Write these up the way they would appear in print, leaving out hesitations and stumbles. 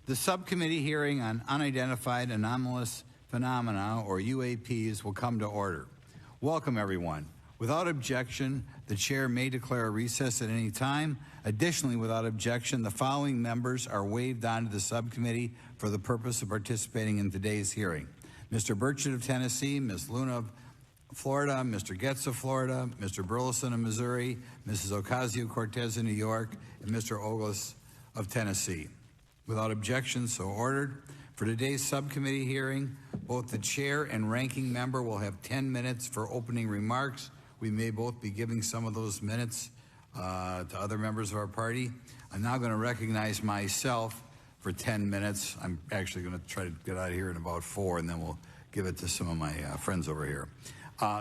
The subcommittee hearing on unidentified anomalous phenomena, or UAPs, will come to order. Welcome, everyone. Without objection, the chair may declare a recess at any time. Additionally, without objection, the following members are waived onto the subcommittee for the purpose of participating in today's hearing: Mr. Burchett of Tennessee, Ms. Luna of Florida, Mr. Getz of Florida, Mr. Burleson of Missouri, Mrs. Ocasio-Cortez of New York, and Mr. Ogles of Tennessee. Without objection, so ordered. For today's subcommittee hearing, both the chair and ranking member will have 10 minutes for opening remarks. We may both be giving some of those minutes to other members of our party. I'm now going to recognize myself for 10 minutes. I'm actually going to try to get out of here in about 4, and then we'll give it to some of my friends over here.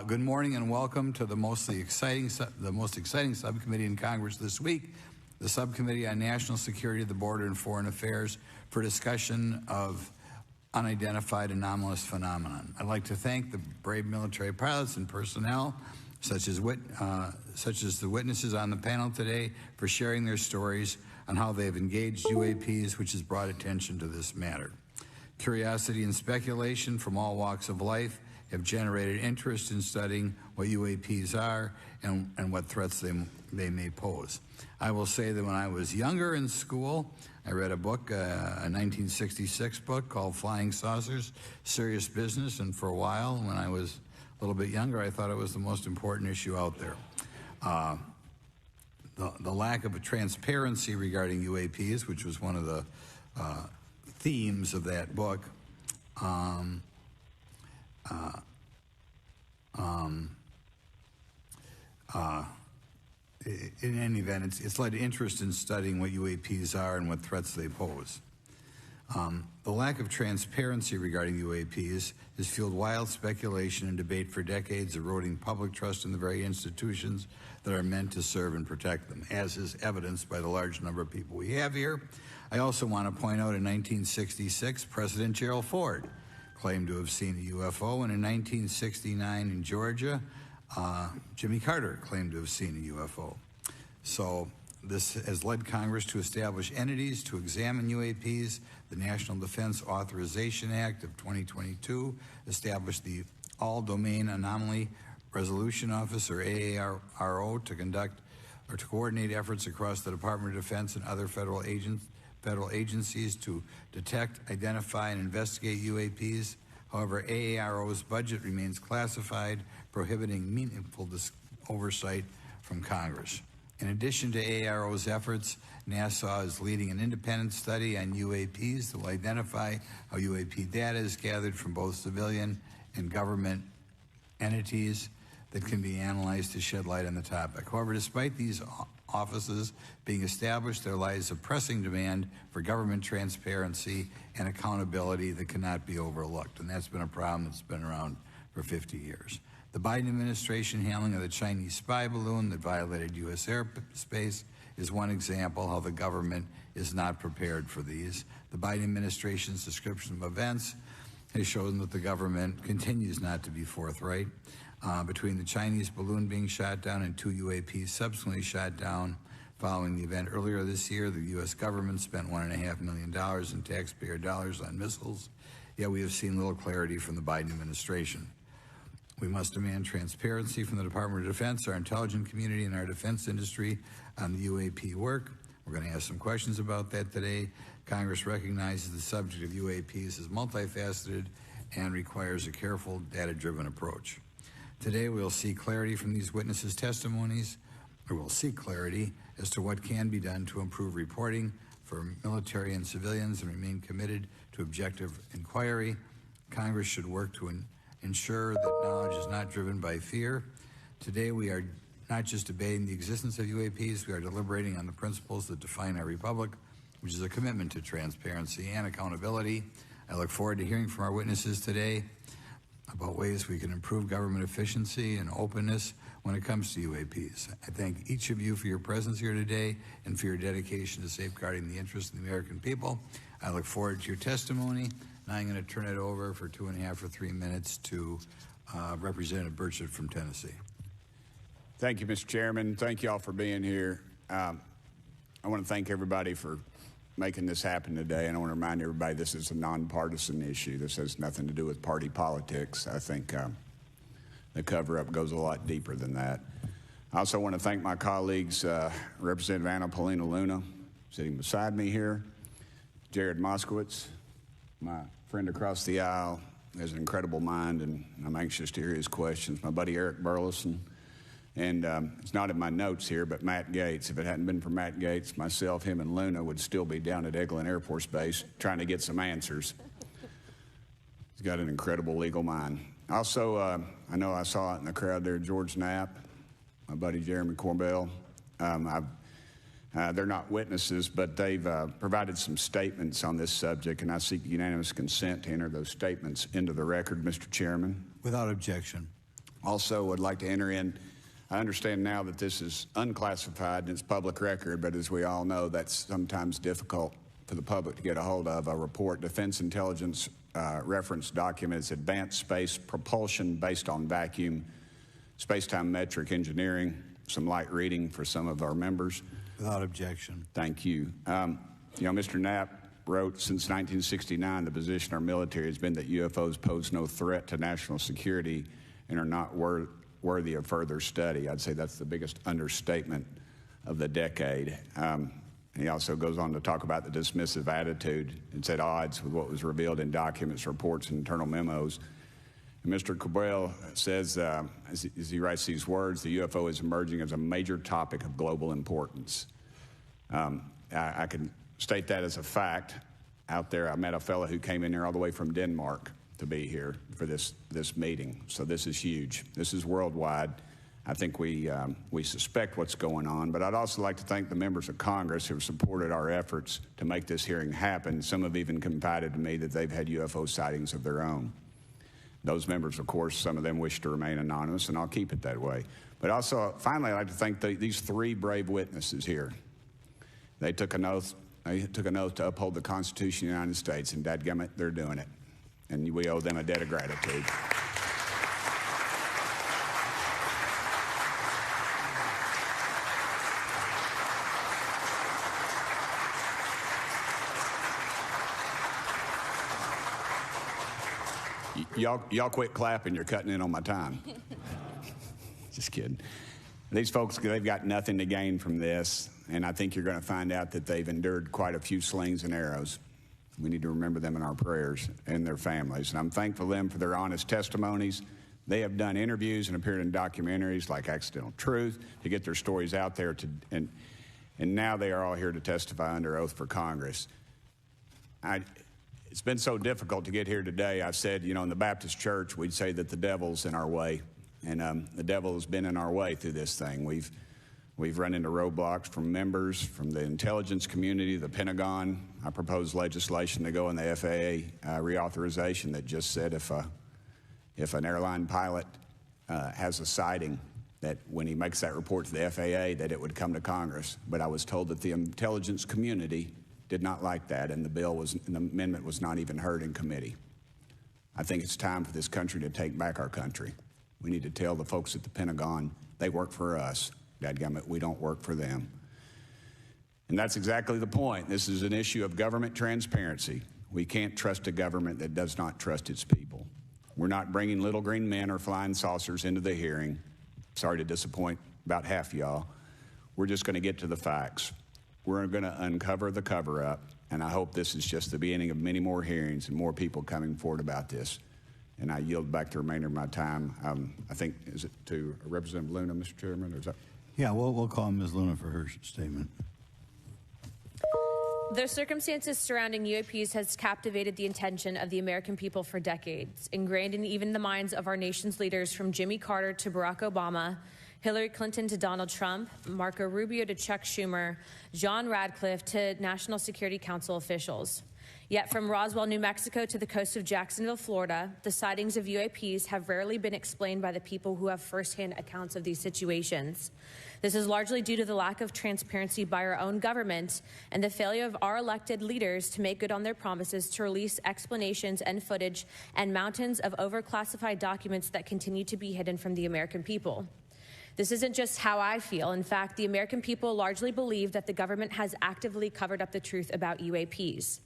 Good morning and welcome to the most exciting subcommittee in Congress this week, the Subcommittee on National Security, the Border, and Foreign Affairs, for discussion of unidentified anomalous phenomenon. I'd like to thank the brave military pilots and personnel, such as the witnesses on the panel today, for sharing their stories on how they've engaged UAPs, which has brought attention to this matter. Curiosity and speculation from all walks of life have generated interest in studying what UAPs are and what threats they may pose. I will say that when I was younger in school, I read a book, a 1966 book called Flying Saucers, Serious Business, and for a while, when I was a little bit younger, I thought it was the most important issue out there. The lack of a transparency regarding UAPs, which was one of the themes of that book, in any event, it's led to interest in studying what UAPs are and what threats they pose. The lack of transparency regarding UAPs has fueled wild speculation and debate for decades, eroding public trust in the very institutions that are meant to serve and protect them, as is evidenced by the large number of people we have here. I also want to point out in 1966, President Gerald Ford claimed to have seen a UFO, and in 1969 in Georgia, Jimmy Carter claimed to have seen a UFO. So this has led Congress to establish entities to examine UAPs. The National Defense Authorization Act of 2022 established the All-Domain Anomaly Resolution Office, or AARO, to conduct or to coordinate efforts across the Department of Defense and other federal agencies to detect, identify, and investigate UAPs. However, AARO's budget remains classified, prohibiting meaningful oversight from Congress. In addition to AARO's efforts, NASA is leading an independent study on UAPs that will identify how UAP data is gathered from both civilian and government entities that can be analyzed to shed light on the topic. However, despite these offices being established, there lies a pressing demand for government transparency and accountability that cannot be overlooked, and that's been a problem that's been around for 50 years. The Biden administration handling of the Chinese spy balloon that violated U.S. airspace is one example how the government is not prepared for these. The Biden administration's description of events has shown that the government continues not to be forthright. Between the Chinese balloon being shot down and 2 UAPs subsequently shot down following the event earlier this year, the U.S. government spent $1.5 million in taxpayer dollars on missiles, yet we have seen little clarity from the Biden administration. We must demand transparency from the Department of Defense, our intelligence community, and our defense industry on the UAP work. We're going to ask some questions about that today. Congress recognizes the subject of UAPs as multifaceted and requires a careful, data-driven approach. Today, we'll see clarity from these witnesses' testimonies, or we'll seek clarity as to what can be done to improve reporting for military and civilians and remain committed to objective inquiry. Congress should work to ensure that knowledge is not driven by fear. Today, we are not just debating the existence of UAPs, we are deliberating on the principles that define our republic, which is a commitment to transparency and accountability. I look forward to hearing from our witnesses today about ways we can improve government efficiency and openness when it comes to UAPs. I thank each of you for your presence here today and for your dedication to safeguarding the interests of the American people. I look forward to your testimony. Now I'm going to turn it over for 2.5 or 3 minutes to Representative Burchett from Tennessee. Thank you, Mr. Chairman. Thank you all for being here. I want to thank everybody for making this happen today. And I want to remind everybody this is a nonpartisan issue. This has nothing to do with party politics. I think the cover-up goes a lot deeper than that. I also want to thank my colleagues, Representative Anna Paulina Luna, sitting beside me here, Jared Moskowitz, my friend across the aisle, has an incredible mind, and I'm anxious to hear his questions. My buddy Eric Burleson, and it's not in my notes here, but Matt Gates. If it hadn't been for Matt Gates, myself, him, and Luna would still be down at Eglin Air Force Base trying to get some answers. He's got an incredible legal mind. Also, I know I saw it in the crowd there, George Knapp, my buddy Jeremy Corbell. They're not witnesses, but they've provided some statements on this subject, and I seek unanimous consent to enter those statements into the record, Mr. Chairman. Without objection. Also, would like to enter in, I understand now that this is unclassified and it's public record, but as we all know, that's sometimes difficult for the public to get a hold of. A report, Defense Intelligence reference documents, advanced space propulsion based on vacuum, space-time metric engineering, some light reading for some of our members. Without objection. Thank you. Mr. Knapp wrote, since 1969, the position our military has been that UFOs pose no threat to national security and are not worthy of further study. I'd say that's the biggest understatement of the decade. He also goes on to talk about the dismissive attitude. It's at odds with what was revealed in documents, reports, and internal memos. And Mr. Cabral says, as he writes these words, the UFO is emerging as a major topic of global importance. I can state that as a fact. Out there, I met a fellow who came in here all the way from Denmark to be here for this meeting. So this is huge. This is worldwide. I think we suspect what's going on, but I'd also like to thank the members of Congress who have supported our efforts to make this hearing happen. Some have even confided to me that they've had UFO sightings of their own. Those members, of course, some of them wish to remain anonymous, and I'll keep it that way. But also, finally, I'd like to thank these three brave witnesses here. They took an oath. They took an oath to uphold the Constitution of the United States, and dadgummit, they're doing it. And we owe them a debt of gratitude. Y'all quit clapping. You're cutting in on my time. Just kidding. These folks, they've got nothing to gain from this, and I think you're going to find out that they've endured quite a few slings and arrows. We need to remember them in our prayers and their families. And I'm thankful to them for their honest testimonies. They have done interviews and appeared in documentaries like Accidental Truth to get their stories out there, and now they are all here to testify under oath for Congress. It's been so difficult to get here today. I said, in the Baptist church, we'd say that the devil's in our way. And the devil has been in our way through this thing. We've run into roadblocks from members, from the intelligence community, the Pentagon. I proposed legislation to go in the FAA reauthorization that just said if an airline pilot has a sighting, that when he makes that report to the FAA, that it would come to Congress. But I was told that the intelligence community did not like that, and the amendment was not even heard in committee. I think it's time for this country to take back our country. We need to tell the folks at the Pentagon they work for us. Dadgummit, we don't work for them. And that's exactly the point. This is an issue of government transparency. We can't trust a government that does not trust its people. We're not bringing little green men or flying saucers into the hearing. Sorry to disappoint about half y'all. We're just going to get to the facts. We're going to uncover the cover-up, and I hope this is just the beginning of many more hearings and more people coming forward about this. And I yield back the remainder of my time. I think, is it to Representative Luna, Mr. Chairman? Or is that? Yeah, we'll call Ms. Luna for her statement. The circumstances surrounding UAPs has captivated the attention of the American people for decades, ingrained in even the minds of our nation's leaders from Jimmy Carter to Barack Obama, Hillary Clinton to Donald Trump, Marco Rubio to Chuck Schumer, John Radcliffe to National Security Council officials. Yet from Roswell, New Mexico to the coast of Jacksonville, Florida, the sightings of UAPs have rarely been explained by the people who have firsthand accounts of these situations. This is largely due to the lack of transparency by our own government and the failure of our elected leaders to make good on their promises to release explanations and footage and mountains of overclassified documents that continue to be hidden from the American people. This isn't just how I feel. In fact, the American people largely believe that the government has actively covered up the truth about UAPs.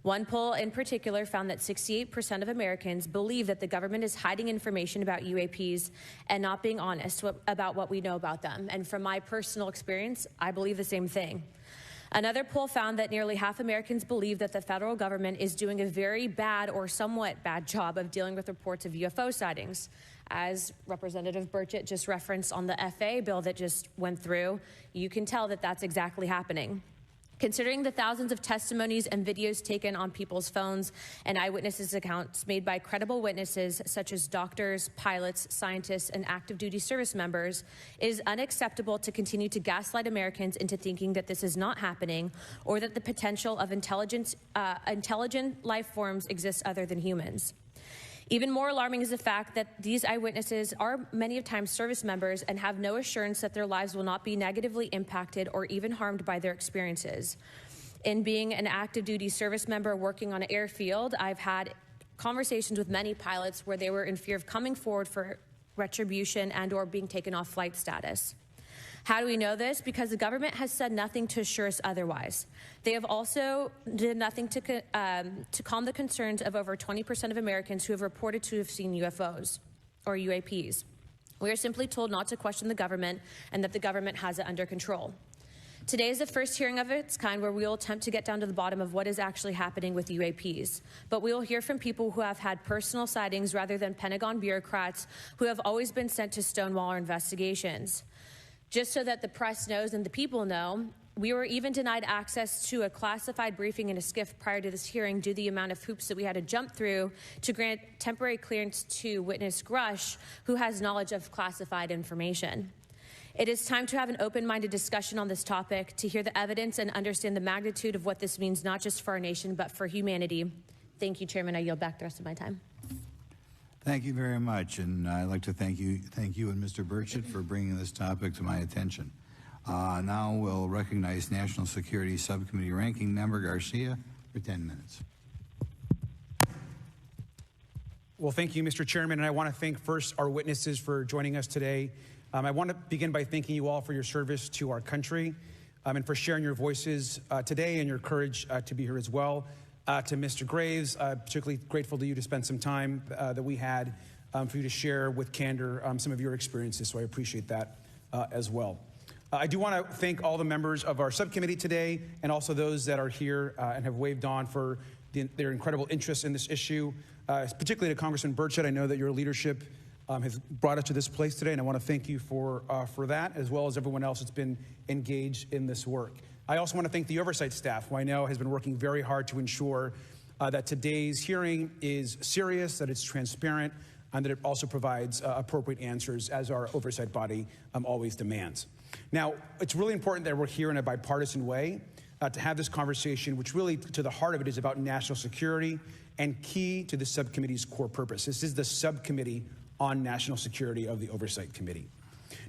One poll in particular found that 68% of Americans believe that the government is hiding information about UAPs and not being honest about what we know about them. And from my personal experience, I believe the same thing. Another poll found that nearly half Americans believe that the federal government is doing a very bad or somewhat bad job of dealing with reports of UFO sightings. As Representative Burchett just referenced on the FAA bill that just went through, you can tell that that's exactly happening. Considering the thousands of testimonies and videos taken on people's phones and eyewitnesses' accounts made by credible witnesses such as doctors, pilots, scientists, and active duty service members, it is unacceptable to continue to gaslight Americans into thinking that this is not happening or that the potential of intelligent life forms exists other than humans. Even more alarming is the fact that these eyewitnesses are many of times service members and have no assurance that their lives will not be negatively impacted or even harmed by their experiences. In being an active duty service member working on an airfield, I've had conversations with many pilots where they were in fear of coming forward for retribution and or being taken off flight status. How do we know this? Because the government has said nothing to assure us otherwise. They have also did nothing to calm the concerns of over 20% of Americans who have reported to have seen UFOs or UAPs. We are simply told not to question the government and that the government has it under control. Today is the first hearing of its kind where we will attempt to get down to the bottom of what is actually happening with UAPs. But we will hear from people who have had personal sightings rather than Pentagon bureaucrats who have always been sent to stonewall our investigations. Just so that the press knows and the people know, we were even denied access to a classified briefing in a SCIF prior to this hearing due to the amount of hoops that we had to jump through to grant temporary clearance to witness Grush, who has knowledge of classified information. It is time to have an open-minded discussion on this topic, to hear the evidence and understand the magnitude of what this means, not just for our nation, but for humanity. Thank you, Chairman. I yield back the rest of my time. Thank you very much, and I'd like to thank you and Mr. Burchett for bringing this topic to my attention. Now we'll recognize National Security Subcommittee Ranking Member Garcia for 10 minutes. Well, thank you, Mr. Chairman, and I want to thank first our witnesses for joining us today. I want to begin by thanking you all for your service to our country and for sharing your voices today and your courage to be here as well. To Mr. Graves, particularly grateful to you to spend some time that we had for you to share with candor some of your experiences, so I appreciate that as well. I do want to thank all the members of our subcommittee today and also those that are here and have waved on for their incredible interest in this issue, particularly to Congressman Burchett. I know that your leadership has brought us to this place today, and I want to thank you for that, as well as everyone else that's been engaged in this work. I also want to thank the oversight staff, who I know has been working very hard to ensure that today's hearing is serious, that it's transparent, and that it also provides appropriate answers, as our oversight body always demands. Now, it's really important that we're here in a bipartisan way to have this conversation, which really, to the heart of it, is about national security and key to the subcommittee's core purpose. This is the subcommittee on national security of the Oversight Committee.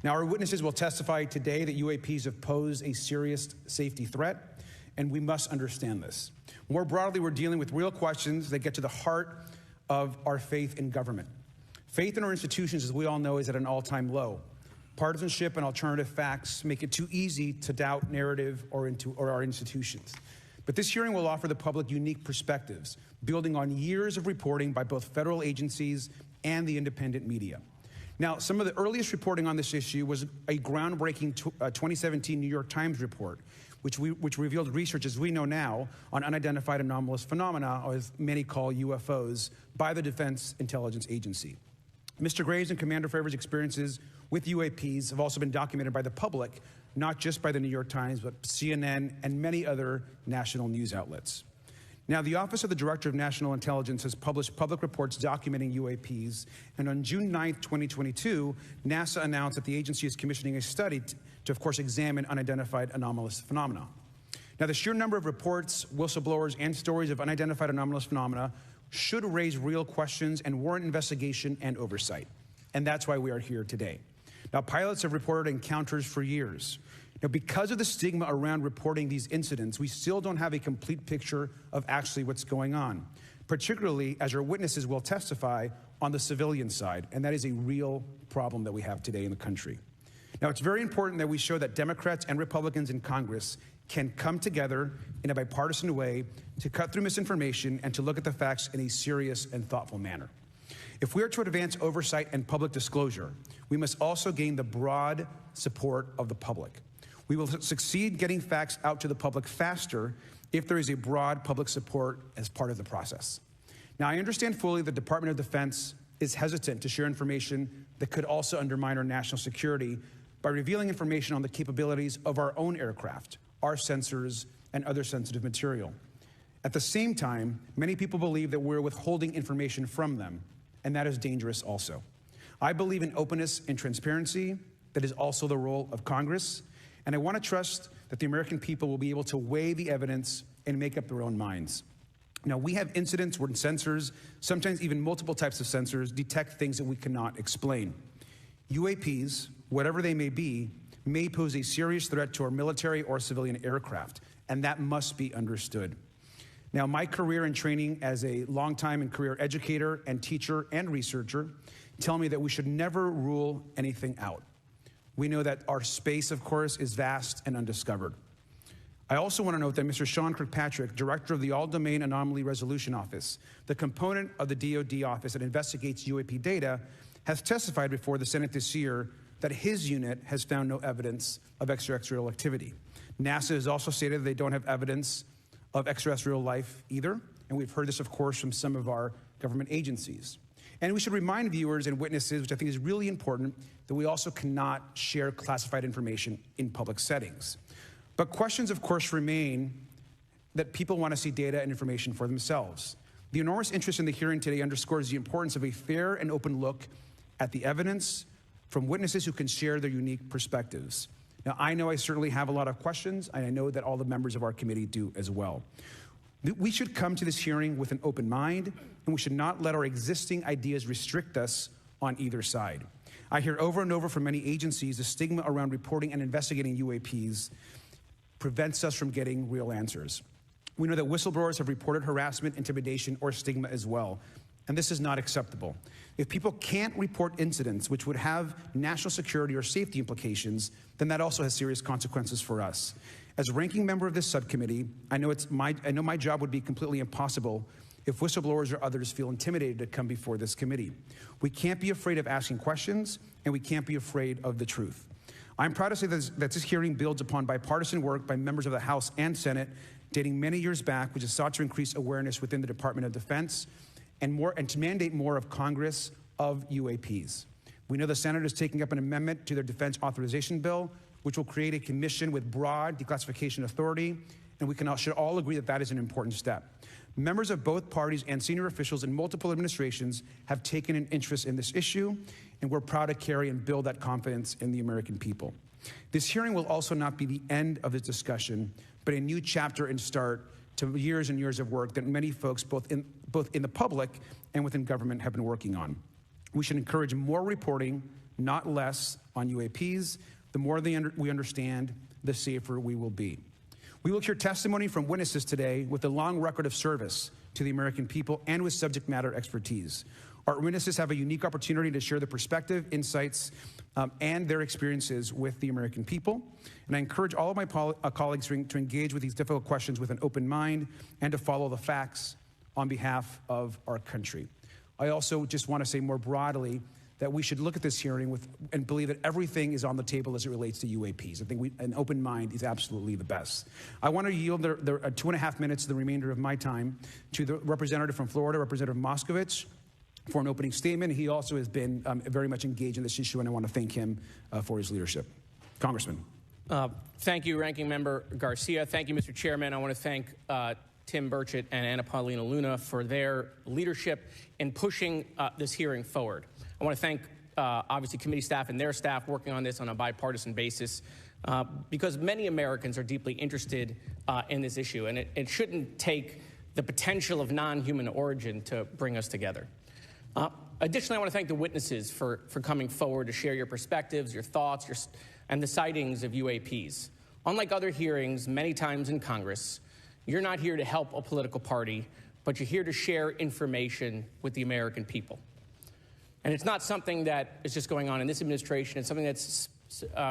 Now, our witnesses will testify today that UAPs have posed a serious safety threat, and we must understand this. More broadly, we're dealing with real questions that get to the heart of our faith in government. Faith in our institutions, as we all know, is at an all-time low. Partisanship and alternative facts make it too easy to doubt narrative or our institutions. But this hearing will offer the public unique perspectives, building on years of reporting by both federal agencies and the independent media. Now, some of the earliest reporting on this issue was a groundbreaking 2017 New York Times report, which revealed research, as we know now, on unidentified anomalous phenomena, or as many call UFOs, by the Defense Intelligence Agency. Mr. Graves and Commander Favor's experiences with UAPs have also been documented by the public, not just by the New York Times, but CNN and many other national news outlets. Now, the Office of the Director of National Intelligence has published public reports documenting UAPs, and on June 9th, 2022, NASA announced that the agency is commissioning a study to, of course, examine unidentified anomalous phenomena. Now, the sheer number of reports, whistleblowers, and stories of unidentified anomalous phenomena should raise real questions and warrant investigation and oversight, and that's why we are here today. Now, pilots have reported encounters for years. Now, because of the stigma around reporting these incidents, we still don't have a complete picture of actually what's going on, particularly as our witnesses will testify on the civilian side, and that is a real problem that we have today in the country. Now, it's very important that we show that Democrats and Republicans in Congress can come together in a bipartisan way to cut through misinformation and to look at the facts in a serious and thoughtful manner. If we are to advance oversight and public disclosure, we must also gain the broad support of the public. We will succeed getting facts out to the public faster if there is a broad public support as part of the process. Now, I understand fully the Department of Defense is hesitant to share information that could also undermine our national security by revealing information on the capabilities of our own aircraft, our sensors, and other sensitive material. At the same time, many people believe that we're withholding information from them, and that is dangerous also. I believe in openness and transparency. That is also the role of Congress, and I want to trust that the American people will be able to weigh the evidence and make up their own minds. Now, we have incidents where sensors, sometimes even multiple types of sensors, detect things that we cannot explain. UAPs, whatever they may be, may pose a serious threat to our military or civilian aircraft, and that must be understood. Now, my career and training as a longtime and career educator and teacher and researcher tell me that we should never rule anything out. We know that our space, of course, is vast and undiscovered. I also want to note that Mr. Sean Kirkpatrick, director of the All-Domain Anomaly Resolution Office, the component of the DoD office that investigates UAP data, has testified before the Senate this year that his unit has found no evidence of extraterrestrial activity. NASA has also stated that they don't have evidence of extraterrestrial life either, and we've heard this, of course, from some of our government agencies. And we should remind viewers and witnesses, which I think is really important, that we also cannot share classified information in public settings. But questions, of course, remain that people want to see data and information for themselves. The enormous interest in the hearing today underscores the importance of a fair and open look at the evidence from witnesses who can share their unique perspectives. Now, I know I certainly have a lot of questions, and I know that all the members of our committee do as well. We should come to this hearing with an open mind, and we should not let our existing ideas restrict us on either side. I hear over and over from many agencies the stigma around reporting and investigating UAPs prevents us from getting real answers. We know that whistleblowers have reported harassment, intimidation, or stigma as well, and this is not acceptable. If people can't report incidents which would have national security or safety implications, then that also has serious consequences for us. As a ranking member of this subcommittee, I know my job would be completely impossible if whistleblowers or others feel intimidated to come before this committee. We can't be afraid of asking questions, and we can't be afraid of the truth. I'm proud to say that this hearing builds upon bipartisan work by members of the House and Senate dating many years back, which is sought to increase awareness within the Department of Defense and to mandate more of Congress of UAPs. We know the Senate is taking up an amendment to their defense authorization bill, which will create a commission with broad declassification authority, and we should all agree that that is an important step. Members of both parties and senior officials in multiple administrations have taken an interest in this issue, and we're proud to carry and build that confidence in the American people. This hearing will also not be the end of this discussion, but a new chapter and start to years and years of work that many folks, both in the public and within government, have been working on. We should encourage more reporting, not less, on UAPs. The more we understand, the safer we will be. We will hear testimony from witnesses today with a long record of service to the American people and with subject matter expertise. Our witnesses have a unique opportunity to share their perspective, insights, and their experiences with the American people. And I encourage all of my colleagues to engage with these difficult questions with an open mind and to follow the facts on behalf of our country. I also just want to say more broadly that we should look at this hearing and believe that everything is on the table as it relates to UAPs. I think an open mind is absolutely the best. I want to yield 2.5 minutes, the remainder of my time, to the representative from Florida, Representative Moskowitz, for an opening statement. He also has been very much engaged in this issue, and I want to thank him for his leadership. Congressman. Thank you, Ranking Member Garcia. Thank you, Mr. Chairman. I want to thank Tim Burchett and Anna Paulina Luna for their leadership in pushing this hearing forward. I want to thank, obviously, committee staff and their staff working on this on a bipartisan basis because many Americans are deeply interested in this issue, and it shouldn't take the potential of non-human origin to bring us together. Additionally, I want to thank the witnesses for coming forward to share your perspectives, your thoughts, and the sightings of UAPs. Unlike other hearings many times in Congress, you're not here to help a political party, but you're here to share information with the American people. And it's not something that is just going on in this administration. It's something that's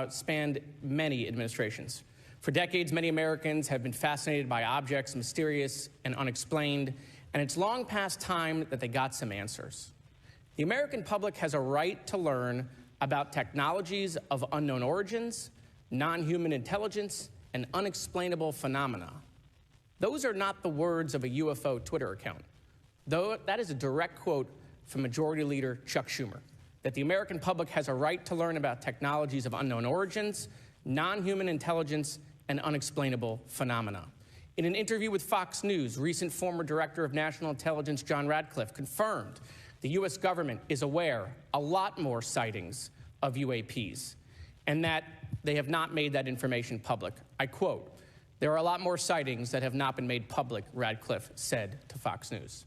spanned many administrations. For decades, many Americans have been fascinated by objects mysterious and unexplained, and it's long past time that they got some answers. The American public has a right to learn about technologies of unknown origins, non-human intelligence, and unexplainable phenomena. Those are not the words of a UFO Twitter account. Though that is a direct quote from Majority Leader Chuck Schumer, that the American public has a right to learn about technologies of unknown origins, non-human intelligence, and unexplainable phenomena. In an interview with Fox News, recent former Director of National Intelligence John Ratcliffe confirmed the U.S. government is aware a lot more sightings of UAPs, and that they have not made that information public. I quote, "There are a lot more sightings that have not been made public," Ratcliffe said to Fox News.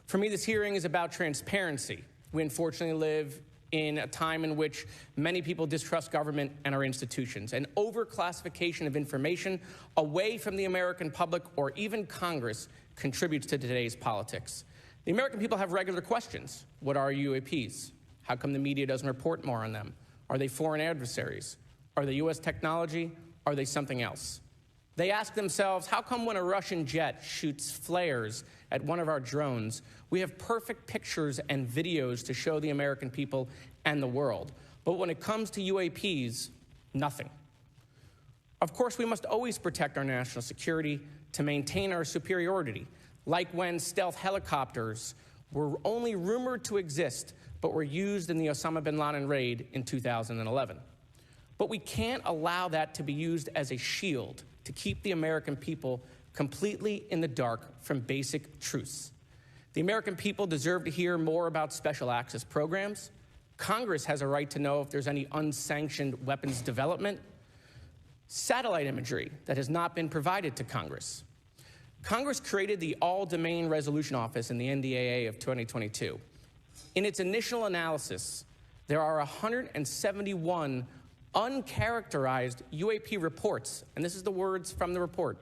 For me, this hearing is about transparency. We unfortunately live in a time in which many people distrust government and our institutions. And overclassification of information away from the American public or even Congress contributes to today's politics. The American people have regular questions. What are UAPs? How come the media doesn't report more on them? Are they foreign adversaries? Are they U.S. technology? Are they something else? They ask themselves, how come when a Russian jet shoots flares at one of our drones, we have perfect pictures and videos to show the American people and the world, but when it comes to UAPs, nothing? Of course, we must always protect our national security to maintain our superiority, like when stealth helicopters were only rumored to exist, but were used in the Osama bin Laden raid in 2011. But we can't allow that to be used as a shield to keep the American people completely in the dark from basic truths. The American people deserve to hear more about special access programs. Congress has a right to know if there's any unsanctioned weapons development, satellite imagery that has not been provided to Congress. Congress created the All-Domain Resolution Office in the NDAA of 2022. In its initial analysis, there are 171 uncharacterized UAP reports, and this is the words from the report,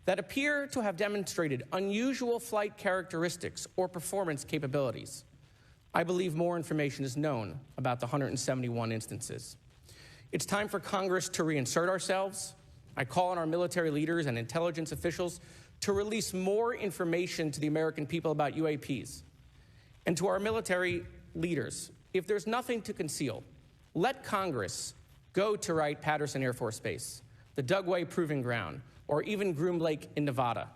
that appear to have demonstrated unusual flight characteristics or performance capabilities. I believe more information is known about the 171 instances. It's time for Congress to reinsert ourselves. I call on our military leaders and intelligence officials to release more information to the American people about UAPs. And to our military leaders, if there's nothing to conceal, let Congress go to Wright-Patterson Air Force Base, the Dugway Proving Ground, or even Groom Lake in Nevada.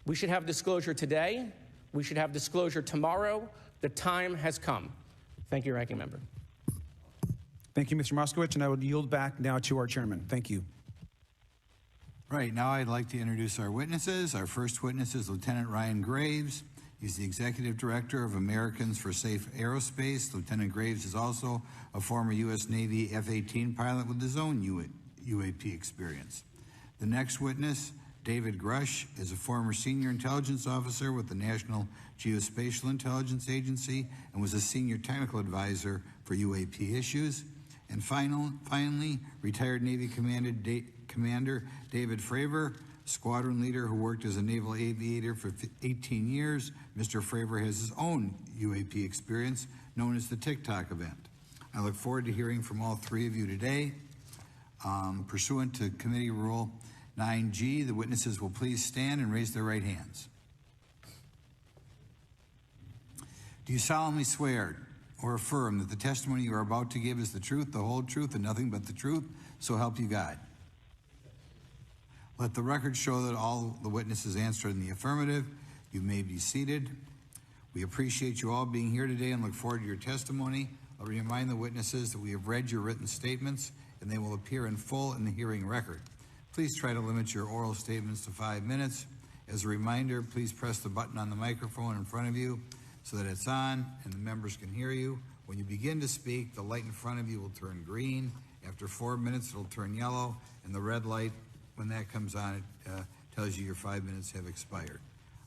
We should have disclosure today. We should have disclosure tomorrow. The time has come. Thank you, Ranking Member. Thank you, Mr. Moskowitz, and I would yield back now to our chairman. Thank you. Right, now I'd like to introduce our witnesses. Our first witness is Lieutenant Ryan Graves. He's the Executive Director of Americans for Safe Aerospace. Lieutenant Graves is also a former U.S. Navy F-18 pilot with his own UAP experience. The next witness, David Grush, is a former senior intelligence officer with the National Geospatial Intelligence Agency and was a senior technical advisor for UAP issues. And finally, retired Navy Commander David Fravor, squadron leader who worked as a naval aviator for 18 years. Mr. Fravor has his own UAP experience, known as the TikTok event. I look forward to hearing from all three of you today. Pursuant to Committee Rule 9G, the witnesses will please stand and raise their right hands. Do you solemnly swear or affirm that the testimony you are about to give is the truth, the whole truth, and nothing but the truth, so help you God? Let the record show that all the witnesses answered in the affirmative. You may be seated. We appreciate you all being here today and look forward to your testimony. I'll remind the witnesses that we have read your written statements and they will appear in full in the hearing record. Please try to limit your oral statements to 5 minutes. As a reminder, please press the button on the microphone in front of you so that it's on and the members can hear you. When you begin to speak, the light in front of you will turn green. After 4 minutes, it'll turn yellow, and the red light, when that comes on, it tells you your 5 minutes have expired.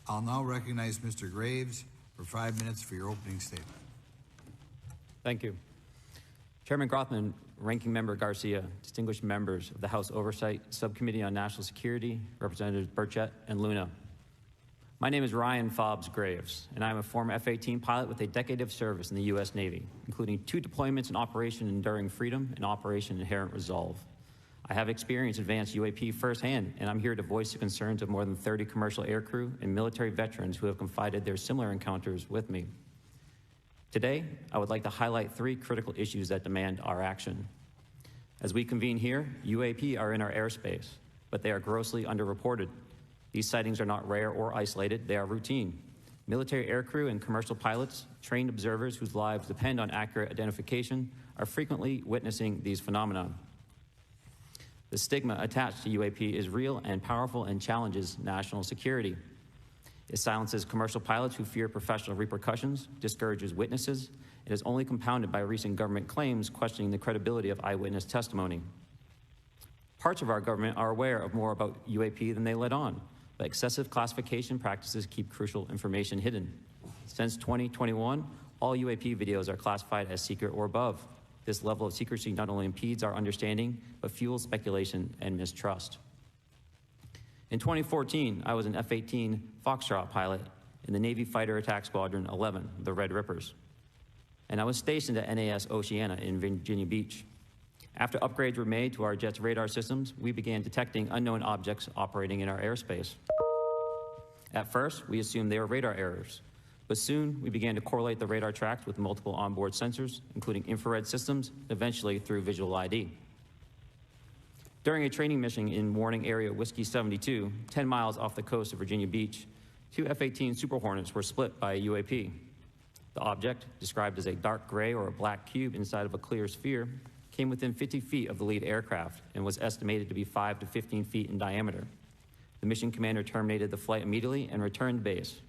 I'll now recognize Mr. Graves for 5 minutes for your opening statement. Thank you. Chairman Grothman, Ranking Member Garcia, distinguished members of the House Oversight Subcommittee on National Security, Representatives Burchett and Luna. My name is Ryan Fobbs Graves, and I'm a former F-18 pilot with a decade of service in the U.S. Navy, including 2 deployments in Operation Enduring Freedom and Operation Inherent Resolve. I have experienced advanced UAP firsthand, and I'm here to voice the concerns of more than 30 commercial aircrew and military veterans who have confided their similar encounters with me. Today, I would like to highlight 3 critical issues that demand our action. As we convene here, UAP are in our airspace, but they are grossly underreported. These sightings are not rare or isolated, they are routine. Military aircrew and commercial pilots, trained observers whose lives depend on accurate identification, are frequently witnessing these phenomena. The stigma attached to UAP is real and powerful and challenges national security. It silences commercial pilots who fear professional repercussions, discourages witnesses, and is only compounded by recent government claims questioning the credibility of eyewitness testimony. Parts of our government are aware of more about UAP than they let on, but excessive classification practices keep crucial information hidden. Since 2021, all UAP videos are classified as secret or above. This level of secrecy not only impedes our understanding, but fuels speculation and mistrust. In 2014, I was an F-18 Foxtrot pilot in the Navy Fighter Attack Squadron 11, the Red Rippers. And I was stationed at NAS Oceana in Virginia Beach. After upgrades were made to our jet's radar systems, we began detecting unknown objects operating in our airspace. At first, we assumed they were radar errors, but soon we began to correlate the radar tracks with multiple onboard sensors, including infrared systems, eventually through visual ID. During a training mission in Warning Area Whiskey 72, 10 miles off the coast of Virginia Beach, 2 F-18 Super Hornets were split by a UAP. The object, described as a dark gray or a black cube inside of a clear sphere, came within 50 feet of the lead aircraft and was estimated to be 5 to 15 feet in diameter. The mission commander terminated the flight immediately and returned to base.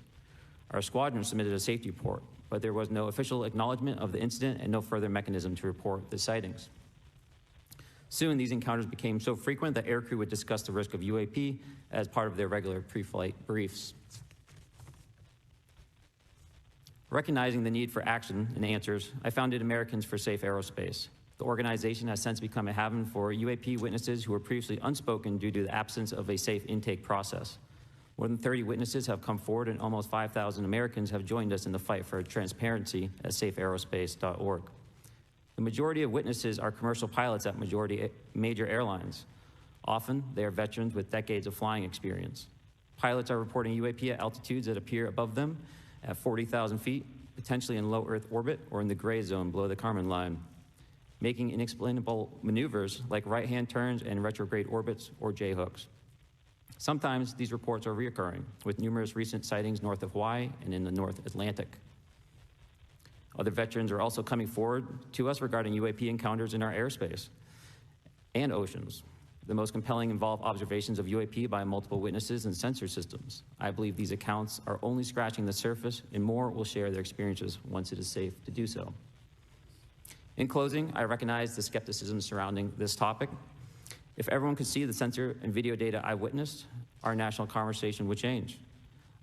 Our squadron submitted a safety report, but there was no official acknowledgement of the incident and no further mechanism to report the sightings. Soon, these encounters became so frequent that aircrew would discuss the risk of UAP as part of their regular pre-flight briefs. Recognizing the need for action and answers, I founded Americans for Safe Aerospace. The organization has since become a haven for UAP witnesses who were previously unspoken due to the absence of a safe intake process. More than 30 witnesses have come forward, and almost 5,000 Americans have joined us in the fight for transparency at safeaerospace.org. The majority of witnesses are commercial pilots at major airlines. Often, they are veterans with decades of flying experience. Pilots are reporting UAP at altitudes that appear above them at 40,000 feet, potentially in low Earth orbit or in the gray zone below the Kármán line, making inexplainable maneuvers like right-hand turns and retrograde orbits or J-hooks. Sometimes these reports are reoccurring, with numerous recent sightings north of Hawaii and in the North Atlantic. Other veterans are also coming forward to us regarding UAP encounters in our airspace and oceans. The most compelling involve observations of UAP by multiple witnesses and sensor systems. I believe these accounts are only scratching the surface, and more will share their experiences once it is safe to do so. In closing, I recognize the skepticism surrounding this topic. If everyone could see the sensor and video data I witnessed, our national conversation would change.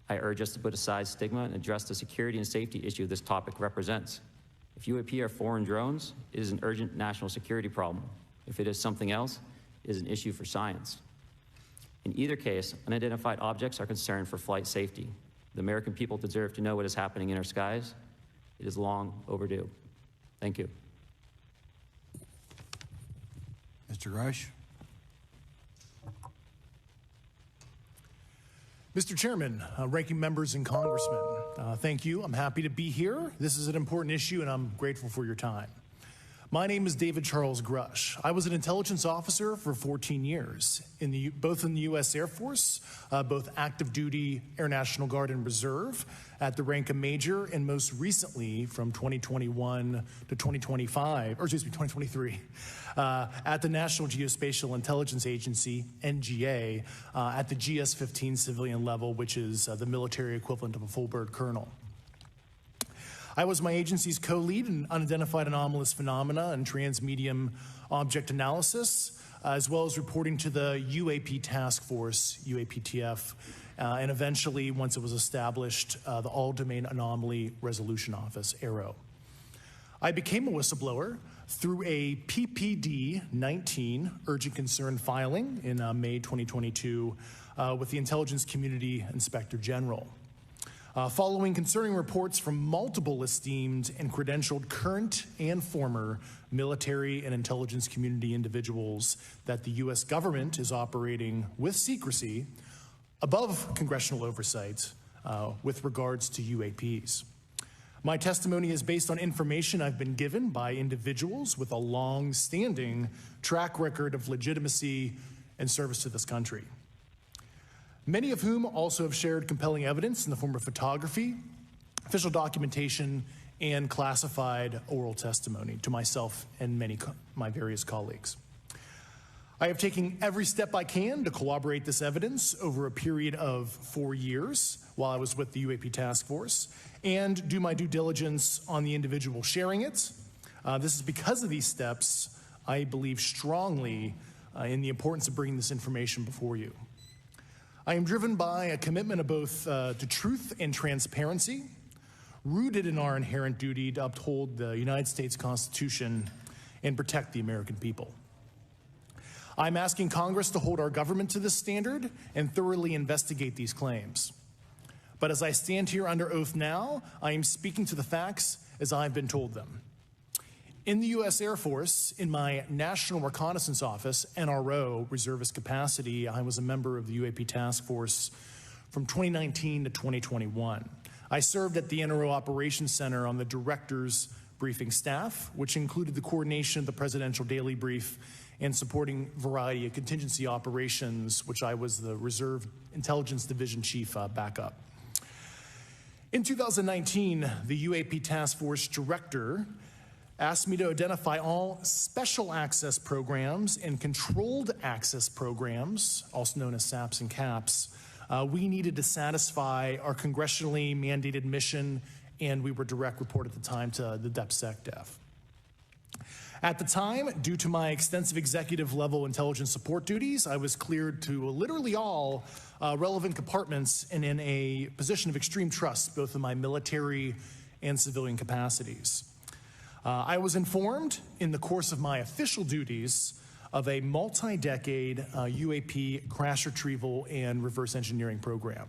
I urge us to put aside stigma and address the security and safety issue this topic represents. If UAP are foreign drones, it is an urgent national security problem. If it is something else, it is an issue for science. In either case, unidentified objects are concerned for flight safety. The American people deserve to know what is happening in our skies. It is long overdue. Thank you. Mr. Rush? Mr. Chairman, ranking members and congressmen, thank you. I'm happy to be here. This is an important issue, and I'm grateful for your time. My name is David Charles Grush. I was an intelligence officer for 14 years, both in the U.S. Air Force, both active duty Air National Guard and Reserve, at the rank of major, and most recently from 2021 to 2023, at the National Geospatial Intelligence Agency, NGA, at the GS-15 civilian level, which is the military equivalent of a full bird colonel. I was my agency's co-lead in unidentified anomalous phenomena and transmedium object analysis, as well as reporting to the UAP task force, UAPTF, and eventually, once it was established, the All-Domain Anomaly Resolution Office, AARO. I became a whistleblower through a PPD-19 urgent concern filing in May 2022 with the Intelligence Community Inspector General. following concerning reports from multiple esteemed and credentialed current and former military and intelligence community individuals that the U.S. government is operating with secrecy above congressional oversight with regards to UAPs. My testimony is based on information I've been given by individuals with a long-standing track record of legitimacy and service to this country, many of whom also have shared compelling evidence in the form of photography, official documentation, and classified oral testimony to myself and my various colleagues. I have taken every step I can to corroborate this evidence over a period of 4 years while I was with the UAP task force and do my due diligence on the individual sharing it. This is because of these steps, I believe strongly in the importance of bringing this information before you. I am driven by a commitment of both to truth and transparency, rooted in our inherent duty to uphold the United States Constitution and protect the American people. I'm asking Congress to hold our government to this standard and thoroughly investigate these claims. But as I stand here under oath now, I am speaking to the facts as I've been told them. In the U.S. Air Force, in my National Reconnaissance Office, NRO, reservist capacity, I was a member of the UAP task force from 2019 to 2021. I served at the NRO Operations Center on the director's briefing staff, which included the coordination of the Presidential Daily Brief and supporting variety of contingency operations, which I was the Reserve Intelligence Division Chief backup. In 2019, the UAP Task Force Director asked me to identify all special access programs and controlled access programs, also known as SAPs and CAPs, we needed to satisfy our congressionally mandated mission, and we were direct report at the time to the DepSecDef. At the time, due to my extensive executive level intelligence support duties, I was cleared to literally all relevant compartments and in a position of extreme trust, both in my military and civilian capacities. I was informed in the course of my official duties of a multi-decade UAP crash retrieval and reverse engineering program,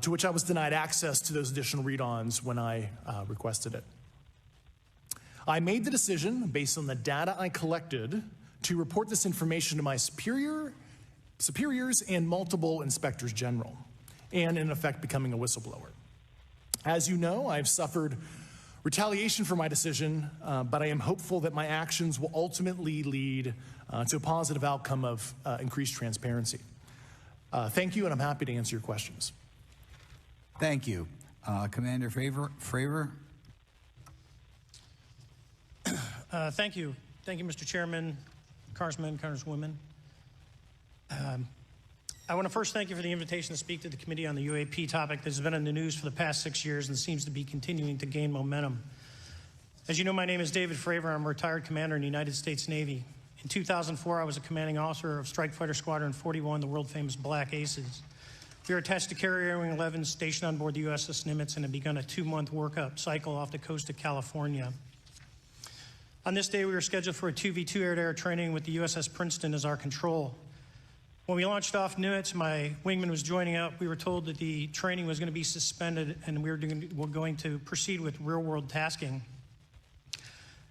to which I was denied access to those additional read-ons when I requested it. I made the decision, based on the data I collected, to report this information to my superiors and multiple inspectors general, and in effect becoming a whistleblower. As you know, I've suffered retaliation for my decision, but I am hopeful that my actions will ultimately lead to a positive outcome of increased transparency. Thank you, and I'm happy to answer your questions. Thank you. Commander Fravor? Thank you. Thank you, Mr. Chairman, Congressmen, Congresswomen. I want to first thank you for the invitation to speak to the committee on the UAP topic that has been in the news for the past 6 years and seems to be continuing to gain momentum. As you know, my name is David Fravor. I'm a retired commander in the United States Navy. In 2004, I was a commanding officer of Strike Fighter Squadron 41, the world-famous Black Aces. We were attached to Carrier Wing 11, stationed on board the USS Nimitz, and had begun a 2-month workup cycle off the coast of California. On this day, we were scheduled for a 2v2 air-to-air training with the USS Princeton as our control. When we launched off Nimitz, my wingman was joining up. We were told that the training was going to be suspended and we were going to proceed with real-world tasking.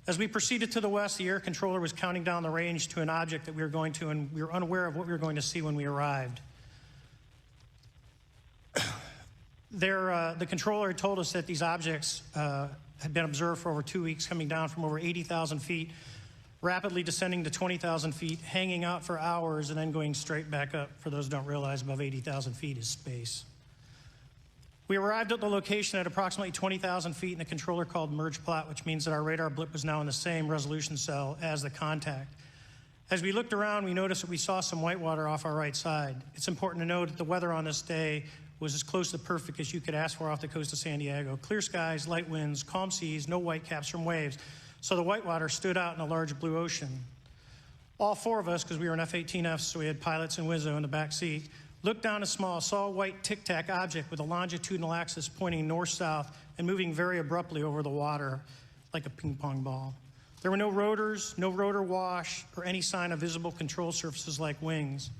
As we proceeded to the west, the air controller was counting down the range to an object that we were going to, and we were unaware of what we were going to see when we arrived. The controller had told us that these objects had been observed for over 2 weeks, coming down from over 80,000 feet, rapidly descending to 20,000 feet, hanging out for hours, and then going straight back up. For those who don't realize, above 80,000 feet is space. We arrived at the location at approximately 20,000 feet, and the controller called merge plot, which means that our radar blip was now in the same resolution cell as the contact. As we looked around, we noticed that we saw some whitewater off our right side. It's important to note that the weather on this day was as close to perfect as you could ask for off the coast of San Diego. Clear skies, light winds, calm seas, no whitecaps from waves. So the whitewater stood out in a large blue ocean. All 4 of us, because we were in F-18Fs, so we had pilots and Wizzo in the back seat, looked down saw a white tic-tac object with a longitudinal axis pointing north-south and moving very abruptly over the water like a ping-pong ball. There were no rotors, no rotor wash, or any sign of visible control surfaces like wings.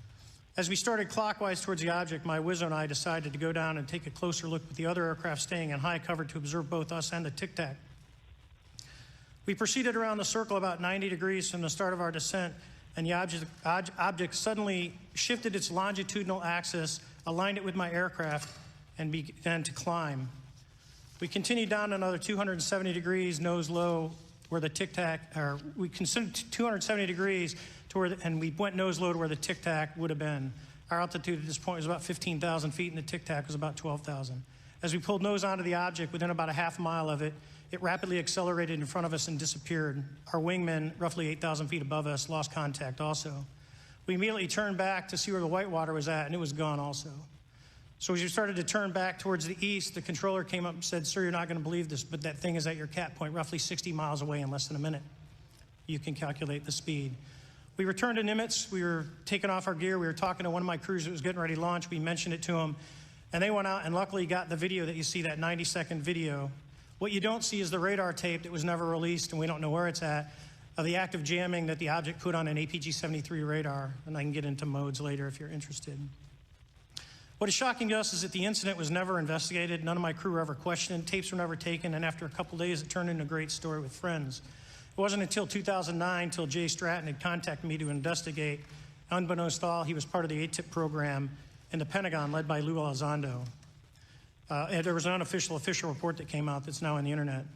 As we started clockwise towards the object, my Wizzo and I decided to go down and take a closer look with the other aircraft staying in high cover to observe both us and the Tic Tac. We proceeded around the circle about 90 degrees from the start of our descent, and the object suddenly shifted its longitudinal axis, aligned it with my aircraft, and began to climb. We continued down another 270 degrees, nose low, where the Tic Tac, or we considered 270 degrees to where, and we went nose low to where the Tic Tac would have been. Our altitude at this point was about 15,000 feet, and the Tic Tac was about 12,000. As we pulled nose onto the object, within about a half mile of it, it rapidly accelerated in front of us and disappeared. Our wingmen, roughly 8,000 feet above us, lost contact also. We immediately turned back to see where the whitewater was at, and it was gone also. So as we started to turn back towards the east, the controller came up and said, "Sir, you're not going to believe this, but that thing is at your cap point, roughly 60 miles away in less than a minute. You can calculate the speed." We returned to Nimitz. We were taking off our gear. We were talking to one of my crews that was getting ready to launch. We mentioned it to them, and they went out and luckily got the video that you see, that 90-second video. What you don't see is the radar tape that was never released, and we don't know where it's at, of the active jamming that the object put on an APG-73 radar, and I can get into modes later if you're interested. What is shocking to us is that the incident was never investigated. None of my crew were ever questioned. Tapes were never taken, and after a couple days, it turned into a great story with friends. It wasn't until 2009 until Jay Stratton had contacted me to investigate. Unbeknownst to all, he was part of the ATIP program in the Pentagon led by Lou Elizondo. And there was an official report that came out that's now on the internet.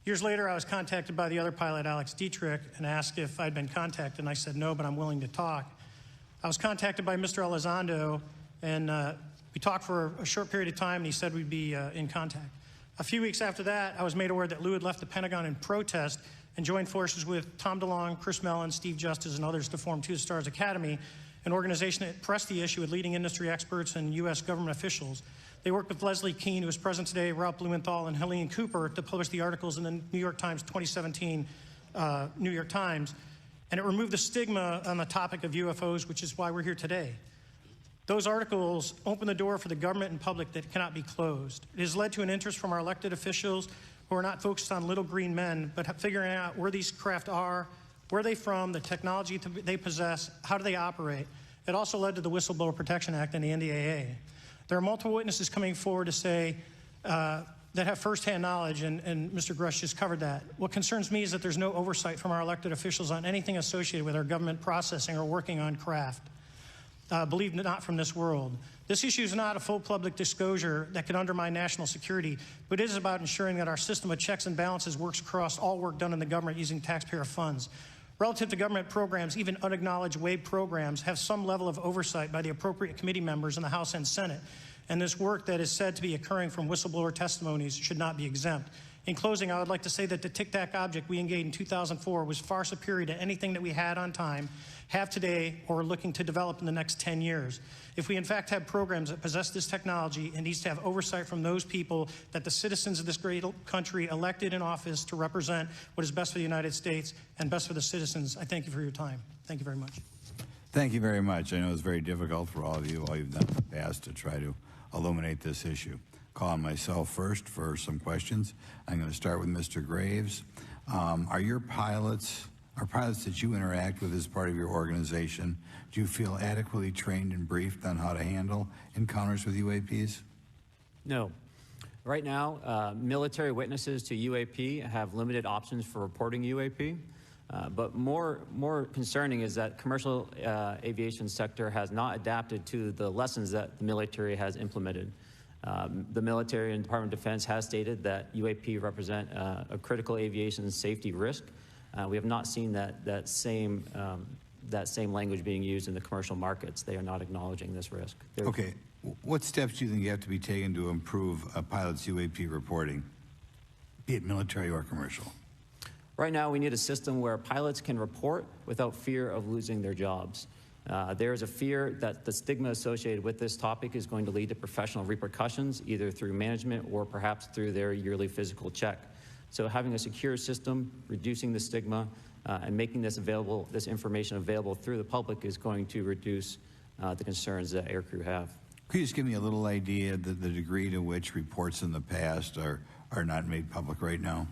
Years later, I was contacted by the other pilot, Alex Dietrich, and asked if I'd been contacted, and I said no, but I'm willing to talk. I was contacted by Mr. Elizondo, and we talked for a short period of time, and he said we'd be in contact. A few weeks after that, I was made aware that Lou had left the Pentagon in protest and joined forces with Tom DeLonge, Chris Mellon, Steve Justice, and others to form Two Stars Academy, an organization that pressed the issue with leading industry experts and U.S. government officials. They worked with Leslie Kean, who is present today, Ralph Blumenthal, and Helene Cooper to publish the articles in the New York Times 2017 New York Times, and it removed the stigma on the topic of UFOs, which is why we're here today. Those articles open the door for the government and public that cannot be closed. It has led to an interest from our elected officials who are not focused on little green men, but figuring out where these craft are, where they're from, the technology they possess, how do they operate. It also led to the Whistleblower Protection Act and the NDAA. There are multiple witnesses coming forward to say that have firsthand knowledge, and Mr. Grush just covered that. What concerns me is that there's no oversight from our elected officials on anything associated with our government processing or working on craft. Believe it or not, from this world. This issue is not a full public disclosure that could undermine national security, but it is about ensuring that our system of checks and balances works across all work done in the government using taxpayer funds. Relative to government programs, even unacknowledged WAVE programs have some level of oversight by the appropriate committee members in the House and Senate, and this work that is said to be occurring from whistleblower testimonies should not be exempt. In closing, I would like to say that the Tic Tac object we engaged in 2004 was far superior to anything that we had on time, have today, or are looking to develop in the next 10 years. If we in fact have programs that possess this technology, it needs to have oversight from those people that the citizens of this great country elected in office to represent what is best for the United States and best for the citizens. I thank you for your time. Thank you very much. Thank you very much. I know it's very difficult for all of you, all you've done in the past to try to illuminate this issue. Call on myself first for some questions. I'm going to start with Mr. Graves. Are pilots that you interact with as part of your organization, do you feel adequately trained and briefed on how to handle encounters with UAPs? No. Right now, military witnesses to UAP have limited options for reporting UAP. But more concerning is that commercial aviation sector has not adapted to the lessons that the military has implemented. The military and Department of Defense has stated that UAP represent a critical aviation safety risk. We have not seen that same language being used in the commercial markets. They are not acknowledging this risk. Okay. What steps do you think you have to be taken to improve a pilot's UAP reporting, be it military or commercial? Right now, we need a system where pilots can report without fear of losing their jobs. There is a fear that the stigma associated with this topic is going to lead to professional repercussions, either through management or perhaps through their yearly physical check. So having a secure system, reducing the stigma, and making this information available through the public is going to reduce the concerns that aircrew have. Could you just give me a little idea of the degree to which reports in the past are not made public right now?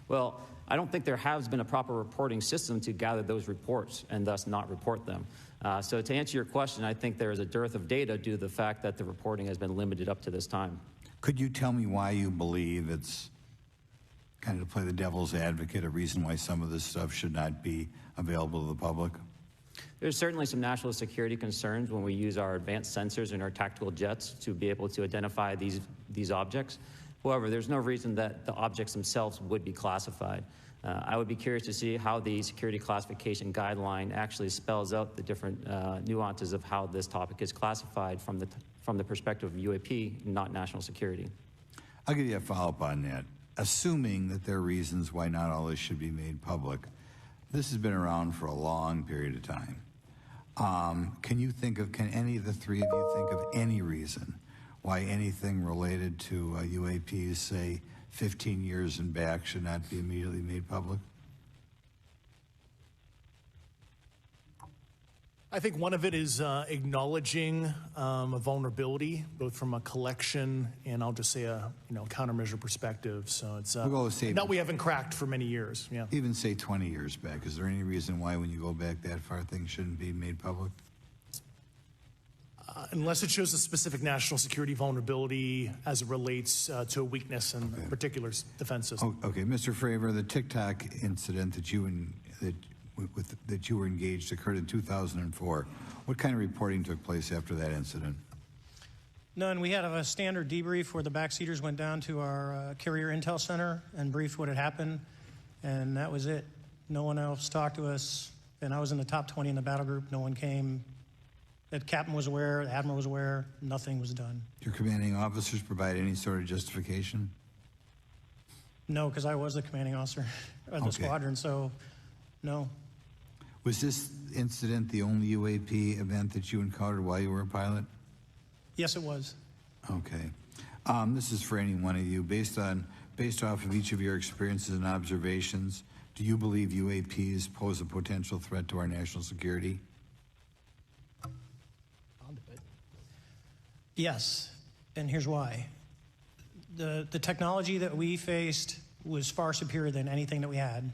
Well, I don't think there has been a proper reporting system to gather those reports and thus not report them. So to answer your question, I think there is a dearth of data due to the fact that the reporting has been limited up to this time. Could you tell me why you believe it's, kind of to play the devil's advocate, a reason why some of this stuff should not be available to the public? There's certainly some national security concerns when we use our advanced sensors in our tactical jets to be able to identify these objects. However, there's no reason that the objects themselves would be classified. I would be curious to see how the security classification guideline actually spells out the different nuances of how this topic is classified from the perspective of UAP, not national security. I'll give you a follow-up on that. Assuming that there are reasons why not all this should be made public, this has been around for a long period of time. Can any of the three of you think of any reason why anything related to UAPs, say 15 years and back, should not be immediately made public? I think one of it is acknowledging a vulnerability, both from a collection and I'll just say a countermeasure perspective. So it's that we haven't cracked for many years. Yeah. Even say 20 years back. Is there any reason why, when you go back that far, things shouldn't be made public? Unless it shows a specific national security vulnerability as it relates to a weakness in a particular defense system. Okay, Mr. Fravor, the TikTok incident that you were engaged occurred in 2004. What kind of reporting took place after that incident? None. We had a standard debrief where the backseaters went down to our carrier intel center and briefed what had happened, and that was it. No one else talked to us, and I was in the top 20 in the battle group. No one came. The captain was aware, the admiral was aware, nothing was done. Your commanding officers provide any sort of justification? No, because I was the commanding officer of the squadron, so no. Was this incident the only UAP event that you encountered while you were a pilot? Yes, it was. Okay. This is for any one of you. Based off of each of your experiences and observations, do you believe UAPs pose a potential threat to our national security? Yes, and here's why. The technology that we faced was far superior than anything that we had,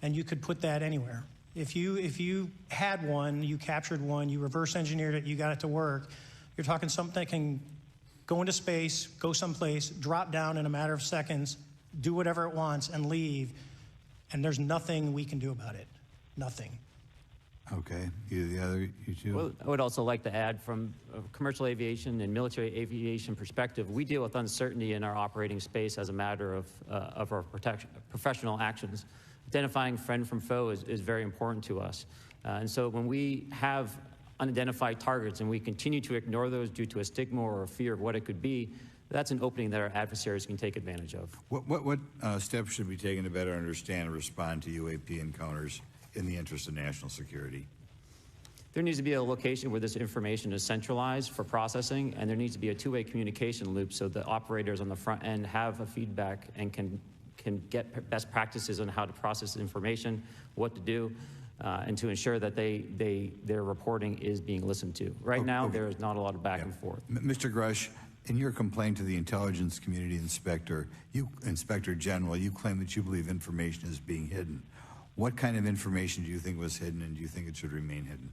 and you could put that anywhere. If you had one, you captured one, you reverse engineered it, you got it to work, you're talking something that can go into space, go someplace, drop down in a matter of seconds, do whatever it wants, and leave, and there's nothing we can do about it. Nothing. Okay. You two? Well, I would also like to add, from a commercial aviation and military aviation perspective, we deal with uncertainty in our operating space as a matter of our professional actions. Identifying friend from foe is very important to us. And so when we have unidentified targets and we continue to ignore those due to a stigma or a fear of what it could be, that's an opening that our adversaries can take advantage of. What steps should be taken to better understand and respond to UAP encounters in the interest of national security? There needs to be a location where this information is centralized for processing, and there needs to be a two-way communication loop so that operators on the front end have a feedback and can get best practices on how to process information, what to do, and to ensure that their reporting is being listened to. Right now, there is not a lot of back and forth. Mr. Grush, in your complaint to the Intelligence Community Inspector General, you claim that you believe information is being hidden. What kind of information do you think was hidden, and do you think it should remain hidden?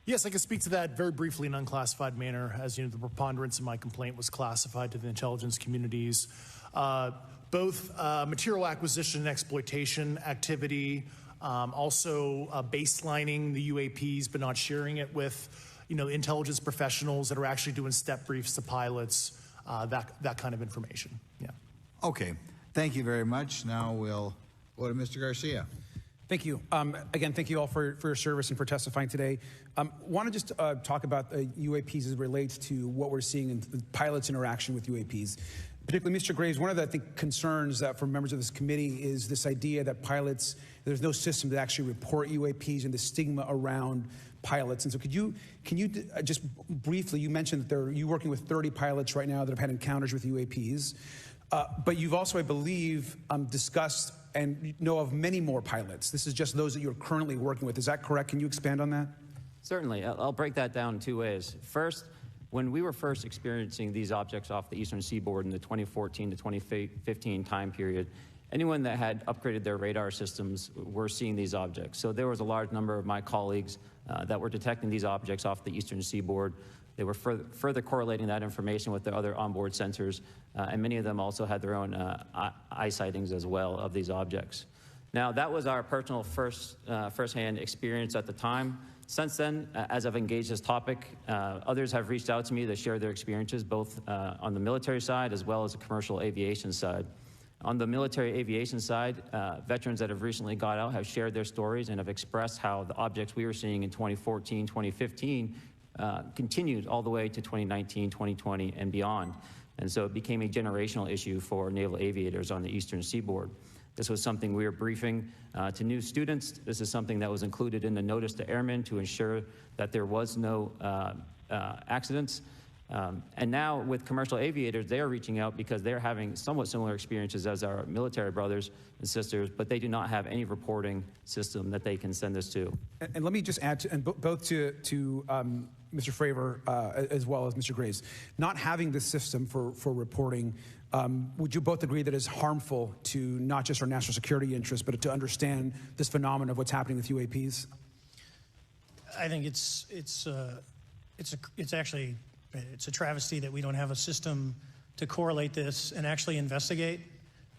Yes, I can speak to that very briefly in an unclassified manner. As you know, the preponderance of my complaint was classified to the intelligence communities. Both material acquisition and exploitation activity, also baselining the UAPs but not sharing it with intelligence professionals that are actually doing step briefs to pilots, that kind of information. Yeah. Okay. Thank you very much. Now we'll go to Mr. Garcia. Thank you. Again, thank you all for your service and for testifying today. Want to just talk about UAPs as it relates to what we're seeing in the pilots' interaction with UAPs. Particularly, Mr. Graves, one of the, I think, concerns that for members of this committee is this idea that pilots, there's no system to actually report UAPs and the stigma around pilots. And so can you just briefly, you mentioned that you're working with 30 pilots right now that have had encounters with UAPs, but you've also, I believe, discussed and know of many more pilots. This is just those that you're currently working with. Is that correct? Can you expand on that? Certainly. I'll break that down in two ways. First, when we were first experiencing these objects off the eastern seaboard in the 2014 to 2015 time period, anyone that had upgraded their radar systems were seeing these objects. So there was a large number of my colleagues that were detecting these objects off the eastern seaboard. They were further correlating that information with the other onboard sensors, and many of them also had their own eye sightings as well of these objects. Now, that was our personal firsthand experience at the time. Since then, as I've engaged this topic, others have reached out to me to share their experiences, both on the military side as well as the commercial aviation side. On the military aviation side, veterans that have recently got out have shared their stories and have expressed how the objects we were seeing in 2014, 2015 continued all the way to 2019, 2020, and beyond. And so it became a generational issue for naval aviators on the eastern seaboard. This was something we were briefing to new students. This is something that was included in the notice to airmen to ensure that there was no accidents. And now with commercial aviators, they are reaching out because they're having somewhat similar experiences as our military brothers and sisters, but they do not have any reporting system that they can send us to. And let me just add, both to Mr. Fravor as well as Mr. Graves, not having this system for reporting, would you both agree that it's harmful to not just our national security interests, but to understand this phenomenon of what's happening with UAPs? I think it's actually a travesty that we don't have a system to correlate this and actually investigate.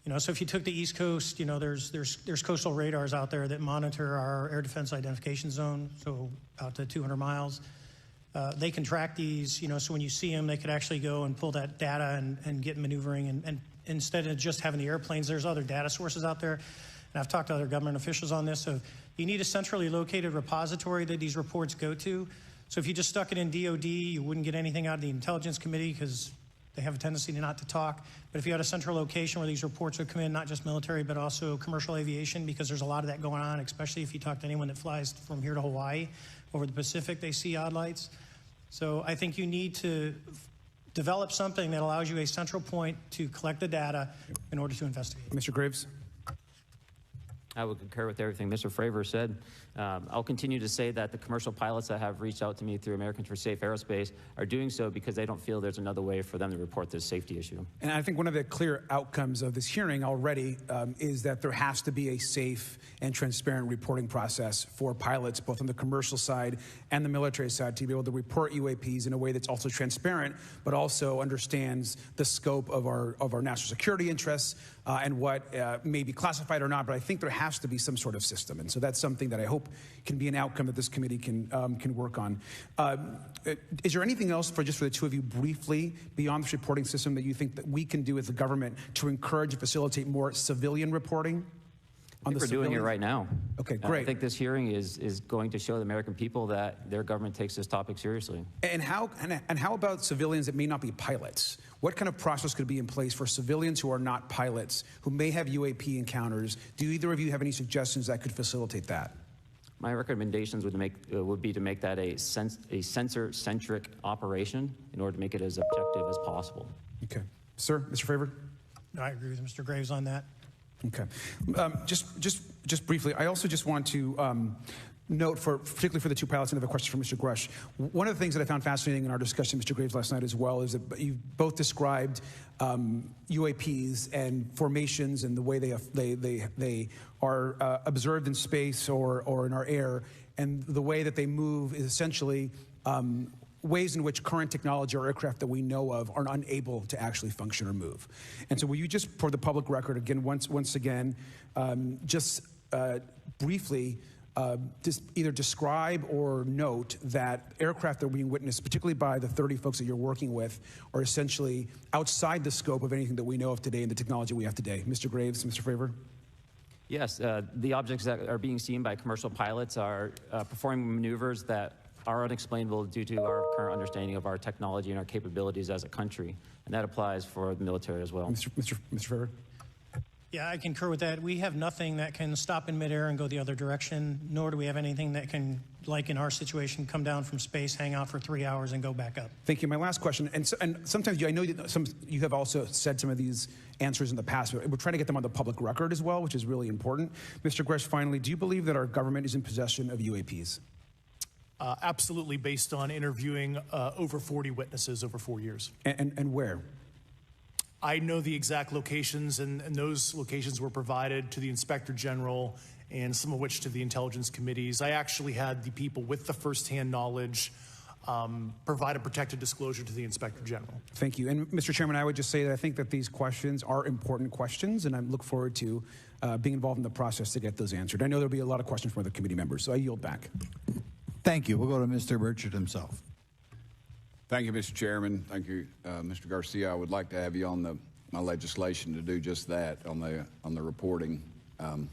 You know, so if you took the East Coast, you know, there's coastal radars out there that monitor our air defense identification zone, so out to 200 miles. They can track these, you know, so when you see them, they could actually go and pull that data and get maneuvering. And instead of just having the airplanes, there's other data sources out there. And I've talked to other government officials on this. So you need a centrally located repository that these reports go to. So if you just stuck it in DOD, you wouldn't get anything out of the Intelligence Committee because they have a tendency to not to talk. But if you had a central location where these reports would come in, not just military, but also commercial aviation, because there's a lot of that going on, especially if you talk to anyone that flies from here to Hawaii, over the Pacific, they see odd lights. So I think you need to develop something that allows you a central point to collect the data in order to investigate. Mr. Graves? I would concur with everything Mr. Fravor said. I'll continue to say that the commercial pilots that have reached out to me through Americans for Safe Aerospace are doing so because they don't feel there's another way for them to report this safety issue. And I think one of the clear outcomes of this hearing already is that there has to be a safe and transparent reporting process for pilots, both on the commercial side and the military side, to be able to report UAPs in a way that's also transparent, but also understands the scope of our national security interests and what may be classified or not. But I think there has to be some sort of system. And so that's something that I hope can be an outcome that this committee can work on. Is there anything else for the two of you briefly beyond this reporting system that you think that we can do as the government to encourage and facilitate more civilian reporting? I think we're doing it right now. Okay, great. I think this hearing is going to show the American people that their government takes this topic seriously. And how about civilians that may not be pilots? What kind of process could be in place for civilians who are not pilots, who may have UAP encounters? Do either of you have any suggestions that could facilitate that? My recommendations would be to make that a sensor-centric operation in order to make it as objective as possible. Okay. Sir, Mr. Fravor? No, I agree with Mr. Graves on that. Okay. Just briefly, I also just want to note, particularly for the two pilots, and I have a question for Mr. Grush. One of the things that I found fascinating in our discussion, Mr. Graves, last night as well, is that you both described UAPs and formations and the way they are observed in space or in our air, and the way that they move is essentially ways in which current technology or aircraft that we know of are unable to actually function or move. And so will you just, for the public record, again, once again, briefly just either describe or note that aircraft that are being witnessed, particularly by the 30 folks that you're working with, are essentially outside the scope of anything that we know of today and the technology we have today. Mr. Graves, Mr. Fravor? Yes, the objects that are being seen by commercial pilots are performing maneuvers that are unexplainable due to our current understanding of our technology and our capabilities as a country. And that applies for the military as well. Mr. Fravor? Yeah, I concur with that. We have nothing that can stop in midair and go the other direction, nor do we have anything that can, like in our situation, come down from space, hang out for 3 hours, and go back up. Thank you. My last question, and sometimes I know that you have also said some of these answers in the past, but we're trying to get them on the public record as well, which is really important. Mr. Gresh, finally, do you believe that our government is in possession of UAPs? Absolutely, based on interviewing over 40 witnesses over 4 years. And where? I know the exact locations, and those locations were provided to the Inspector General and some of which to the intelligence committees. I actually had the people with the firsthand knowledge provide a protected disclosure to the Inspector General. Thank you. And Mr. Chairman, I would just say that I think that these questions are important questions, and I look forward to being involved in the process to get those answered. I know there'll be a lot of questions from other committee members, so I yield back. Thank you. We'll go to Mr. Burchett himself. Thank you, Mr. Chairman. Thank you, Mr. Garcia. I would like to have you on my legislation to do just that on the reporting, and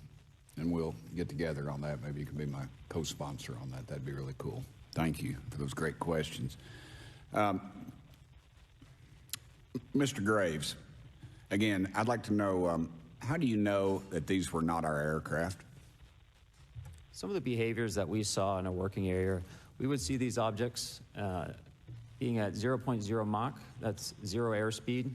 we'll get together on that. Maybe you can be my co-sponsor on that. That'd be really cool. Thank you for those great questions. Mr. Graves, again, I'd like to know, how do you know that these were not our aircraft? Some of the behaviors that we saw in a working area, we would see these objects being at 0.0 Mach, that's 0 airspeed,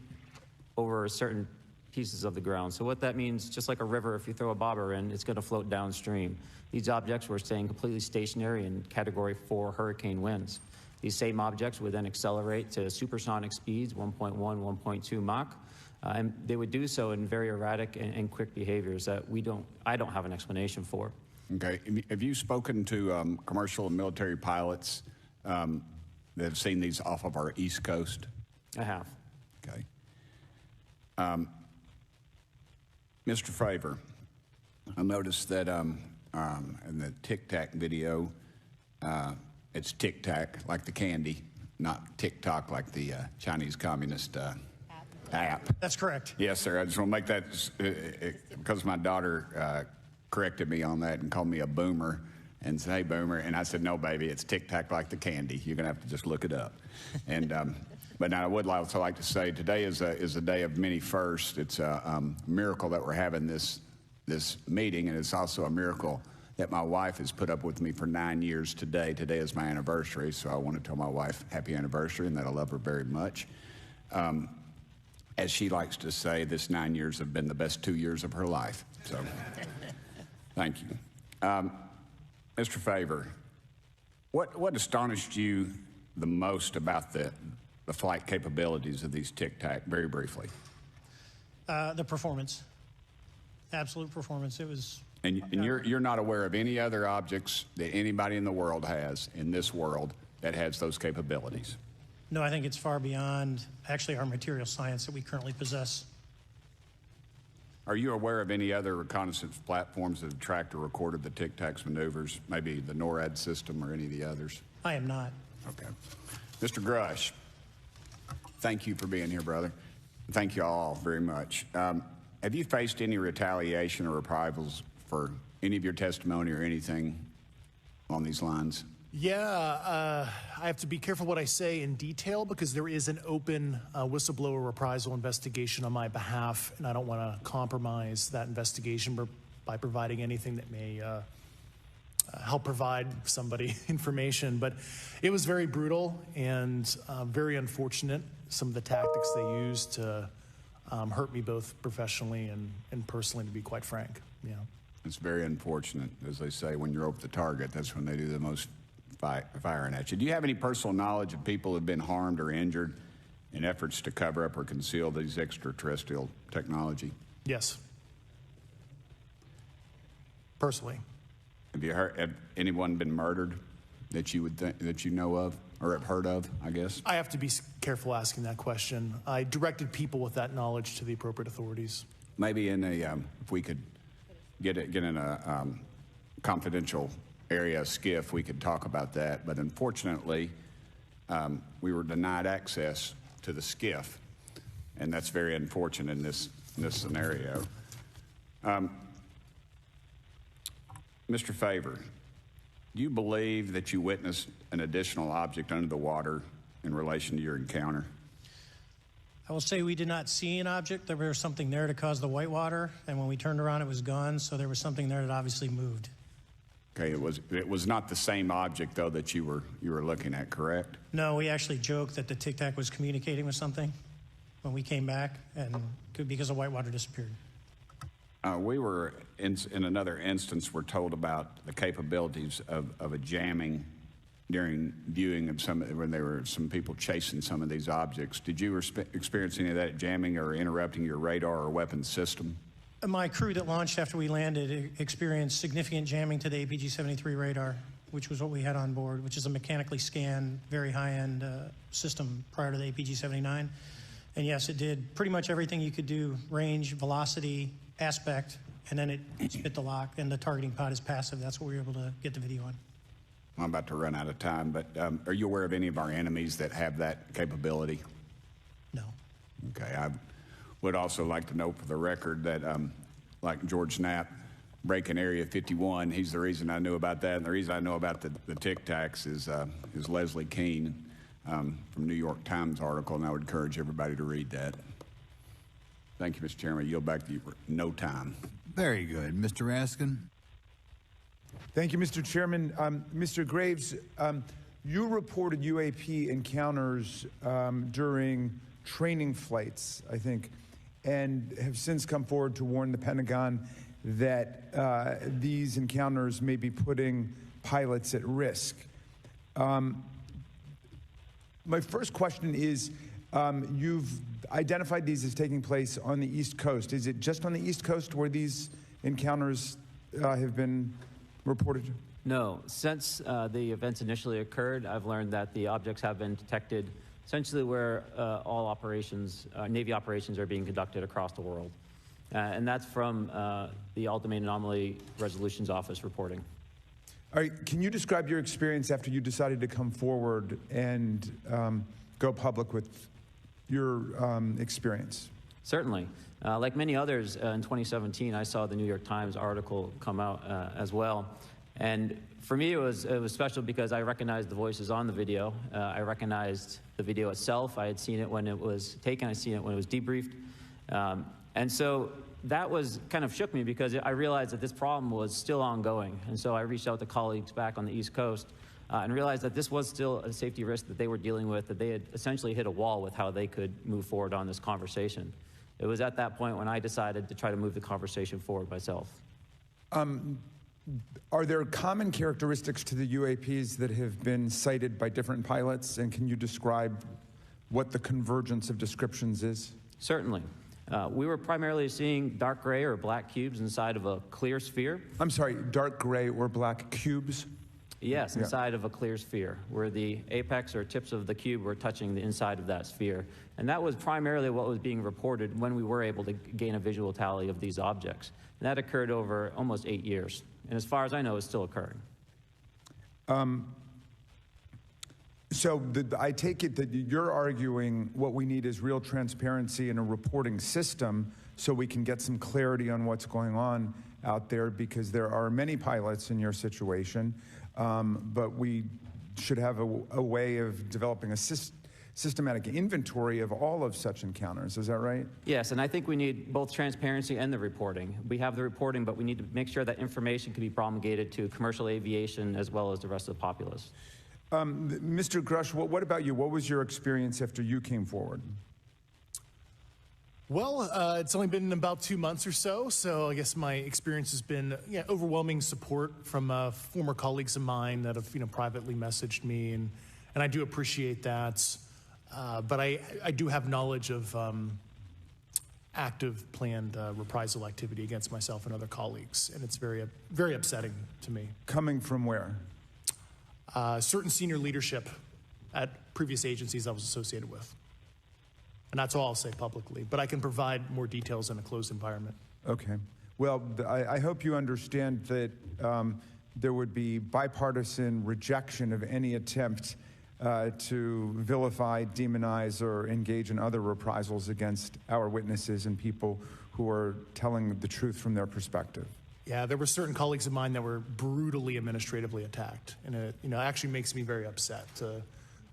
over certain pieces of the ground. So what that means, just like a river, if you throw a bobber in, it's going to float downstream. These objects were staying completely stationary in Category 4 hurricane winds. These same objects would then accelerate to supersonic speeds, 1.1, 1.2 Mach, and they would do so in very erratic and quick behaviors that I don't have an explanation for. Okay. Have you spoken to commercial and military pilots that have seen these off of our East Coast? I have. Okay. Mr. Favor, I noticed that in the Tic Tac video, it's Tic Tac like the candy, not TikTok like the Chinese Communist app. That's correct. Yes, sir. I just want to make that because my daughter corrected me on that and called me a boomer and said, "Hey, boomer," and I said, "No, baby, it's Tic Tac like the candy. You're gonna have to just look it up." And but now I would also like to say today is a day of many firsts. It's a miracle that we're having this meeting, and it's also a miracle that my wife has put up with me for 9 years today. Today is my anniversary, so I want to tell my wife happy anniversary and that I love her very much. As she likes to say, this 9 years have been the best 2 years of her life. So, thank you. Mr. Favor, what astonished you the most about the flight capabilities of these Tic Tac, very briefly? The performance, absolute performance. It was. And you're not aware of any other objects that anybody in the world has, in this world, that has those capabilities? No, I think it's far beyond actually our material science that we currently possess. Are you aware of any other reconnaissance platforms that have tracked or recorded the Tic Tac's maneuvers, maybe the NORAD system or any of the others? I am not. Okay. Mr. Grush, thank you for being here, brother. Thank you all very much. Have you faced any retaliation or reprisals for any of your testimony or anything on these lines? Yeah, I have to be careful what I say in detail because there is an open whistleblower reprisal investigation on my behalf, and I don't want to compromise that investigation by providing anything that may help provide somebody information. But it was very brutal and very unfortunate, some of the tactics they used to hurt me both professionally and personally, to be quite frank. Yeah. It's very unfortunate. As they say, when you're over the target, that's when they do the most firing at you. Do you have any personal knowledge of people who have been harmed or injured in efforts to cover up or conceal these extraterrestrial technology? Yes. Personally. Have anyone been murdered that you would that you know of or have heard of, I guess? I have to be careful asking that question. I directed people with that knowledge to the appropriate authorities. Maybe in a if we could get in a confidential area skiff, we could talk about that. But unfortunately, we were denied access to the skiff, and that's very unfortunate in this scenario. Mr. Favor, do you believe that you witnessed an additional object under the water in relation to your encounter? I will say we did not see an object. There was something there to cause the whitewater, and when we turned around, it was gone. So there was something there that obviously moved. Okay, it was not the same object though that you were looking at, correct? No, we actually joked that the Tic Tac was communicating with something when we came back, and because the whitewater disappeared. We were in another instance. We're told about the capabilities of a jamming during viewing of when there were some people chasing some of these objects. Did you experience any of that jamming or interrupting your radar or weapons system? My crew that launched after we landed experienced significant jamming to the APG-73 radar, which was what we had on board, which is a mechanically scanned, very high-end system prior to the APG-79. And yes, it did pretty much everything you could do: range, velocity, aspect, and then it spit the lock, and the targeting pod is passive. That's what we were able to get the video on. I'm about to run out of time, but are you aware of any of our enemies that have that capability? No. Okay, I would also like to note for the record that, like George Knapp, breaking Area 51, he's the reason I knew about that, and the reason I know about the Tic Tacs is Leslie Keene from New York Times article, and I would encourage everybody to read that. Thank you, Mr. Chairman. I yield back to you for no time. Very good. Mr. Raskin? Thank you, Mr. Chairman. Mr. Graves, you reported UAP encounters during training flights, I think, and have since come forward to warn the Pentagon that these encounters may be putting pilots at risk. My first question is, you've identified these as taking place on the East Coast. Is it just on the East Coast where these encounters have been reported? No. Since the events initially occurred, I've learned that the objects have been detected essentially where all operations, Navy operations, are being conducted across the world. And that's from the Ultimate Anomaly Resolutions Office reporting. All right, can you describe your experience after you decided to come forward and go public with your experience? Certainly. Like many others, in 2017, I saw the New York Times article come out as well. And for me, it was special because I recognized the voices on the video. I recognized the video itself. I had seen it when it was taken. I'd seen it when it was debriefed. And so that was kind of shook me because I realized that this problem was still ongoing. And so I reached out to colleagues back on the East Coast and realized that this was still a safety risk that they were dealing with, that they had essentially hit a wall with how they could move forward on this conversation. It was at that point when I decided to try to move the conversation forward myself. Are there common characteristics to the UAPs that have been cited by different pilots, and can you describe what the convergence of descriptions is? Certainly. We were primarily seeing dark gray or black cubes inside of a clear sphere. I'm sorry, dark gray or black cubes? Yes, inside of a clear sphere, where the apex or tips of the cube were touching the inside of that sphere. And that was primarily what was being reported when we were able to gain a visual tally of these objects. And that occurred over almost 8 years. And as far as I know, it's still occurring. I take it that you're arguing what we need is real transparency in a reporting system so we can get some clarity on what's going on out there, because there are many pilots in your situation, but we should have a way of developing a systematic inventory of all of such encounters. Is that right? Yes, and I think we need both transparency and the reporting. We have the reporting, but we need to make sure that information can be promulgated to commercial aviation as well as the rest of the populace. Mr. Grush, what about you? What was your experience after you came forward? Well, it's only been about 2 months or so, so I guess my experience has been overwhelming support from former colleagues of mine that have privately messaged me, and I do appreciate that. But I do have knowledge of active planned reprisal activity against myself and other colleagues, and it's very, very upsetting to me. Coming from where? Certain senior leadership at previous agencies I was associated with. And that's all I'll say publicly, but I can provide more details in a closed environment. Okay. Well, I hope you understand that there would be bipartisan rejection of any attempt to vilify, demonize, or engage in other reprisals against our witnesses and people who are telling the truth from their perspective. Yeah, there were certain colleagues of mine that were brutally administratively attacked, and it actually makes me very upset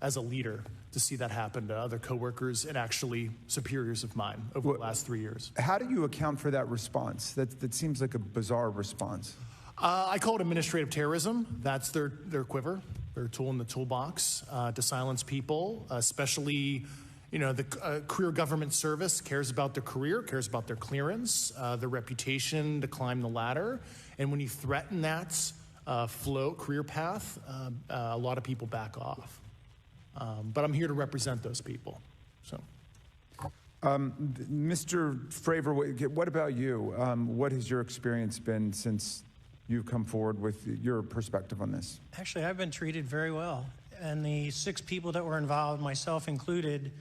as a leader to see that happen to other coworkers and actually superiors of mine over the last 3 years. How do you account for that response? That seems like a bizarre response. I call it administrative terrorism. That's their quiver, their tool in the toolbox to silence people, especially the career government service cares about their career, cares about their clearance, their reputation to climb the ladder. And when you threaten that career path, a lot of people back off. But I'm here to represent those people. So, Mr. Fravor, what about you? What has your experience been since you've come forward with your perspective on this? Actually, I've been treated very well. And the 6 people that were involved, myself included,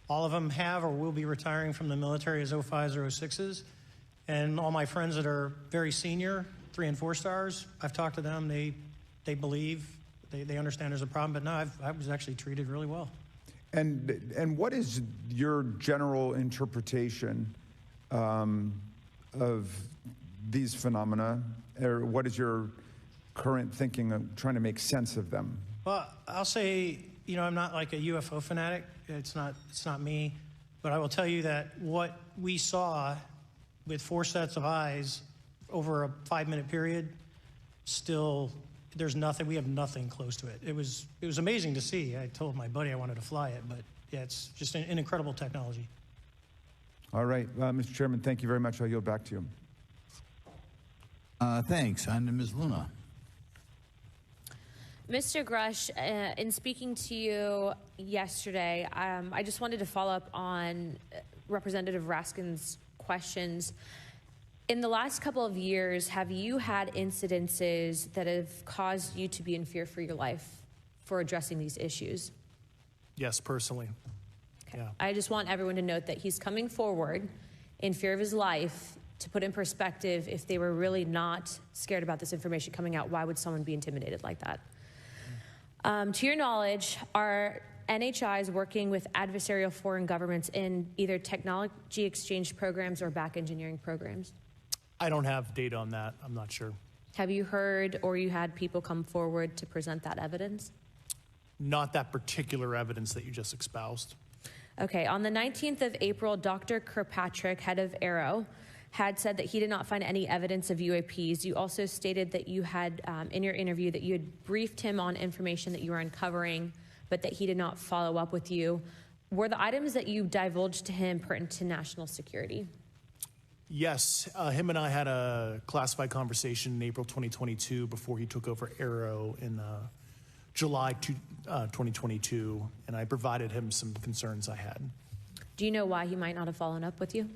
all of them have or will be retiring from the military as 05s or 06s. And all my friends that are very senior, 3 and 4 stars, I've talked to them. They believe, they understand there's a problem. But no, I was actually treated really well. And what is your general interpretation of these phenomena, or what is your current thinking of trying to make sense of them? Well, I'll say, I'm not like a UFO fanatic. It's not me. But I will tell you that what we saw with 4 sets of eyes over a 5-minute period, still, there's nothing, we have nothing close to it. It was amazing to see. I told my buddy I wanted to fly it, but yeah, it's just an incredible technology. All right, Mr. Chairman, thank you very much. I'll yield back to you. Thanks. On to Ms. Luna. Mr. Grush, in speaking to you yesterday, I just wanted to follow up on Representative Raskin's questions. In the last couple of years, have you had incidences that have caused you to be in fear for your life for addressing these issues? Yes, personally. Okay. Yeah. I just want everyone to note that he's coming forward in fear of his life. To put in perspective, if they were really not scared about this information coming out, why would someone be intimidated like that? To your knowledge, are NHIs working with adversarial foreign governments in either technology exchange programs or back engineering programs? I don't have data on that. I'm not sure. Have you heard or you had people come forward to present that evidence? Not that particular evidence that you just espoused. Okay, on the 19th of April, Dr. Kirkpatrick, head of AARO, had said that he did not find any evidence of UAPs. You also stated that you had, in your interview, that you had briefed him on information that you were uncovering, but that he did not follow up with you. Were the items that you divulged to him pertinent to national security? Yes, him and I had a classified conversation in April 2022 before he took over AARO in July 2022, and I provided him some concerns I had. Do you know why he might not have followed up with you?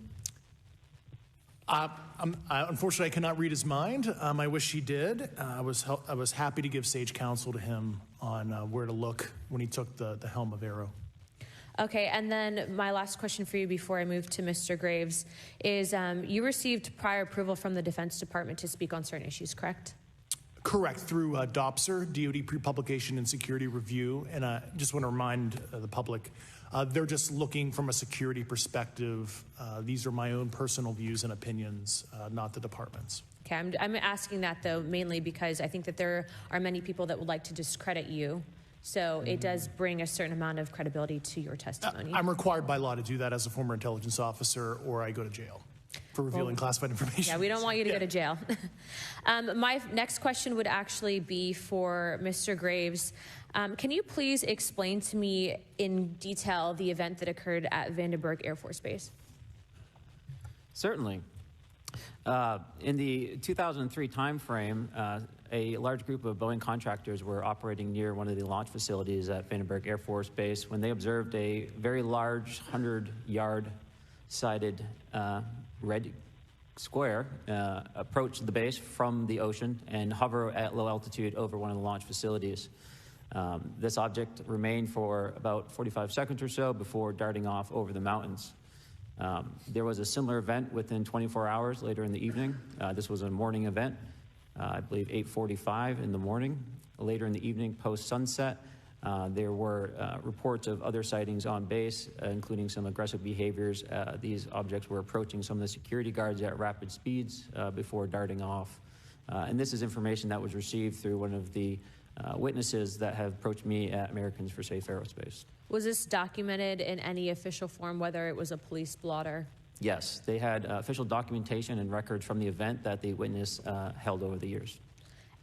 Unfortunately, I cannot read his mind. I wish he did. I was happy to give sage counsel to him on where to look when he took the helm of AARO. Okay, and then my last question for you before I move to Mr. Graves is you received prior approval from the Defense Department to speak on certain issues, correct? Correct, through DOPSR, DoD Pre-Publication and Security Review, and I just want to remind the public, they're just looking from a security perspective. These are my own personal views and opinions, not the department's. Okay, I'm asking that though mainly because I think that there are many people that would like to discredit you. So it does bring a certain amount of credibility to your testimony. I'm required by law to do that as a former intelligence officer, or I go to jail for revealing classified information. Yeah, we don't want you to go to jail. My next question would actually be for Mr. Graves. Can you please explain to me in detail the event that occurred at Vandenberg Air Force Base? Certainly. In the 2003 timeframe, a large group of Boeing contractors were operating near one of the launch facilities at Vandenberg Air Force Base when they observed a very large 100-yard sided red square approach the base from the ocean and hover at low altitude over one of the launch facilities. This object remained for about 45 seconds or so before darting off over the mountains. There was a similar event within 24 hours later in the evening. This was a morning event, I believe 8:45 in the morning. Later in the evening, post-sunset, there were reports of other sightings on base, including some aggressive behaviors. These objects were approaching some of the security guards at rapid speeds before darting off. And this is information that was received through one of the witnesses that have approached me at Americans for Safe Aerospace. Was this documented in any official form, whether it was a police blotter? Yes, they had official documentation and records from the event that the witness held over the years.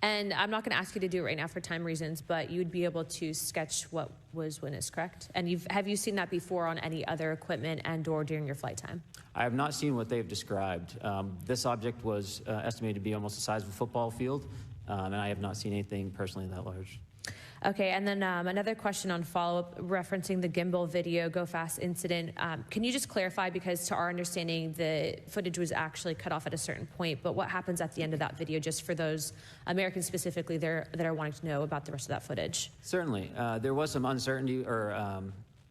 And I'm not going to ask you to do it right now for time reasons, but you'd be able to sketch what was witnessed, correct? And have you seen that before on any other equipment and or during your flight time? I have not seen what they've described. This object was estimated to be almost the size of a football field, and I have not seen anything personally that large. Okay, and then another question on follow-up referencing the gimbal video Go Fast incident. Can you just clarify, because to our understanding, the footage was actually cut off at a certain point, but what happens at the end of that video, just for those Americans specifically there that are wanting to know about the rest of that footage? Certainly. There was some uncertainty or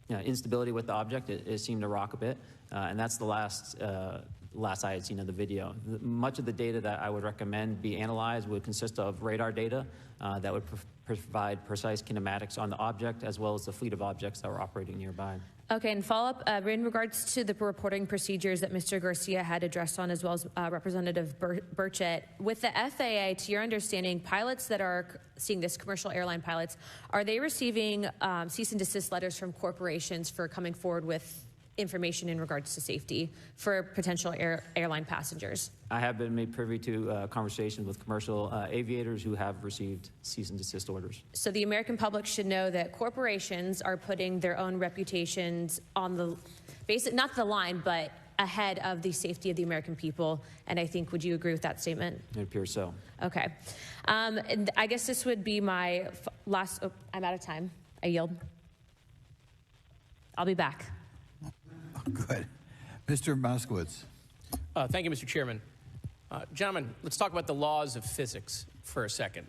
instability with the object. It seemed to rock a bit, and that's the last I had seen of the video. Much of the data that I would recommend be analyzed would consist of radar data that would provide precise kinematics on the object, as well as the fleet of objects that were operating nearby. Okay, and follow-up, in regards to the reporting procedures that Mr. Garcia had addressed on, as well as Representative Burchett, with the FAA, to your understanding, pilots that are seeing this, commercial airline pilots, are they receiving cease and desist letters from corporations for coming forward with information in regards to safety for potential airline passengers? I have been made privy to conversations with commercial aviators who have received cease and desist orders. So the American public should know that corporations are putting their own reputations on the not the line, but ahead of the safety of the American people. And I think, would you agree with that statement? It appears so. Okay. And I guess this would be my last, I'm out of time. I yield. I'll be back. Good. Mr. Moskowitz. Thank you, Mr. Chairman. Gentlemen, let's talk about the laws of physics for a second.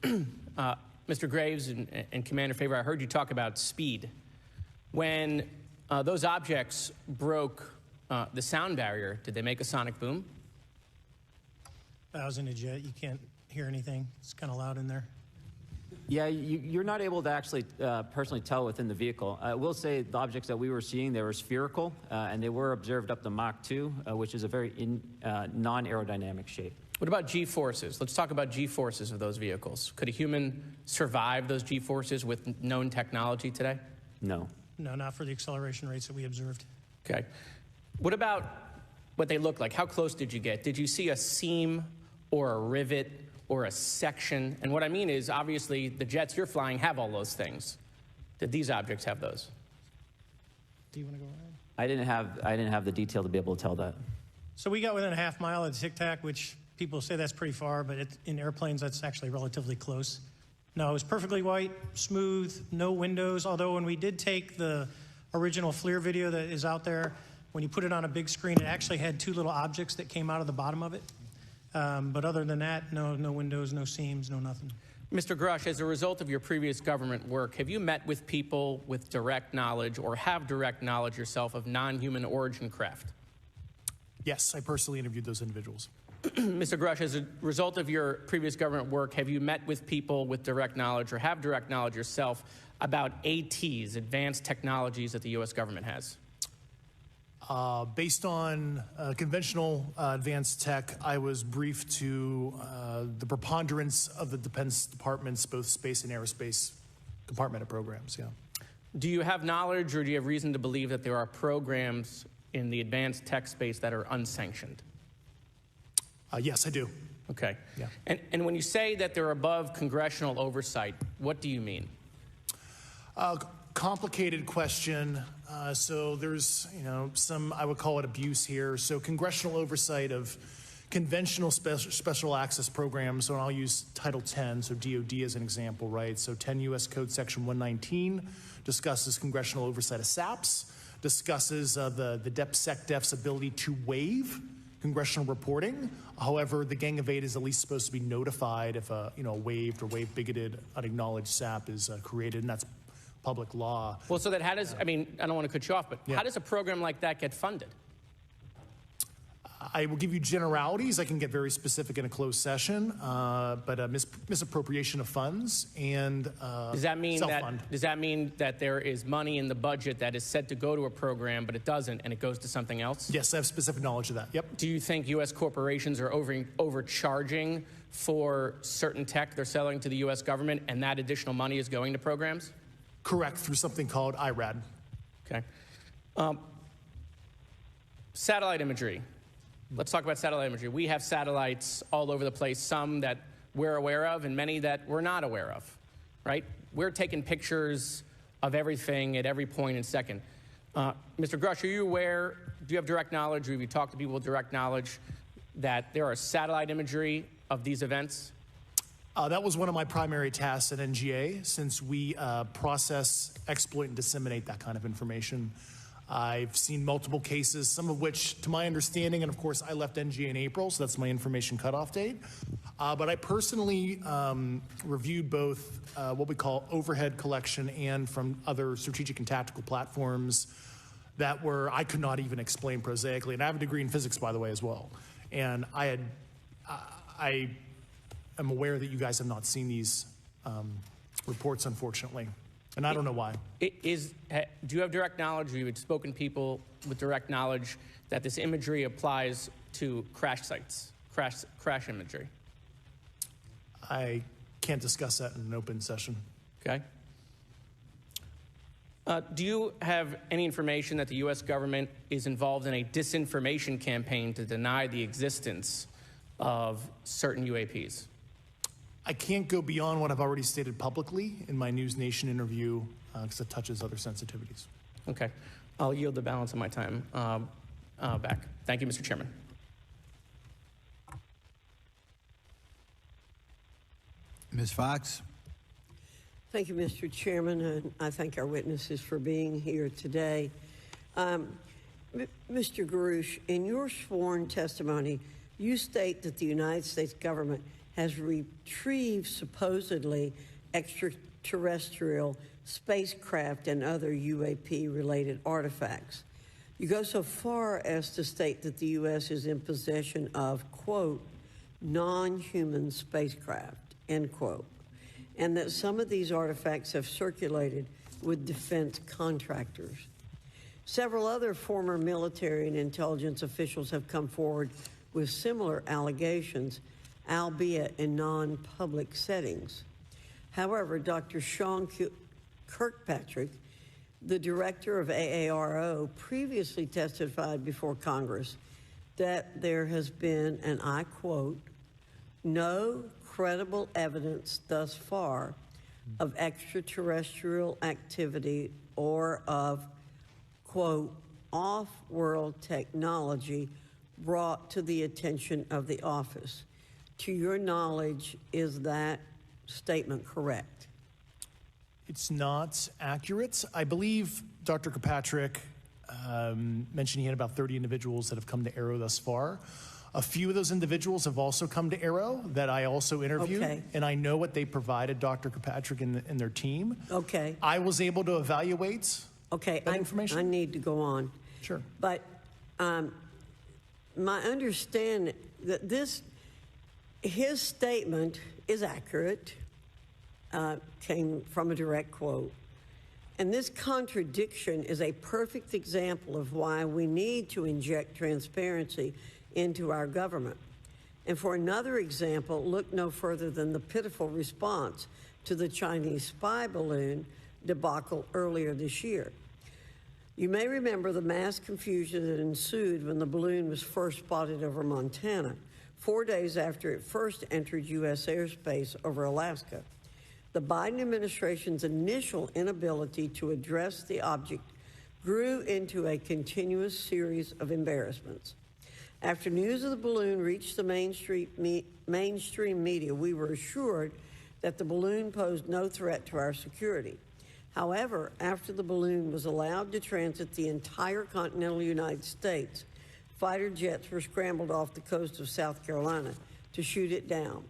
Mr. Graves and Commander Favor, I heard you talk about speed. When those objects broke the sound barrier, did they make a sonic boom? I was in a jet. You can't hear anything. It's kind of loud in there. Yeah, you're not able to actually personally tell within the vehicle. I will say the objects that we were seeing, they were spherical, and they were observed up to Mach 2, which is a very non-aerodynamic shape. What about G-forces? Let's talk about G-forces of those vehicles. Could a human survive those G-forces with known technology today? No. No, not for the acceleration rates that we observed. Okay. What about what they look like? How close did you get? Did you see a seam or a rivet or a section? And what I mean is, obviously, the jets you're flying have all those things. Did these objects have those? Do you want to go ahead? I didn't have the detail to be able to tell that. So we got within a half mile of the Tic Tac, which people say that's pretty far, but in airplanes, that's actually relatively close. No, it was perfectly white, smooth, no windows, although when we did take the original FLIR video that is out there, when you put it on a big screen, it actually had two little objects that came out of the bottom of it. But other than that, no windows, no seams, no nothing. Mr. Grush, as a result of your previous government work, have you met with people with direct knowledge or have direct knowledge yourself of non-human origin craft? Yes, I personally interviewed those individuals. Mr. Grush, as a result of your previous government work, have you met with people with direct knowledge or have direct knowledge yourself about ATs, advanced technologies that the U.S. government has? Based on conventional advanced tech, I was briefed to the preponderance of the Defense Department's both space and aerospace compartmented programs, yeah. Do you have knowledge or do you have reason to believe that there are programs in the advanced tech space that are unsanctioned? Yes, I do. Okay. Yeah. And when you say that they're above congressional oversight, what do you mean? Complicated question. So there's, some, I would call it abuse here. So congressional oversight of conventional special access programs, so I'll use Title 10, so DOD as an example, right? So 10 U.S. Code Section 119 discusses congressional oversight of SAPs, discusses the DepSecDef's ability to waive congressional reporting. However, the Gang of Eight is at least supposed to be notified if a waived or waive-bigoted unacknowledged SAP is created, and that's public law. Well, so that how does, I don't want to cut you off, but how does a program like that get funded? I will give you generalities. I can get very specific in a closed session, but misappropriation of funds and does that mean self-fund. does that mean that there is money in the budget that is said to go to a program, but it doesn't, and it goes to something else? Yes, I have specific knowledge of that. Yep. Do you think U.S. corporations are overcharging for certain tech they're selling to the U.S. government, and that additional money is going to programs? Correct, through something called IRAD. Okay. Satellite imagery. Let's talk about satellite imagery. We have satellites all over the place, some that we're aware of and many that we're not aware of, right? We're taking pictures of everything at every point and second. Mr. Grush, are you aware, do you have direct knowledge, or have you talked to people with direct knowledge that there are satellite imagery of these events? That was one of my primary tasks at NGA, since we process, exploit, and disseminate that kind of information. I've seen multiple cases, some of which, to my understanding, and of course I left NGA in April, so that's my information cutoff date. But I personally reviewed both what we call overhead collection and from other strategic and tactical platforms that I could not even explain prosaically. And I have a degree in physics, by the way, as well. And I am aware that you guys have not seen these reports, unfortunately. And I don't know why. Do you have direct knowledge, or you had spoken to people with direct knowledge that this imagery applies to crash sites, crash imagery? I can't discuss that in an open session. Okay. Do you have any information that the U.S. government is involved in a disinformation campaign to deny the existence of certain UAPs? I can't go beyond what I've already stated publicly in my News Nation interview because it touches other sensitivities. Okay. I'll yield the balance of my time back. Thank you, Mr. Chairman. Ms. Fox? Thank you, Mr. Chairman, and I thank our witnesses for being here today. Mr. Garouche, in your sworn testimony, you state that the United States government has retrieved supposedly extraterrestrial spacecraft and other UAP-related artifacts. You go so far as to state that the U.S. is in possession of, quote, non-human spacecraft, end quote, and that some of these artifacts have circulated with defense contractors. Several other former military and intelligence officials have come forward with similar allegations, albeit in non-public settings. However, Dr. Sean Kirkpatrick, the director of AARO, previously testified before Congress that there has been, and I quote, no credible evidence thus far of extraterrestrial activity or of, quote, off-world technology brought to the attention of the office. To your knowledge, is that statement correct? It's not accurate. I believe Dr. Kirkpatrick mentioned he had about 30 individuals that have come to AARO thus far. A few of those individuals have also come to AARO that I also interviewed, okay, and I know what they provided Dr. Kirkpatrick and their team. Okay. I was able to evaluate that information. I need to go on. Sure. But my understanding that his statement is accurate, came from a direct quote. And this contradiction is a perfect example of why we need to inject transparency into our government. And for another example, look no further than the pitiful response to the Chinese spy balloon debacle earlier this year. You may remember the mass confusion that ensued when the balloon was first spotted over Montana, 4 days after it first entered U.S. airspace over Alaska. The Biden administration's initial inability to address the object grew into a continuous series of embarrassments. After news of the balloon reached the mainstream media, we were assured that the balloon posed no threat to our security. However, after the balloon was allowed to transit the entire continental United States, fighter jets were scrambled off the coast of South Carolina to shoot it down.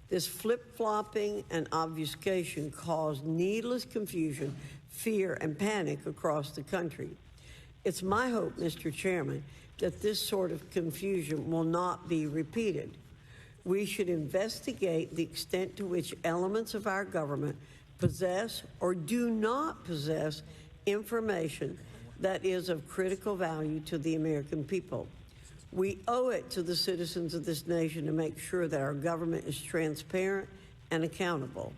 This flip-flopping and obfuscation caused needless confusion, fear, and panic across the country. It's my hope, Mr. Chairman, that this sort of confusion will not be repeated. We should investigate the extent to which elements of our government possess or do not possess information that is of critical value to the American people. We owe it to the citizens of this nation to make sure that our government is transparent and accountable.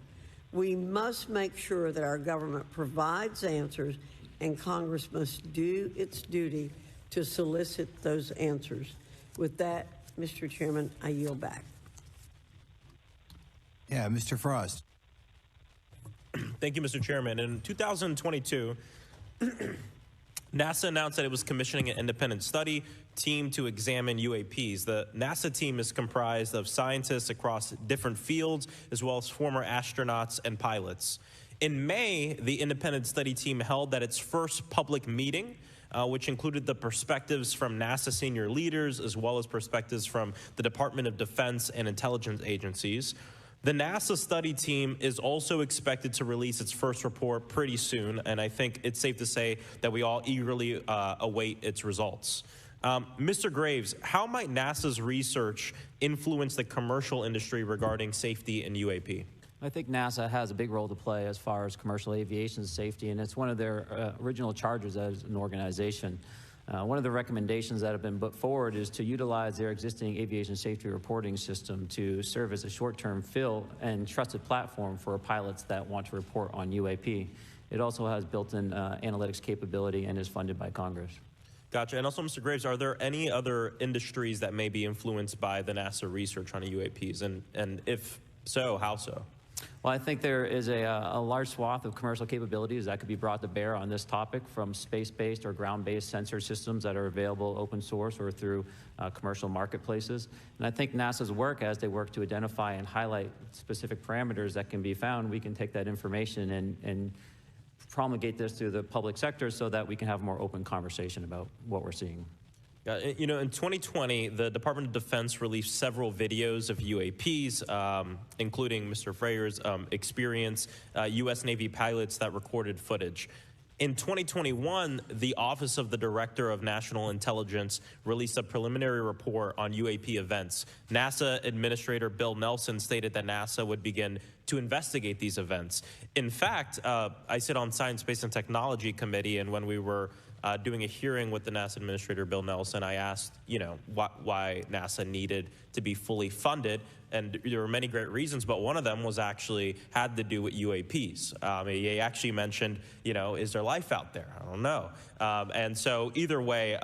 We must make sure that our government provides answers, and Congress must do its duty to solicit those answers. With that, Mr. Chairman, I yield back. Yeah, Mr. Frost. Thank you, Mr. Chairman. In 2022, NASA announced that it was commissioning an independent study team to examine UAPs. The NASA team is comprised of scientists across different fields, as well as former astronauts and pilots. In May, the independent study team held at its first public meeting, which included the perspectives from NASA senior leaders, as well as perspectives from the Department of Defense and intelligence agencies. The NASA study team is also expected to release its first report pretty soon, and I think it's safe to say that we all eagerly await its results. Mr. Graves, how might NASA's research influence the commercial industry regarding safety in UAP? I think NASA has a big role to play as far as commercial aviation safety, and it's one of their original charges as an organization. One of the recommendations that have been put forward is to utilize their existing aviation safety reporting system to serve as a short-term fill and trusted platform for pilots that want to report on UAP. It also has built-in analytics capability and is funded by Congress. Gotcha. And also, Mr. Graves, are there any other industries that may be influenced by the NASA research on UAPs? And if so, how so? Well, I think there is a large swath of commercial capabilities that could be brought to bear on this topic, from space-based or ground-based sensor systems that are available open source or through commercial marketplaces. And I think NASA's work, as they work to identify and highlight specific parameters that can be found, we can take that information and promulgate this to the public sector so that we can have a more open conversation about what we're seeing. You know, in 2020, the Department of Defense released several videos of UAPs, including Mr. Freyer's experience, U.S. Navy pilots that recorded footage. In 2021, the Office of the Director of National Intelligence released a preliminary report on UAP events. NASA Administrator Bill Nelson stated that NASA would begin to investigate these events. In fact, I sit on Science, Space, and Technology Committee, and when we were doing a hearing with the NASA Administrator Bill Nelson, I asked, you know, why NASA needed to be fully funded, and there were many great reasons, but one of them was actually had to do with UAPs. He actually mentioned, you know, is there life out there? I don't know. And so either way,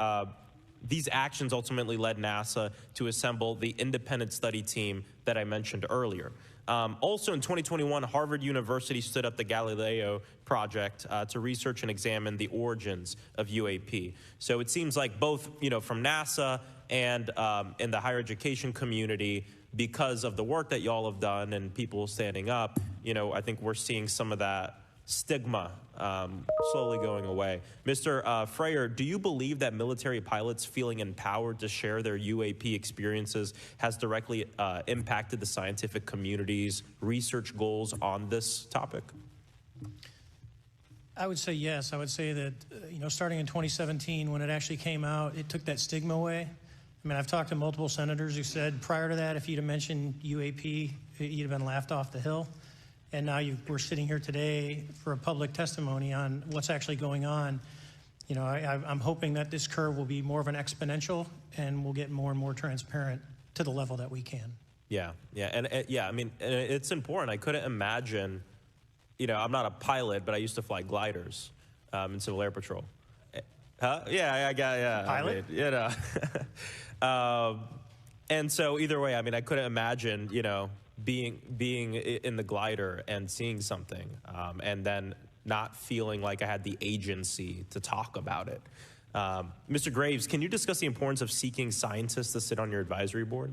these actions ultimately led NASA to assemble the independent study team that I mentioned earlier. Also in 2021, Harvard University stood up the Galileo project to research and examine the origins of UAP. So it seems like both, you know, from NASA and in the higher education community, because of the work that y'all have done and people standing up, you know, I think we're seeing some of that stigma slowly going away. Mr. Freyer, do you believe that military pilots feeling empowered to share their UAP experiences has directly impacted the scientific community's research goals on this topic? I would say yes. I would say that, you know, starting in 2017, when it actually came out, it took that stigma away. I mean, I've talked to multiple senators who said prior to that, if you'd have mentioned UAP, you'd have been laughed off the hill. And now we're sitting here today for a public testimony on what's actually going on. You know, I'm hoping that this curve will be more of an exponential and we'll get more and more transparent to the level that we can. Yeah, yeah, I mean, it's important. I couldn't imagine, you know, I'm not a pilot, but I used to fly gliders in Civil Air Patrol. Huh? Yeah, Pilot? I mean, you know. And so either way, I mean, I couldn't imagine, you know, being in the glider and seeing something and then not feeling like I had the agency to talk about it. Mr. Graves, can you discuss the importance of seeking scientists to sit on your advisory board?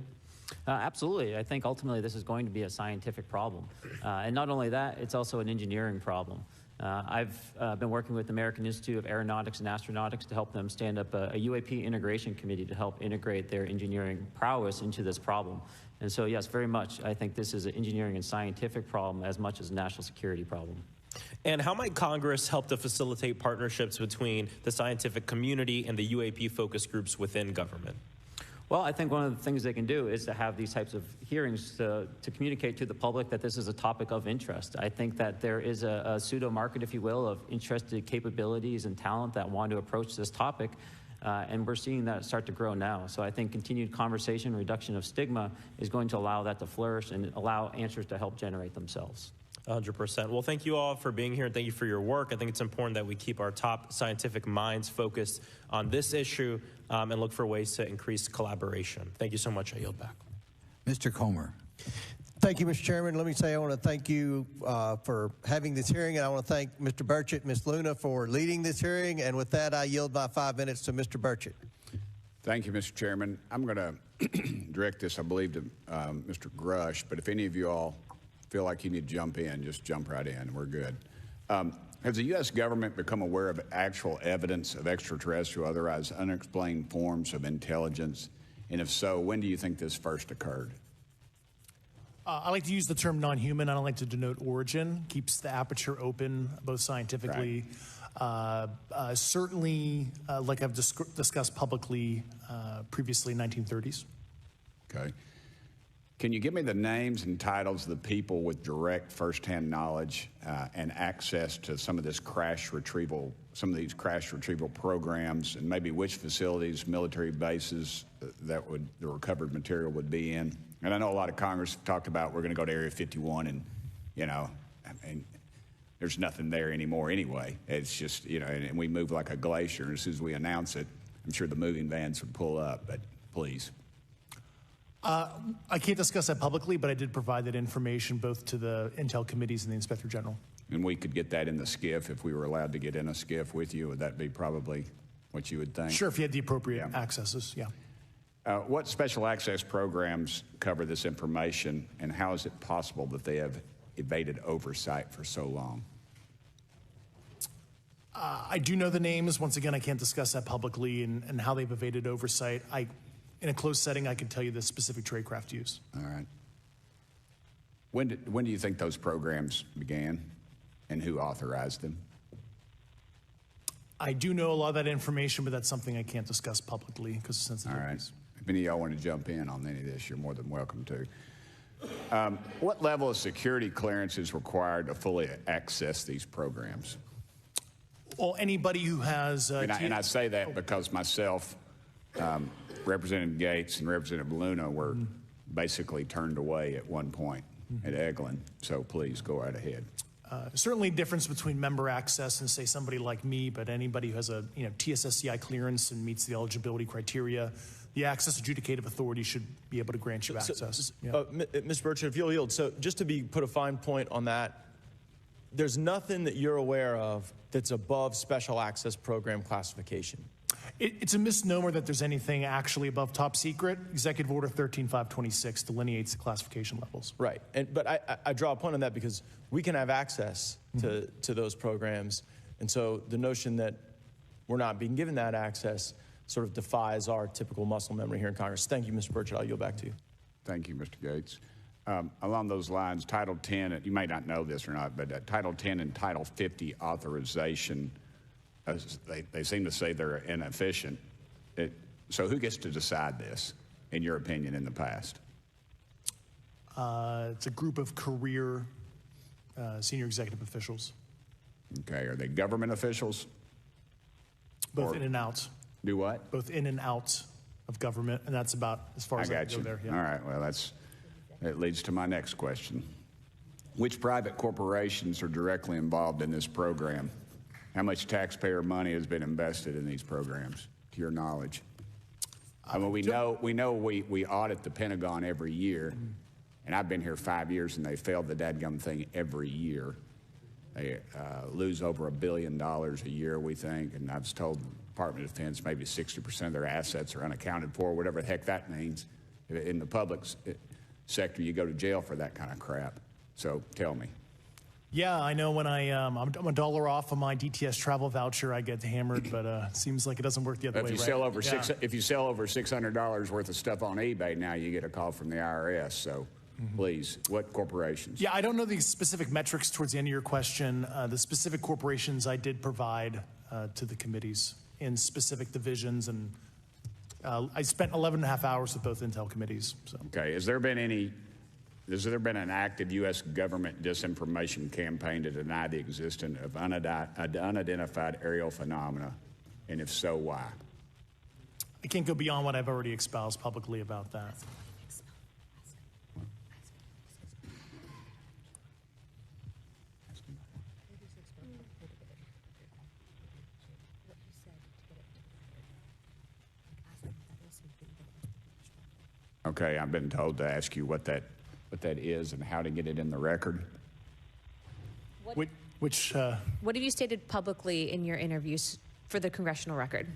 Absolutely. I think ultimately this is going to be a scientific problem. And not only that, it's also an engineering problem. I've been working with the American Institute of Aeronautics and Astronautics to help them stand up a UAP integration committee to help integrate their engineering prowess into this problem. And so, yes, very much, I think this is an engineering and scientific problem as much as a national security problem. And how might Congress help to facilitate partnerships between the scientific community and the UAP focus groups within government? Well, I think one of the things they can do is to have these types of hearings to communicate to the public that this is a topic of interest. I think that there is a pseudo-market, if you will, of interested capabilities and talent that want to approach this topic, and we're seeing that start to grow now. So I think continued conversation, reduction of stigma is going to allow that to flourish and allow answers to help generate themselves. 100%. Well, thank you all for being here, and thank you for your work. I think it's important that we keep our top scientific minds focused on this issue and look for ways to increase collaboration. Thank you so much. I yield back. Mr. Comer. Thank you, Mr. Chairman. Let me say I want to thank you for having this hearing, and I want to thank Mr. Burchett and Ms. Luna for leading this hearing. And with that, I yield my 5 minutes to Mr. Burchett. Thank you, Mr. Chairman. I'm going to direct this, I believe, to Mr. Grush, but if any of you all feel like you need to jump in, just jump right in. We're good. Has the U.S. government become aware of actual evidence of extraterrestrial, otherwise unexplained forms of intelligence? And if so, when do you think this first occurred? I like to use the term non-human. I don't like to denote origin. Keeps the aperture open, both scientifically. Right. Certainly, like I've discussed publicly previously, 1930s. Okay. Can you give me the names and titles of the people with direct firsthand knowledge and access to some of this crash retrieval, some of these crash retrieval programs, and maybe which facilities, military bases that the recovered material would be in? And I know a lot of Congress have talked about we're going to go to Area 51, and I mean, there's nothing there anymore anyway. It's just and we move like a glacier. And as soon as we announce it, I'm sure the moving vans would pull up. But please. I can't discuss that publicly, but I did provide that information both to the Intel committees and the Inspector General. And we could get that in the SCIF if we were allowed to get in a SCIF with you. Would that be probably what you would think? Sure, if you had the appropriate accesses, yeah. What special access programs cover this information, and how is it possible that they have evaded oversight for so long? I do know the names. Once again, I can't discuss that publicly and how they've evaded oversight. In a closed setting, I can tell you the specific tradecraft use. All right. When do you think those programs began, and who authorized them? I do know a lot of that information, but that's something I can't discuss publicly because of sensitivities. All right. If any of y'all want to jump in on any of this, you're more than welcome to. What level of security clearance is required to fully access these programs? Well, anybody who has... and I say that because myself, Representative Gates and Representative Luna were basically turned away at one point at Eglin. So please go right ahead. Certainly difference between member access and, say, somebody like me, but anybody who has a TSSCI clearance and meets the eligibility criteria, the Access Adjudicative Authority should be able to grant you access. Mr. Burchett, if you'll yield, so just to put a fine point on that, there's nothing that you're aware of that's above special access program classification. It's a misnomer that there's anything actually above top secret. Executive Order 13526 delineates the classification levels. Right, but I draw a point on that because we can have access to those programs, and so the notion that we're not being given that access sort of defies our typical muscle memory here in Congress. Thank you, Mr. Burchett. I'll yield back to you. Thank you, Mr. Gates. Along those lines, Title 10, you may not know this or not, but Title 10 and Title 50 authorization, they seem to say they're inefficient. So who gets to decide this, in your opinion, in the past? It's a group of career senior executive officials. Okay, are they government officials? Both in and out. Do what? Both in and out of government, and that's about as far as I can go there. Yeah. All right, well, that leads to my next question. Which private corporations are directly involved in this program? How much taxpayer money has been invested in these programs, to your knowledge? I mean, we know we audit the Pentagon every year, and I've been here 5 years, and they failed the dadgum thing every year. They lose over $1 billion a year, we think, and I was told the Department of Defense maybe 60% of their assets are unaccounted for, whatever the heck that means. In the public sector, you go to jail for that kind of crap. So tell me. Yeah, I know when I'm $1 off of my DTS travel voucher, I get hammered, but it seems like it doesn't work the other way, if you sell over if you sell over $600 worth of stuff on eBay, now you get a call from the IRS. So please, what corporations? Yeah, I don't know the specific metrics towards the end of your question. The specific corporations I did provide to the committees in specific divisions, and I spent 11 and a half hours with both Intel committees. So. Okay, has there been an active U.S. government disinformation campaign to deny the existence of unidentified aerial phenomena? And if so, why? I can't go beyond what I've already espoused publicly about that. Okay, I've been told to ask you what what that is and how to get it in the record. What have you stated publicly in your interviews for the Congressional record?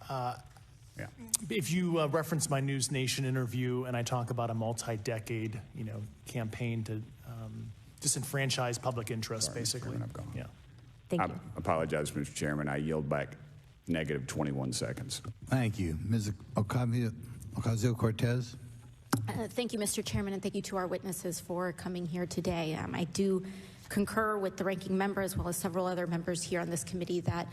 Yeah. If you reference my News Nation interview and I talk about a multi-decade, campaign to disenfranchise public interest, basically. I've gone. Yeah. Thank I you. apologize, Mr. Chairman. I yield back negative 21 seconds. Thank you. Ms. Ocasio-Cortez. Thank you, Mr. Chairman, and thank you to our witnesses for coming here today. I do concur with the ranking member as well as several other members here on this committee that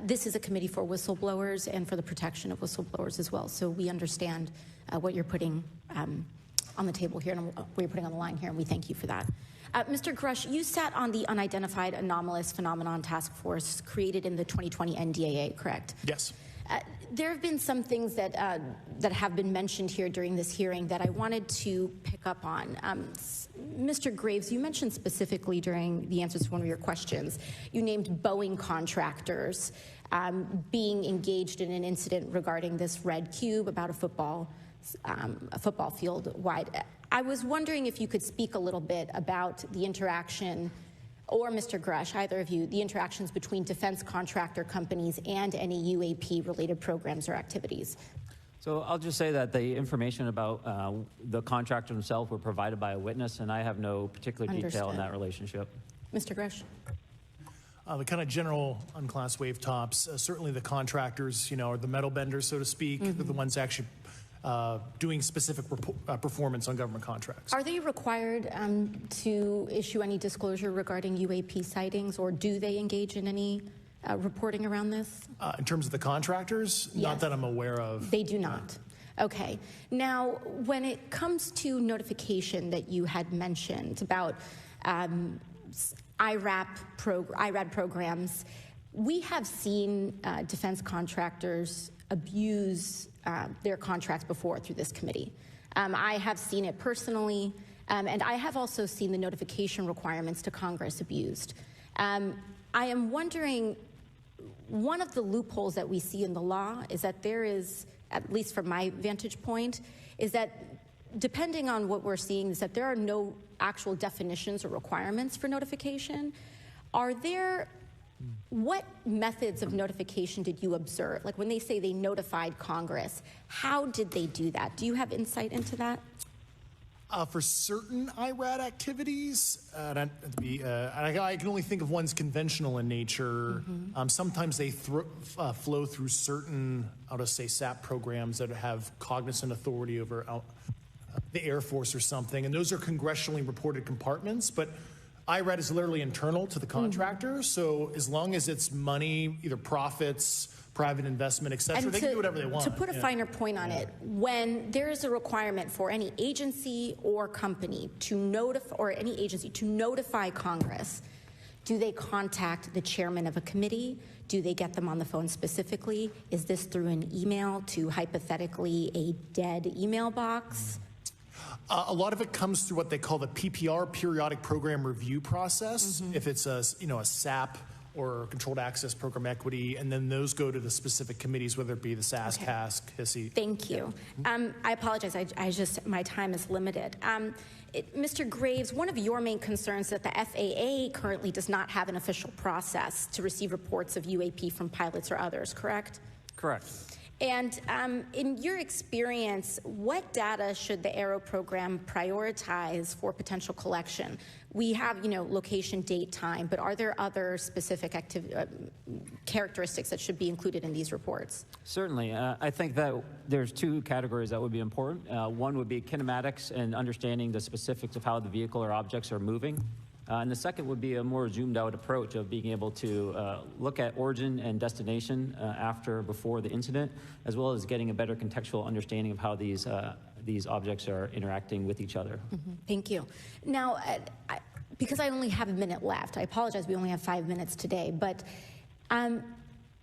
this is a committee for whistleblowers and for the protection of whistleblowers as well. So we understand what you're putting on the table here and what you're putting on the line here, and we thank you for that. Mr. Grush, you sat on the Unidentified Anomalous Phenomenon Task Force created in the 2020 NDAA, correct? Yes. There have been some things that have been mentioned here during this hearing that I wanted to pick up on. Mr. Graves, you mentioned specifically during the answers to one of your questions, you named Boeing contractors being engaged in an incident regarding this red cube about a football field wide. I was wondering if you could speak a little bit about the interaction, or Mr. Grush, either of you, the interactions between defense contractor companies and any UAP-related programs or activities. So I'll just say that the information about the contractor himself were provided by a witness, and I have no particular detail in that relationship. Mr. Grush? The kind of general unclassed wave tops, certainly the contractors, are the metal benders, so to speak. They're the ones actually doing specific performance on government contracts. Are they required to issue any disclosure regarding UAP sightings, or do they engage in any reporting around this? In terms of the contractors? Yes. Not that I'm aware of. They do not. Okay. Now, when it comes to notification that you had mentioned about IRAD programs, we have seen defense contractors abuse their contracts before through this committee. I have seen it personally, and I have also seen the notification requirements to Congress abused. I am wondering, one of the loopholes that we see in the law is that there is, at least from my vantage point, is that depending on what we're seeing, is that there are no actual definitions or requirements for notification. What methods of notification did you observe? Like when they say they notified Congress, how did they do that? Do you have insight into that? For certain IRAD activities, I can only think of ones conventional in nature. Sometimes they flow through certain, I'll just say, SAP programs that have cognizant authority over the Air Force or something, and those are congressionally reported compartments, but IRAD is literally internal to the contractor, so as long as it's money, either profits, private investment, et cetera, they can do whatever they want. To put a finer point on it, when there is a requirement for any agency or company to notify, or any agency to notify Congress, do they contact the chairman of a committee? Do they get them on the phone specifically? Is this through an email to hypothetically a dead email box? A lot of it comes through what they call the PPR, Periodic Program Review process. If it's a SAP or Controlled Access Program Equity, and then those go to the specific committees, whether it be the SAS, CASC, HISI. Thank you. I apologize. My time is limited. Mr. Graves, one of your main concerns is that the FAA currently does not have an official process to receive reports of UAP from pilots or others, correct? Correct. And in your experience, what data should the Aero program prioritize for potential collection? We have, location, date, time, but are there other specific characteristics that should be included in these reports? Certainly. I think that there's two categories that would be important. One would be kinematics and understanding the specifics of how the vehicle or objects are moving. And the second would be a more zoomed out approach of being able to look at origin and destination before the incident, as well as getting a better contextual understanding of how these objects are interacting with each other. Thank you. Now, because I only have a minute left, I apologize, we only have 5 minutes today, but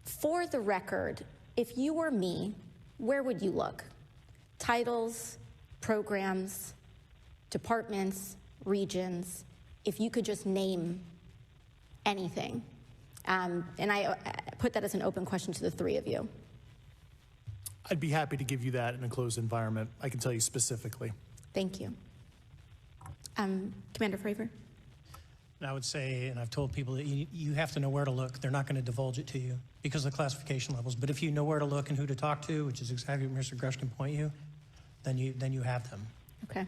for the record, if you were me, where would you look? Titles, programs, departments, regions, if you could just name anything. And I put that as an open question to the three of you. I'd be happy to give you that in a closed environment. I can tell you specifically. Thank you. Commander Fravor? And I would say, and I've told people that you have to know where to look. They're not going to divulge it to you because of the classification levels. But if you know where to look and who to talk to, which is exactly what Mr. Grush can point you, then you have them. Okay.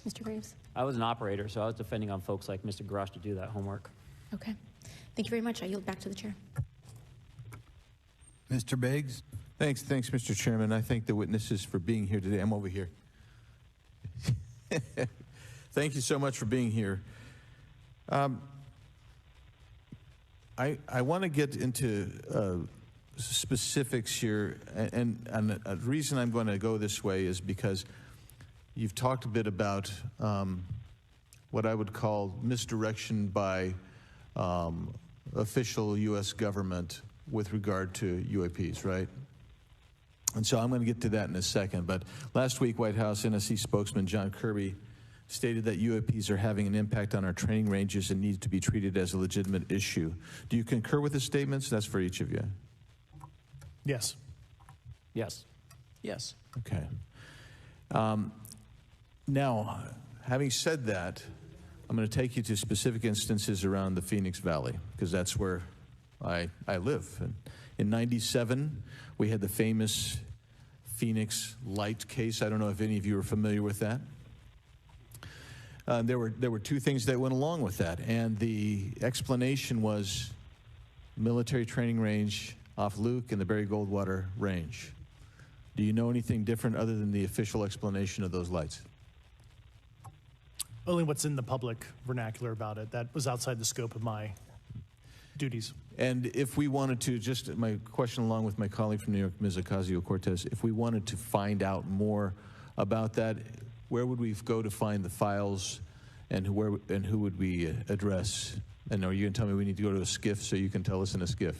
Mr. Graves? I was an operator, so I was depending on folks like Mr. Grosh to do that homework. Okay. Thank you very much. I yield back to the chair. Mr. Biggs? Thanks, Mr. Chairman. I thank the witnesses for being here today. I'm over here. Thank you so much for being here. I want to get into specifics here, and the reason I'm going to go this way is because you've talked a bit about what I would call misdirection by official U.S. government with regard to UAPs, right? And so I'm going to get to that in a second. But last week, White House NSC spokesman John Kirby stated that UAPs are having an impact on our training ranges and need to be treated as a legitimate issue. Do you concur with his statements? That's for each of you. Yes. Yes. Yes. Okay. Now, having said that, I'm going to take you to specific instances around the Phoenix Valley, because that's where I live. And in '97, we had the famous Phoenix Light case. I don't know if any of you are familiar with that. There were two things that went along with that, and the explanation was military training range off Luke and the Barry Goldwater Range. Do you know anything different other than the official explanation of those lights? Only what's in the public vernacular about it. That was outside the scope of my duties. And if we wanted to, just my question along with my colleague from New York, Ms. Ocasio-Cortez, if we wanted to find out more about that, where would we go to find the files, and who would we address? And are you going to tell me we need to go to a SCIF so you can tell us in a SCIF?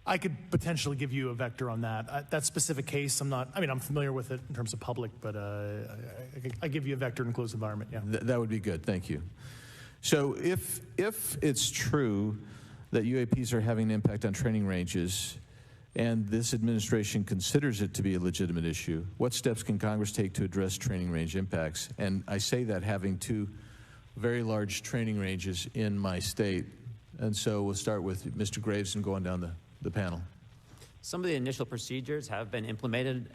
I could potentially give you a vector on that. That specific case, I'm familiar with it in terms of public, but I give you a vector in a closed environment, yeah. That would be good, thank you. So if it's true that UAPs are having an impact on training ranges, and this administration considers it to be a legitimate issue, what steps can Congress take to address training range impacts? And I say that having two very large training ranges in my state. And so we'll start with Mr. Graves and go on down the panel. Some of the initial procedures have been implemented,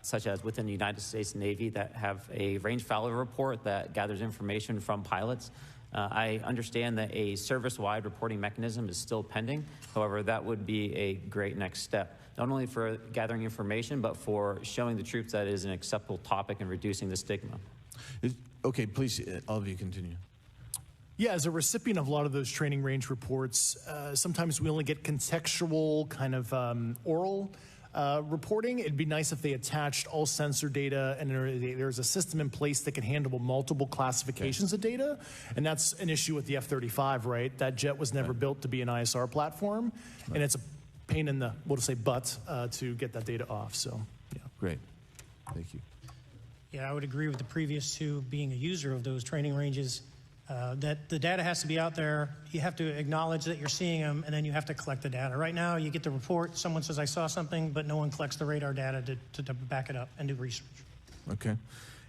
such as within the United States Navy, that have a range failure report that gathers information from pilots. I understand that a service-wide reporting mechanism is still pending. However, that would be a great next step, not only for gathering information, but for showing the troops that it is an acceptable topic and reducing the stigma. Okay, please, all of you continue. Yeah, as a recipient of a lot of those training range reports, sometimes we only get contextual kind of oral reporting. It'd be nice if they attached all sensor data and there's a system in place that can handle multiple classifications of data. And that's an issue with the F-35, right? That jet was never built to be an ISR platform. And it's a pain in the, we'll just say, butt to get that data off. So, yeah. Great. Thank you. Yeah, I would agree with the previous two. Being a user of those training ranges, that the data has to be out there. You have to acknowledge that you're seeing them, and then you have to collect the data. Right now, you get the report, someone says, I saw something, but no one collects the radar data to back it up and do research. Okay.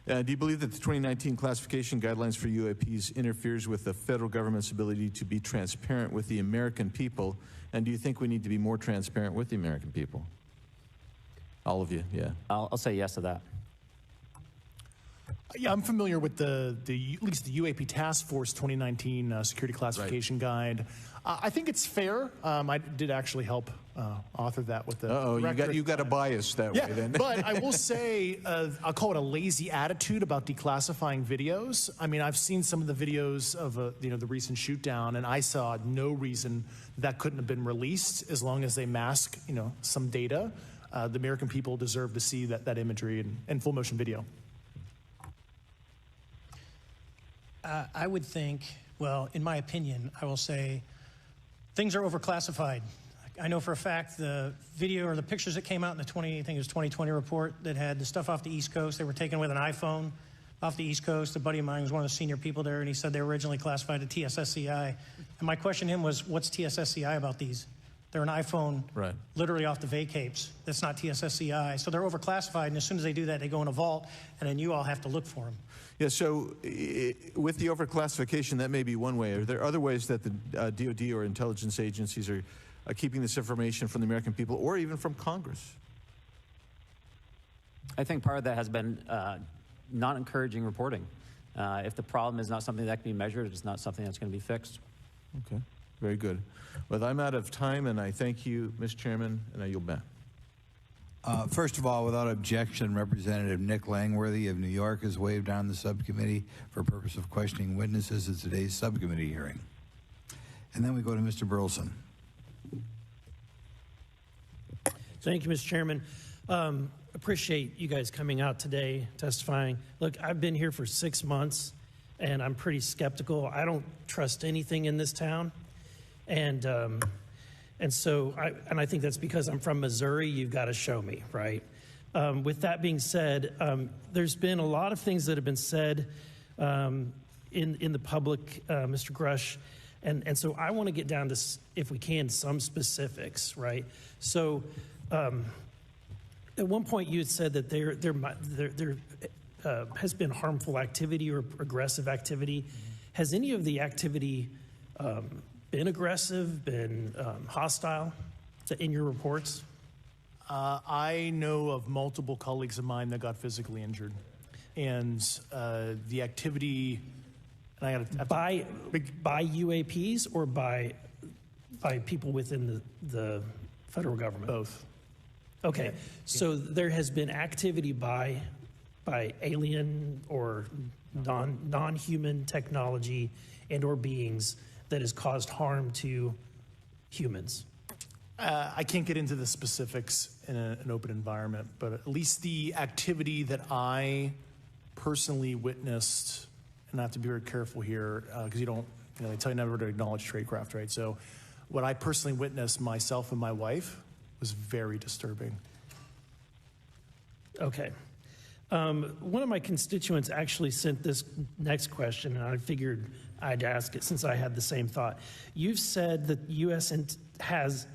Do you believe that the 2019 classification guidelines for UAPs interferes with the federal government's ability to be transparent with the American people? And do you think we need to be more transparent with the American people? All of you, yeah. I'll say yes to that. Yeah, I'm familiar with at least the UAP Task Force 2019 Security Classification Guide. I think it's fair. I did actually help author that with the director. You got a bias that way then. But I will say, I'll call it a lazy attitude about declassifying videos. I mean, I've seen some of the videos of the recent shoot down, and I saw no reason that couldn't have been released as long as they mask some data. The American people deserve to see that imagery and full motion video. I would think, well, in my opinion, I will say things are overclassified. I know for a fact the video or the pictures that came out in the 2020 report that had the stuff off the East Coast, they were taken with an iPhone off the East Coast. A buddy of mine was one of the senior people there, and he said they were originally classified at TSSCI. And my question to him was, what's TSSCI about these? They're an iPhone Right. literally off the vacapes. That's not TSSCI. So they're overclassified, and as soon as they do that, they go in a vault, and then you all have to look for them. Yeah, so with the overclassification, that may be one way. Are there other ways that the DOD or intelligence agencies are keeping this information from the American people or even from Congress? I think part of that has been not encouraging reporting. If the problem is not something that can be measured, it's not something that's going to be fixed. Okay, very good. Well, I'm out of time, and I thank you, Mr. Chairman, and I yield back. First of all, without objection, Representative Nick Langworthy of New York has waived on the subcommittee for purpose of questioning witnesses at today's subcommittee hearing. And then we go to Mr. Burleson. Thank you, Mr. Chairman. Appreciate you guys coming out today, testifying. Look, I've been here for 6 months, and I'm pretty skeptical. I don't trust anything in this town. And so I think that's because I'm from Missouri. You've got to show me, right? With that being said, there's been a lot of things that have been said in the public, Mr. Grush, and so I want to get down to, if we can, some specifics, right? So at one point you had said that there has been harmful activity or aggressive activity. Has any of the activity been aggressive, been hostile in your reports? I know of multiple colleagues of mine that got physically injured. And the activity, and I got by UAPs or by people within the federal government? Both. Okay, so there has been activity by alien or non-human technology and or beings that has caused harm to humans. I can't get into the specifics in an open environment, but at least the activity that I personally witnessed, and I have to be very careful here because they tell you never to acknowledge tradecraft, right? So what I personally witnessed myself and my wife was very disturbing. Okay. One of my constituents actually sent this next question, and I figured I'd ask it since I had the same thought. You've said that the U.S. has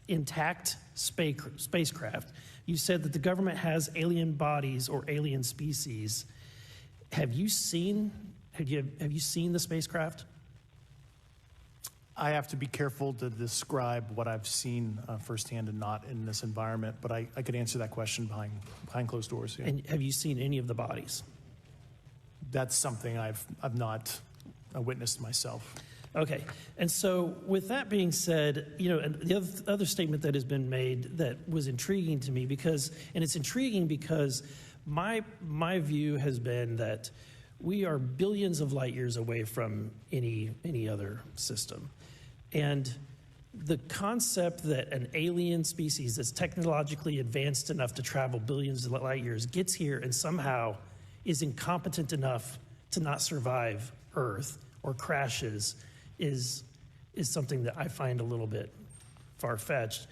intact spacecraft. You said that the government has alien bodies or alien species. Have you seen the spacecraft? I have to be careful to describe what I've seen firsthand and not in this environment, but I could answer that question behind closed doors. Yeah. And have you seen any of the bodies? That's something I've not witnessed myself. Okay, and so with that being said, and the other statement that has been made that was intriguing to me it's intriguing because my view has been that we are billions of light years away from any other system. And the concept that an alien species that's technologically advanced enough to travel billions of light years gets here and somehow is incompetent enough to not survive Earth or crashes is something that I find a little bit far-fetched.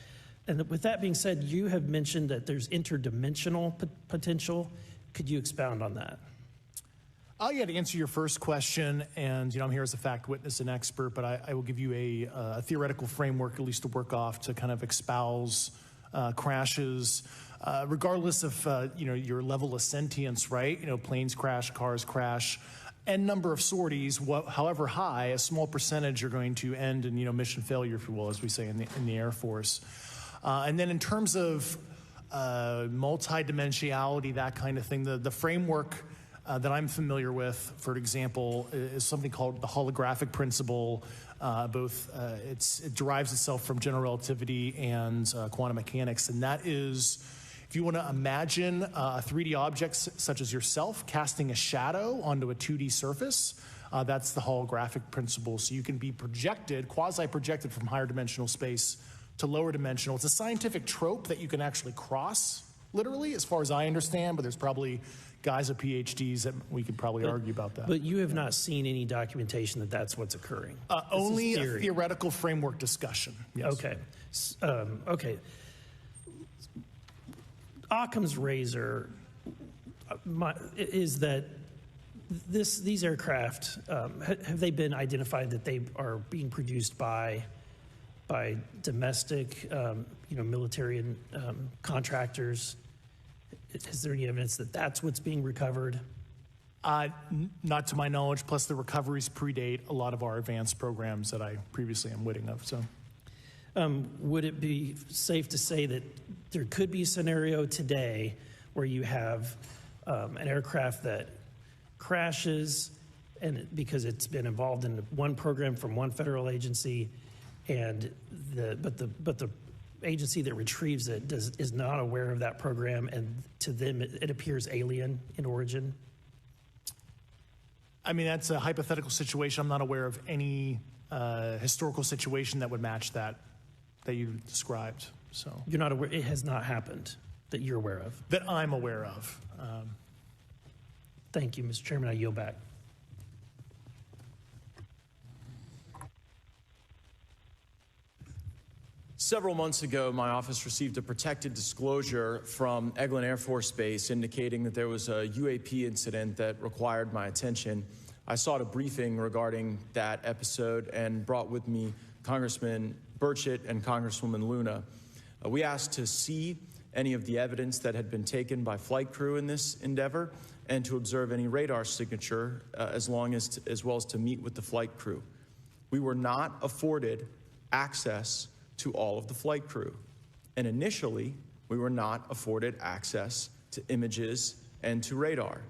And with that being said, you have mentioned that there's interdimensional potential. Could you expound on that? Yeah, to answer your first question, and I'm here as a fact witness and expert, but I will give you a theoretical framework, at least to work off, to kind of espouse crashes, regardless of your level of sentience, right? Planes crash, cars crash, n number of sorties, however high, a small percentage are going to end in mission failure, if you will, as we say in the Air Force. And then in terms of multidimensionality, that kind of thing, the framework that I'm familiar with, for example, is something called the holographic principle. It derives itself from general relativity and quantum mechanics, and that is, if you want to imagine a 3D object such as yourself casting a shadow onto a 2D surface, that's the holographic principle. So you can be projected, quasi-projected from higher dimensional space to lower dimensional. It's a scientific trope that you can actually cross, literally, as far as I understand, but there's probably guys with PhDs that we could probably argue about that. But you have not seen any documentation that that's what's occurring? Only a theoretical framework discussion. Yes. Okay. Okay. Occam's razor is that these aircraft, have they been identified that they are being produced by by domestic, military and contractors? Is there any evidence that that's what's being recovered? Not to my knowledge, plus the recoveries predate a lot of our advanced programs that I previously am witting of. So, would it be safe to say that there could be a scenario today where you have an aircraft that crashes and because it's been involved in one program from one federal agency, and but the agency that retrieves it is not aware of that program, and to them it appears alien in origin? I mean, that's a hypothetical situation. I'm not aware of any historical situation that would match that you described. So you're not aware? It has not happened that you're aware of? That I'm aware of. Thank you, Mr. Chairman. I yield back. Several months ago, my office received a protected disclosure from Eglin Air Force Base indicating that there was a UAP incident that required my attention. I sought a briefing regarding that episode and brought with me Congressman Burchett and Congresswoman Luna. We asked to see any of the evidence that had been taken by flight crew in this endeavor and to observe any radar signature as well as to meet with the flight crew. We were not afforded access to all of the flight crew. And initially, we were not afforded access to images and to radar.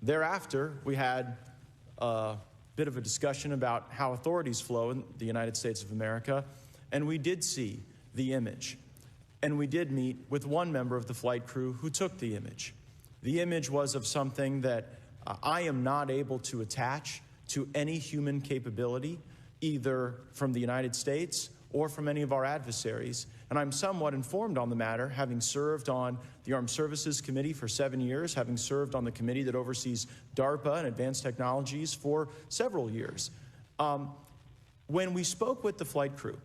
Thereafter, we had a bit of a discussion about how authorities flow in the United States of America, and we did see the image. And we did meet with one member of the flight crew who took the image. The image was of something that I am not able to attach to any human capability, either from the United States or from any of our adversaries. And I'm somewhat informed on the matter, having served on the Armed Services Committee for 7 years, having served on the committee that oversees DARPA and advanced technologies for several years. When we spoke with the flight crew,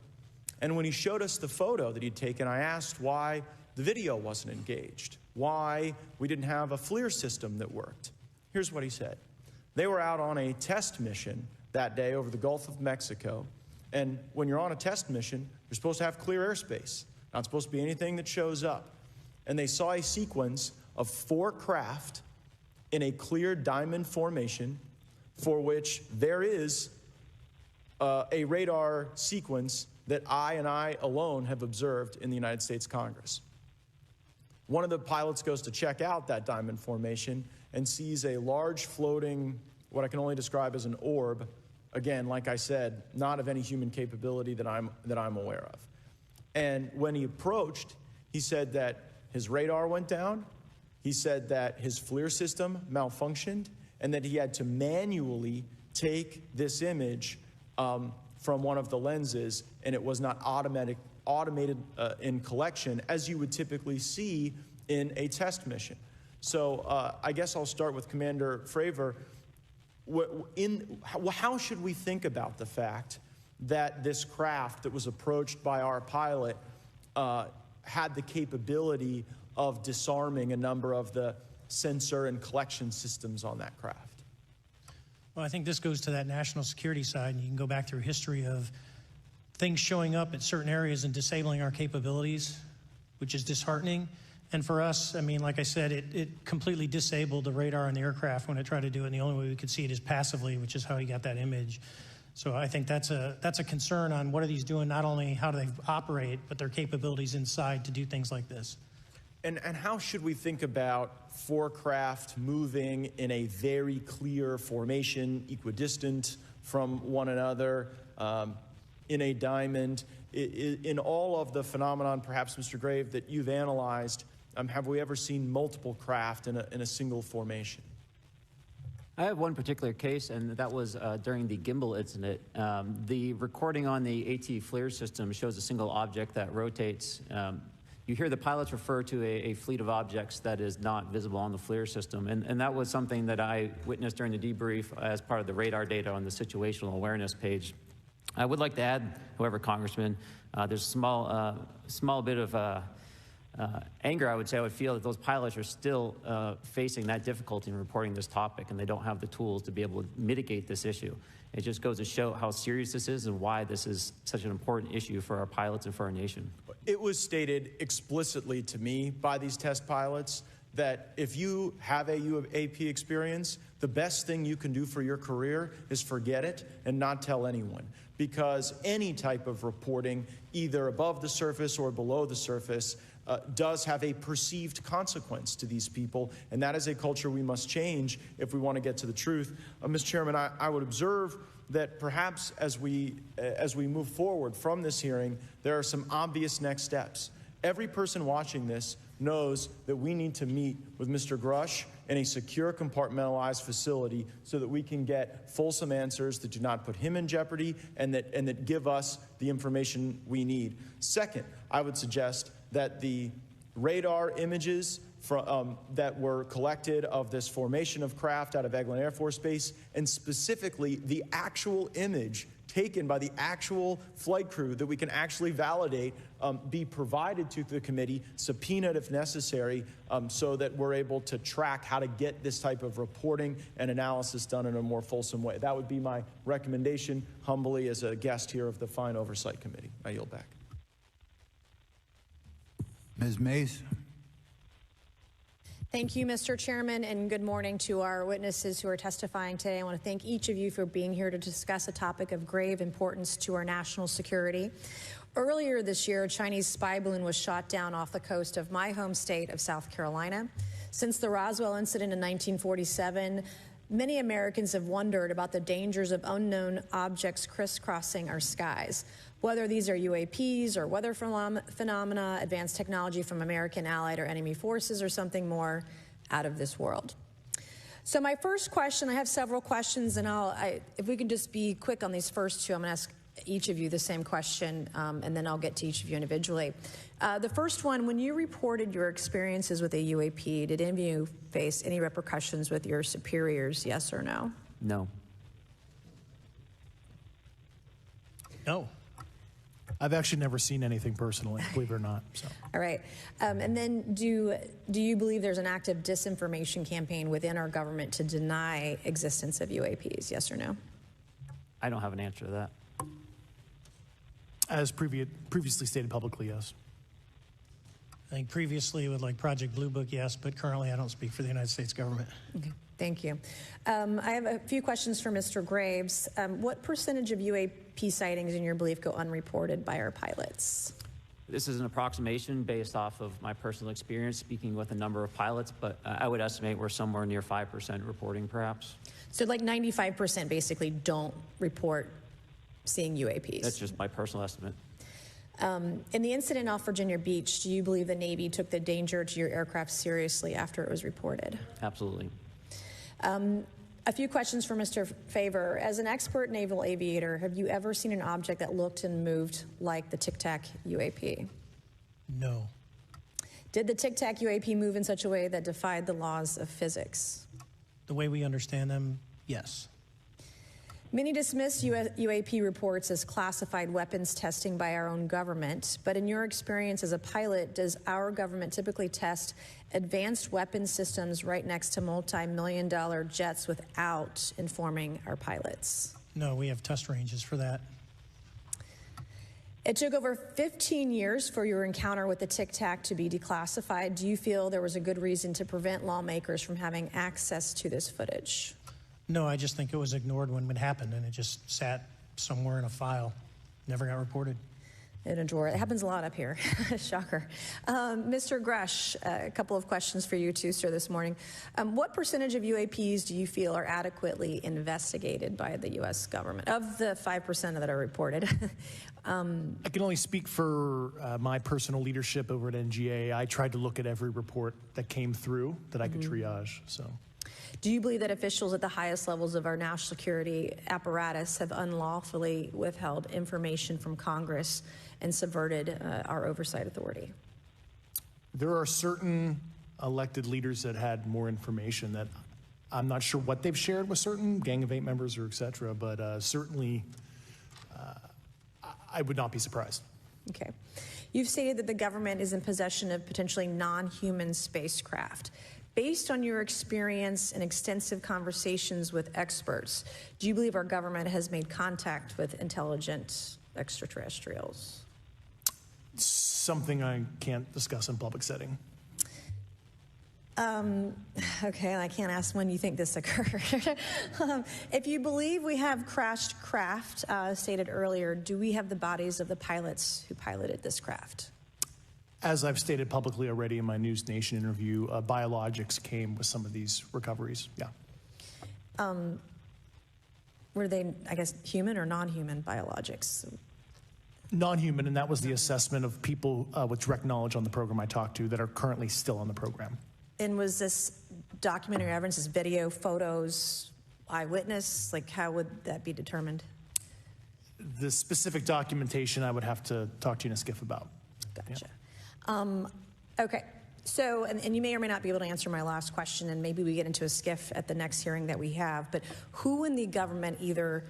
and when he showed us the photo that he'd taken, I asked why the video wasn't engaged, why we didn't have a FLIR system that worked. Here's what he said. They were out on a test mission that day over the Gulf of Mexico. And when you're on a test mission, you're supposed to have clear airspace. Not supposed to be anything that shows up. And they saw a sequence of 4 craft in a clear diamond formation for which there is a radar sequence that I alone have observed in the United States Congress. One of the pilots goes to check out that diamond formation and sees a large floating, what I can only describe as an orb. Again, like I said, not of any human capability that I'm aware of. And when he approached, he said that his radar went down, he said that his FLIR system malfunctioned, and that he had to manually take this image from one of the lenses, and it was not automated in collection, as you would typically see in a test mission. So I guess I'll start with Commander Fravor. How should we think about the fact that this craft that was approached by our pilot had the capability of disarming a number of the sensor and collection systems on that craft? Well, I think this goes to that national security side, and you can go back through history of things showing up at certain areas and disabling our capabilities, which is disheartening. And for us, I mean, like I said, it completely disabled the radar on the aircraft when it tried to do it, and the only way we could see it is passively, which is how he got that image. So I think that's a concern on what are these doing, not only how do they operate, but their capabilities inside to do things like this. And how should we think about 4 craft moving in a very clear formation, equidistant from one another, in a diamond? In all of the phenomenon, perhaps, Mr. Grave, that you've analyzed, have we ever seen multiple craft in a single formation? I have one particular case, and that was during the gimbal incident. The recording on the AT FLIR system shows a single object that rotates. You hear the pilots refer to a fleet of objects that is not visible on the FLIR system, and that was something that I witnessed during the debrief as part of the radar data on the situational awareness page. I would like to add, however, Congressman, there's a small bit of Anger, I would say, I would feel that those pilots are still facing that difficulty in reporting this topic, and they don't have the tools to be able to mitigate this issue. It just goes to show how serious this is and why this is such an important issue for our pilots and for our nation. It was stated explicitly to me by these test pilots that if you have a UAP experience, the best thing you can do for your career is forget it and not tell anyone. Because any type of reporting, either above the surface or below the surface, does have a perceived consequence to these people, and that is a culture we must change if we want to get to the truth. Mr. Chairman, I would observe that perhaps as we move forward from this hearing, there are some obvious next steps. Every person watching this knows that we need to meet with Mr. Grush in a secure, compartmentalized facility so that we can get fulsome answers that do not put him in jeopardy and that give us the information we need. Second, I would suggest that the radar images that were collected of this formation of craft out of Eglin Air Force Base, and specifically the actual image taken by the actual flight crew that we can actually validate, be provided to the committee, subpoenaed if necessary, so that we're able to track how to get this type of reporting and analysis done in a more fulsome way. That would be my recommendation, humbly, as a guest here of the Fine Oversight Committee. I yield back. Ms. Mays. Thank you, Mr. Chairman, and good morning to our witnesses who are testifying today. I want to thank each of you for being here to discuss a topic of grave importance to our national security. Earlier this year, a Chinese spy balloon was shot down off the coast of my home state of South Carolina. Since the Roswell incident in 1947, many Americans have wondered about the dangers of unknown objects crisscrossing our skies. Whether these are UAPs or weather phenomena, advanced technology from American allied or enemy forces, or something more out of this world. So my first question, I have several questions, and if we can just be quick on these first two, I'm going to ask each of you the same question, and then I'll get to each of you individually. The first one, when you reported your experiences with a UAP, did any of you face any repercussions with your superiors, yes or no? No. No. I've actually never seen anything personally, believe it or not. So. All right. And then do you believe there's an active disinformation campaign within our government to deny existence of UAPs, yes or no? I don't have an answer to that. As previously stated publicly, yes. I think previously with like Project Blue Book, yes, but currently I don't speak for the United States government. Okay. Thank you. I have a few questions for Mr. Graves. What percentage of UAP sightings, in your belief, go unreported by our pilots? This is an approximation based off of my personal experience speaking with a number of pilots, but I would estimate we're somewhere near 5% reporting, perhaps. So like 95% basically don't report seeing UAPs? That's just my personal estimate. In the incident off Virginia Beach, do you believe the Navy took the danger to your aircraft seriously after it was reported? Absolutely. A few questions for Mr. Favor. As an expert naval aviator, have you ever seen an object that looked and moved like the Tic Tac UAP? No. Did the Tic Tac UAP move in such a way that defied the laws of physics? The way we understand them, yes. Many dismiss UAP reports as classified weapons testing by our own government, but in your experience as a pilot, does our government typically test advanced weapon systems right next to multi-million-dollar jets without informing our pilots? No, we have test ranges for that. It took over 15 years for your encounter with the Tic Tac to be declassified. Do you feel there was a good reason to prevent lawmakers from having access to this footage? No, I just think it was ignored when it happened, and it just sat somewhere in a file. Never got reported. In a drawer. It happens a lot up here. Shocker. Mr. Grush, a couple of questions for you too, sir, this morning. What percentage of UAPs do you feel are adequately investigated by the U.S. government, of the 5% that are reported? I can only speak for my personal leadership over at NGA. I tried to look at every report that came through that I could triage. So. Do you believe that officials at the highest levels of our national security apparatus have unlawfully withheld information from Congress and subverted our oversight authority? There are certain elected leaders that had more information that I'm not sure what they've shared with certain Gang of Eight members or et cetera, but certainly I would not be surprised. Okay. You've stated that the government is in possession of potentially non-human spacecraft. Based on your experience and extensive conversations with experts, do you believe our government has made contact with intelligent extraterrestrials? Something I can't discuss in public setting. Okay, I can't ask when you think this occurred. If you believe we have crashed craft, stated earlier, do we have the bodies of the pilots who piloted this craft? As I've stated publicly already in my News Nation interview, biologics came with some of these recoveries. Yeah. Were they, I guess, human or non-human biologics? Non-human, and that was the assessment of people with direct knowledge on the program I talked to that are currently still on the program. And was this documentary evidence, this video, photos, eyewitness? Like, how would that be determined? The specific documentation I would have to talk to you in a skiff about. Gotcha. Yeah. Okay. So, and you may or may not be able to answer my last question, and maybe we get into a skiff at the next hearing that we have, but who in the government, either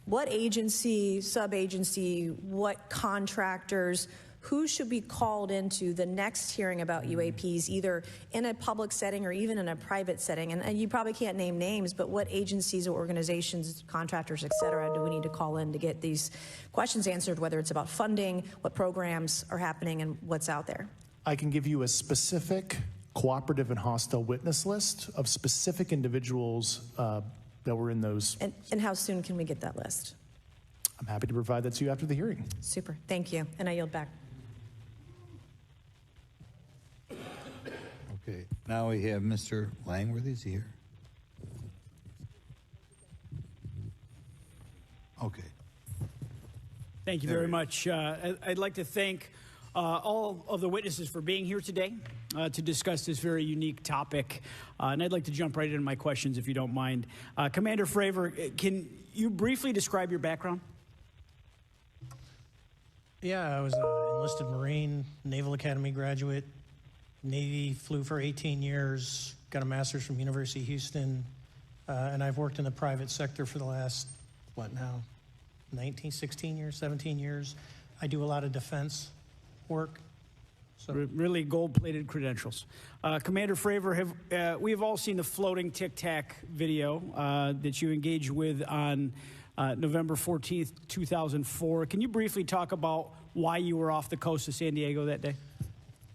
what agency, sub-agency, what contractors, who should be called into the next hearing about UAPs, either in a public setting or even in a private setting? And you probably can't name names, but what agencies or organizations, contractors, et cetera, do we need to call in to get these questions answered, whether it's about funding, what programs are happening, and what's out there? I can give you a specific cooperative and hostile witness list of specific individuals that were in those. And how soon can we get that list? I'm happy to provide that to you after the hearing. Super. Thank you. And I yield back. Okay, now we have Mr. Langworthy. Is he here? Okay. Thank you very much. I'd like to thank all of the witnesses for being here today to discuss this very unique topic. And I'd like to jump right into my questions, if you don't mind. Commander Fravor, can you briefly describe your background? Yeah, I was an enlisted Marine, Naval Academy graduate, Navy, flew for 18 years, got a master's from University of Houston, and I've worked in the private sector for the last, 16 years, 17 years. I do a lot of defense work. So. Really gold-plated credentials. Commander Fravor, we have all seen the floating Tic Tac video that you engaged with on November 14th, 2004. Can you briefly talk about why you were off the coast of San Diego that day?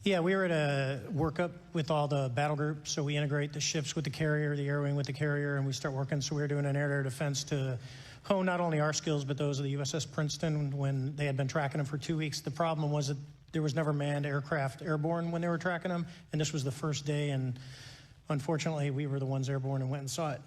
Yeah, we were at a workup with all the battle groups, so we integrate the ships with the carrier, the air wing with the carrier, and we start working. So we were doing an air-to-air defense to hone not only our skills, but those of the USS Princeton when they had been tracking them for 2 weeks. The problem was that there was never manned aircraft airborne when they were tracking them, and this was the first day, and unfortunately, we were the ones airborne and went and saw it.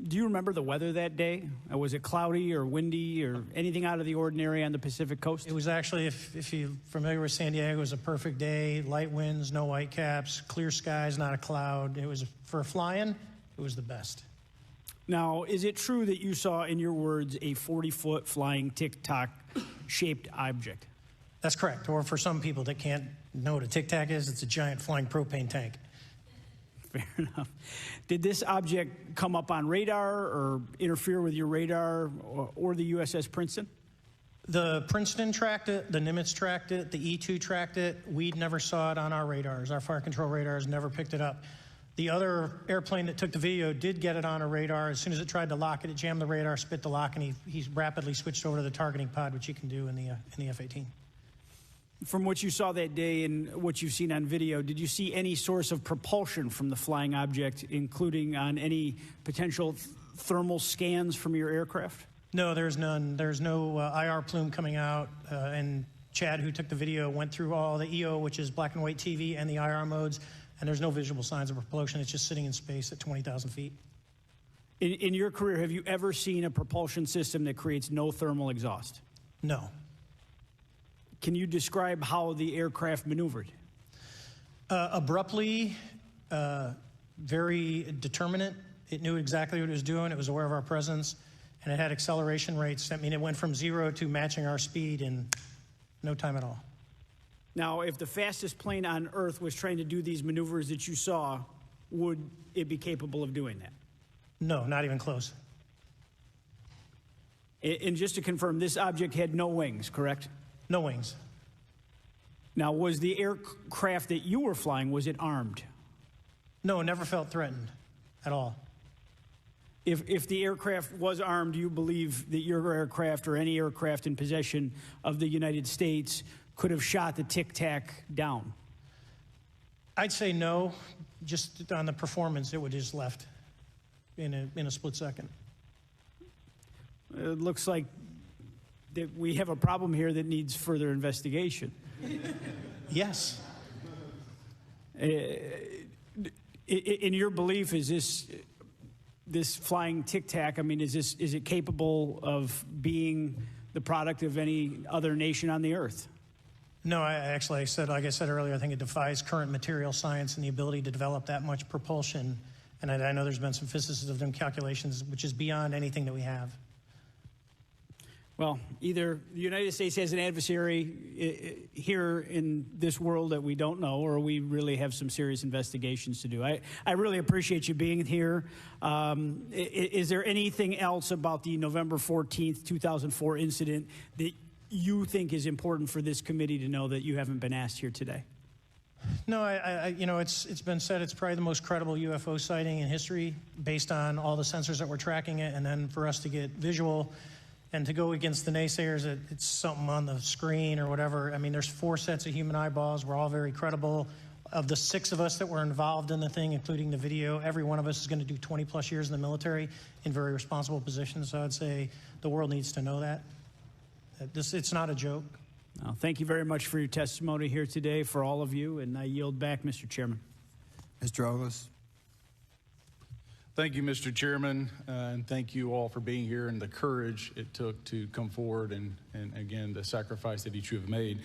Do you remember the weather that day? Was it cloudy or windy or anything out of the ordinary on the Pacific coast? It was actually, if you're familiar with San Diego, it was a perfect day. Light winds, no whitecaps, clear skies, not a cloud. It was, for flying, it was the best. Now, is it true that you saw, in your words, a 40-foot flying Tic-Tac shaped object? That's correct. Or for some people that can't know what a Tic-Tac is, it's a giant flying propane tank. Fair enough. Did this object come up on radar or interfere with your radar or the USS Princeton? The Princeton tracked it, the Nimitz tracked it, the E-2 tracked it. We never saw it on our radars. Our fire control radars never picked it up. The other airplane that took the video did get it on a radar. As soon as it tried to lock it, it jammed the radar, spit the lock, and he rapidly switched over to the targeting pod, which you can do in the F-18. From what you saw that day and what you've seen on video, did you see any source of propulsion from the flying object, including on any potential thermal scans from your aircraft? No, there's none. There's no IR plume coming out. And Chad, who took the video, went through all the EO, which is black and white TV, and the IR modes, and there's no visible signs of propulsion. It's just sitting in space at 20,000 feet. In your career, have you ever seen a propulsion system that creates no thermal exhaust? No. Can you describe how the aircraft maneuvered? Abruptly, very determinate. It knew exactly what it was doing. It was aware of our presence, and it had acceleration rates. I mean, it went from 0 to matching our speed in no time at all. Now, if the fastest plane on Earth was trying to do these maneuvers that you saw, would it be capable of doing that? No, not even close. And just to confirm, this object had no wings, correct? No wings. Now, was the aircraft that you were flying, was it armed? No, never felt threatened at all. If the aircraft was armed, do you believe that your aircraft or any aircraft in possession of the United States could have shot the Tic Tac down? I'd say no. Just on the performance, it would just left in a split second. It looks like that we have a problem here that needs further investigation. Yes. In your belief, is this flying Tic Tac, I mean, is it capable of being the product of any other nation on the earth? No, like I said earlier, I think it defies current material science and the ability to develop that much propulsion. And I know there's been some physicists have done calculations, which is beyond anything that we have. Well, either the United States has an adversary here in this world that we don't know, or we really have some serious investigations to do. I really appreciate you being here. Is there anything else about the November 14th, 2004 incident that you think is important for this committee to know that you haven't been asked here today? No, it's been said it's probably the most credible UFO sighting in history based on all the sensors that were tracking it, and then for us to get visual and to go against the naysayers that it's something on the screen or whatever. I mean, there's 4 sets of human eyeballs. We're all very credible. Of the 6 of us that were involved in the thing, including the video, every one of us is going to do 20-plus years in the military in very responsible positions. So I'd say the world needs to know that. It's not a joke. Well, thank you very much for your testimony here today for all of you, and I yield back, Mr. Chairman. Mr. Ogles. Thank you, Mr. Chairman, and thank you all for being here and the courage it took to come forward and again, the sacrifice that each of you have made.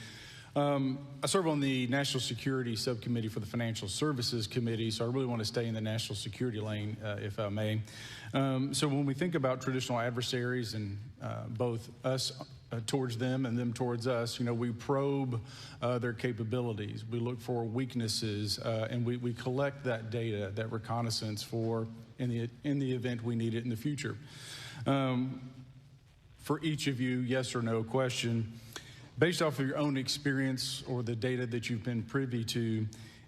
I serve on the National Security Subcommittee for the Financial Services Committee, so I really want to stay in the national security lane, if I may. So when we think about traditional adversaries and both us towards them and them towards us, we probe their capabilities. We look for weaknesses, and we collect that data, that reconnaissance for in the event we need it in the future. For each of you, yes or no question, based off of your own experience or the data that you've been privy to,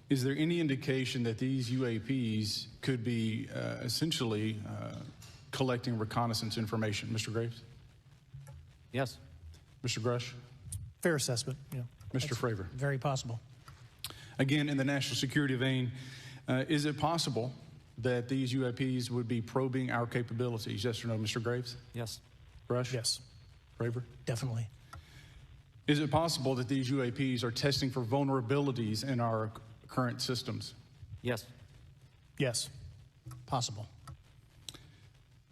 is there any indication that these UAPs could be essentially collecting reconnaissance information? Mr. Graves? Yes. Mr. Grush? Fair assessment, yeah. Mr. Fravor? Very possible. Again, in the national security vein, is it possible that these UAPs would be probing our capabilities? Yes or no, Mr. Graves? Yes. Grush? Yes. Fravor? Definitely. Is it possible that these UAPs are testing for vulnerabilities in our current systems? Yes. Yes. Possible.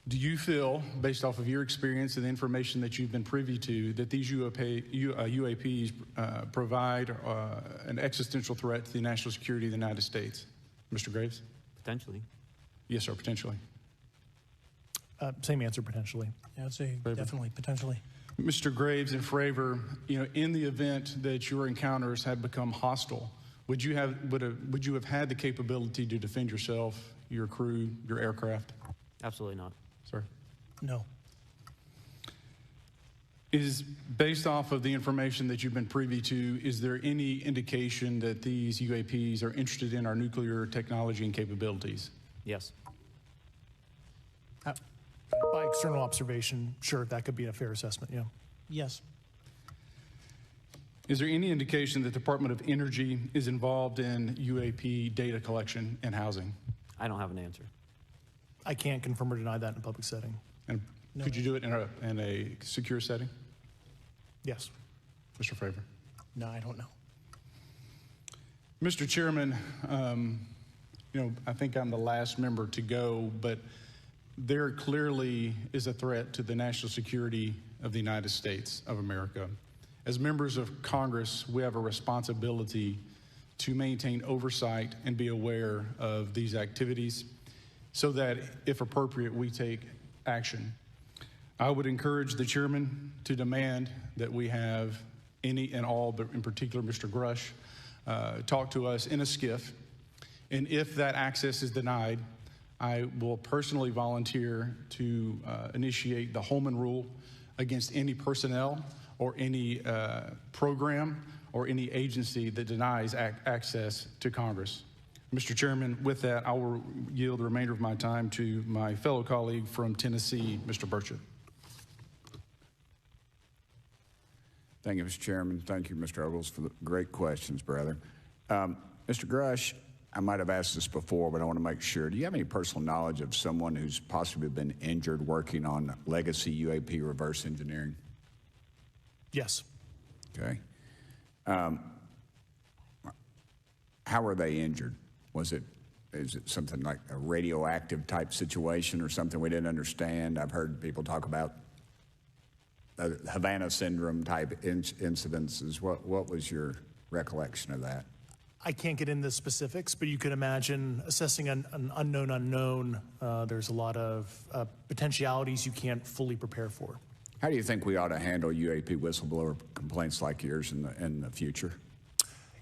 Do you feel, based off of your experience and the information that you've been privy to, that these UAPs provide an existential threat to the national security of the United States? Mr. Graves? Potentially. Yes, sir, potentially. Same answer, potentially. Yeah, I'd say Fravor? definitely, potentially. Mr. Graves and Fravor, in the event that your encounters had become hostile, would you have had the capability to defend yourself, your crew, your aircraft? Absolutely not. Sir? No. Is based off of the information that you've been privy to, is there any indication that these UAPs are interested in our nuclear technology and capabilities? Yes. By external observation, sure, that could be a fair assessment, yeah. Yes. Is there any indication that the Department of Energy is involved in UAP data collection and housing? I don't have an answer. I can't confirm or deny that in a public setting. And No. could you do it in a secure setting? Yes. Mr. Fravor? No, I don't know. Mr. Chairman, I think I'm the last member to go, but there clearly is a threat to the national security of the United States of America. As members of Congress, we have a responsibility to maintain oversight and be aware of these activities so that, if appropriate, we take action. I would encourage the chairman to demand that we have any and all, but in particular Mr. Grush, talk to us in a skiff. And if that access is denied, I will personally volunteer to initiate the Holman Rule against any personnel or any program or any agency that denies access to Congress. Mr. Chairman, with that, I will yield the remainder of my time to my fellow colleague from Tennessee, Mr. Burchett. Thank you, Mr. Chairman. Thank you, Mr. Ogles, for the great questions, brother. Mr. Grush, I might have asked this before, but I want to make sure. Do you have any personal knowledge of someone who's possibly been injured working on legacy UAP reverse engineering? Yes. Okay. How were they injured? Is it something like a radioactive type situation or something we didn't understand? I've heard people talk about Havana syndrome type incidences. What was your recollection of that? I can't get into specifics, but you can imagine assessing an unknown unknown. There's a lot of potentialities you can't fully prepare for. How do you think we ought to handle UAP whistleblower complaints like yours in the future?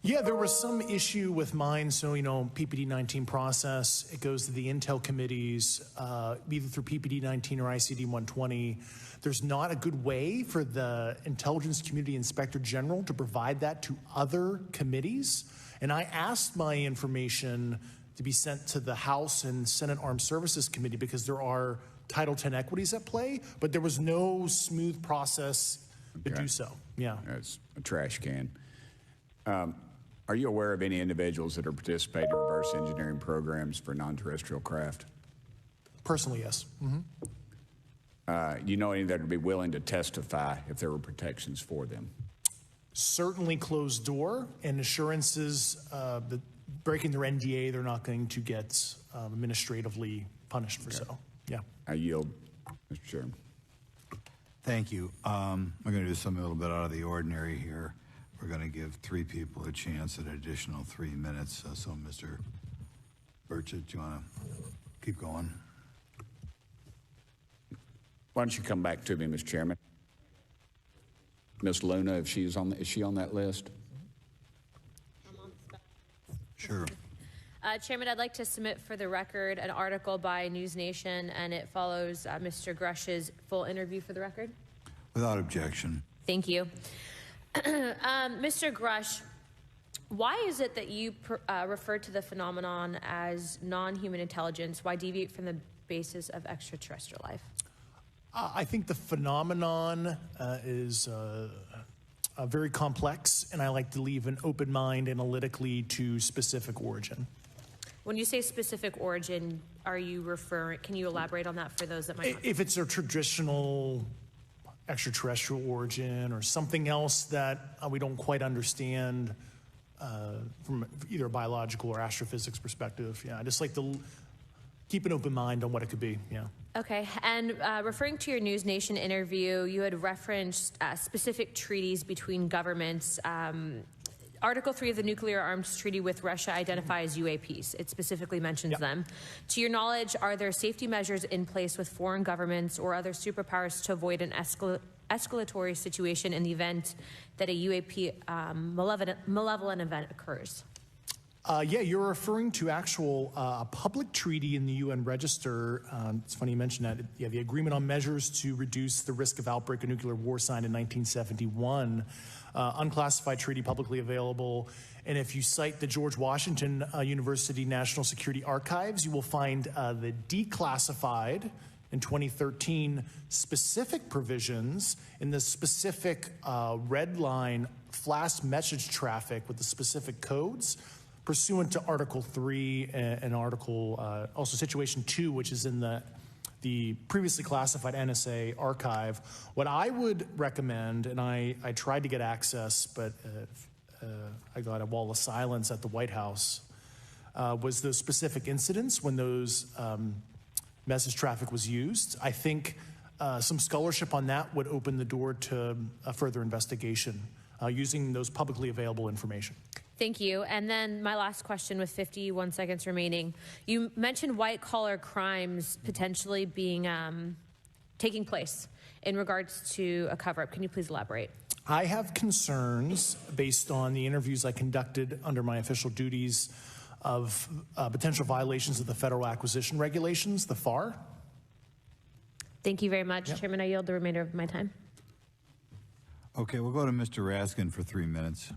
Yeah, there was some issue with mine. So, PPD-19 process, it goes to the Intel committees, either through PPD-19 or ICD-120. There's not a good way for the Intelligence Community Inspector General to provide that to other committees. And I asked my information to be sent to the House and Senate Armed Services Committee because there are Title X equities at play, but there was no smooth process to do so. Yeah. That's a trash can. Are you aware of any individuals that are participating in reverse engineering programs for non-terrestrial craft? Personally, yes. Do you know any that would be willing to testify if there were protections for them? Certainly closed door and assurances that breaking their NDA, they're not going to get administratively punished for so. Yeah. I yield, Mr. Chairman. Thank you. We're going to do something a little bit out of the ordinary here. We're going to give 3 people a chance at an additional 3 minutes. So, Mr. Burchett, do you want to keep going? Why don't you come back to me, Mr. Chairman? Ms. Luna, if she's is she on that list? Sure. Chairman, I'd like to submit for the record an article by News Nation, and it follows Mr. Grush's full interview for the record. Without objection. Thank you. Mr. Grush, why is it that you refer to the phenomenon as non-human intelligence? Why deviate from the basis of extraterrestrial life? I think the phenomenon is very complex, and I like to leave an open mind analytically to specific origin. When you say specific origin, are you referring, can you elaborate on that for those that might not? If it's a traditional extraterrestrial origin or something else that we don't quite understand from either a biological or astrophysics perspective, I just like to keep an open mind on what it could be, Okay, and referring to your News Nation interview, you had referenced specific treaties between governments. Article 3 of the Nuclear Arms Treaty with Russia identifies UAPs. It specifically mentions them. To your knowledge, are there safety measures in place with foreign governments or other superpowers to avoid an escalatory situation in the event that a UAP malevolent event occurs? Yeah, you're referring to actual public treaty in the UN Register. It's funny you mentioned that. Yeah, the Agreement on Measures to Reduce the Risk of Outbreak of Nuclear War signed in 1971. Unclassified treaty publicly available. And if you cite the George Washington University National Security Archives, you will find the declassified in 2013 specific provisions in the specific red line flash message traffic with the specific codes pursuant to Article 3 and Article, also Situation 2, which is in the previously classified NSA archive. What I would recommend, and I tried to get access, but I got a wall of silence at the White House, was those specific incidents when those message traffic was used. I think some scholarship on that would open the door to a further investigation using those publicly available information. Thank you. And then my last question with 51 seconds remaining. You mentioned white-collar crimes potentially being taking place in regards to a cover-up. Can you please elaborate? I have concerns based on the interviews I conducted under my official duties of potential violations of the federal acquisition regulations, the FAR. Thank you very much. Chairman, I yield the remainder of my time. Okay, we'll go to Mr. Raskin for 3 minutes.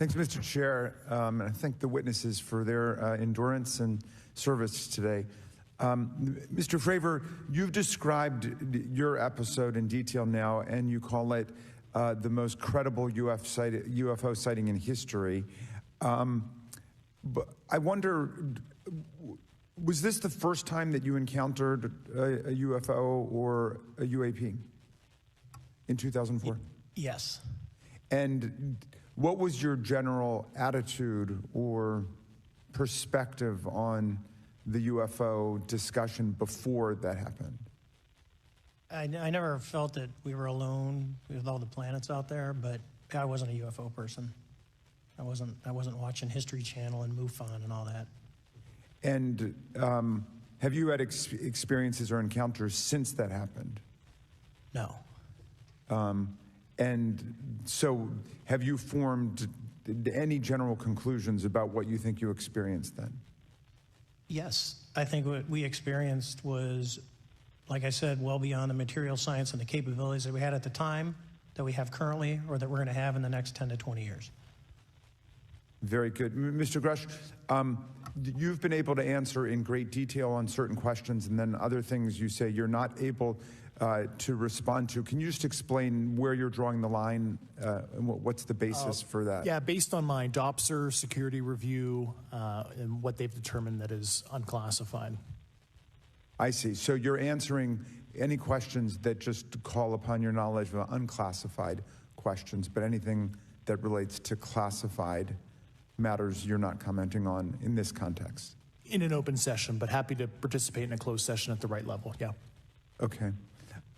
Thanks, Mr. Chair, and I thank the witnesses for their endurance and service today. Mr. Fravor, you've described your episode in detail now, and you call it the most credible UFO sighting in history. But I wonder, was this the first time that you encountered a UFO or a UAP in 2004? Yes. And what was your general attitude or perspective on the UFO discussion before that happened? I never felt that we were alone with all the planets out there, but I wasn't a UFO person. I wasn't watching History Channel and MUFON and all that. And have you had experiences or encounters since that happened? No. And so have you formed any general conclusions about what you think you experienced then? Yes. I think what we experienced was, like I said, well beyond the material science and the capabilities that we had at the time, that we have currently, or that we're going to have in the next 10 to 20 years. Very good. Mr. Grush, you've been able to answer in great detail on certain questions, and then other things you say you're not able to respond to. Can you just explain where you're drawing the line and what's the basis for that? Yeah, based on my DOPSR security review and what they've determined that is unclassified. I see. So you're answering any questions that just call upon your knowledge of unclassified questions, but anything that relates to classified matters you're not commenting on in this context. In an open session, but happy to participate in a closed session at the right level, yeah. Okay.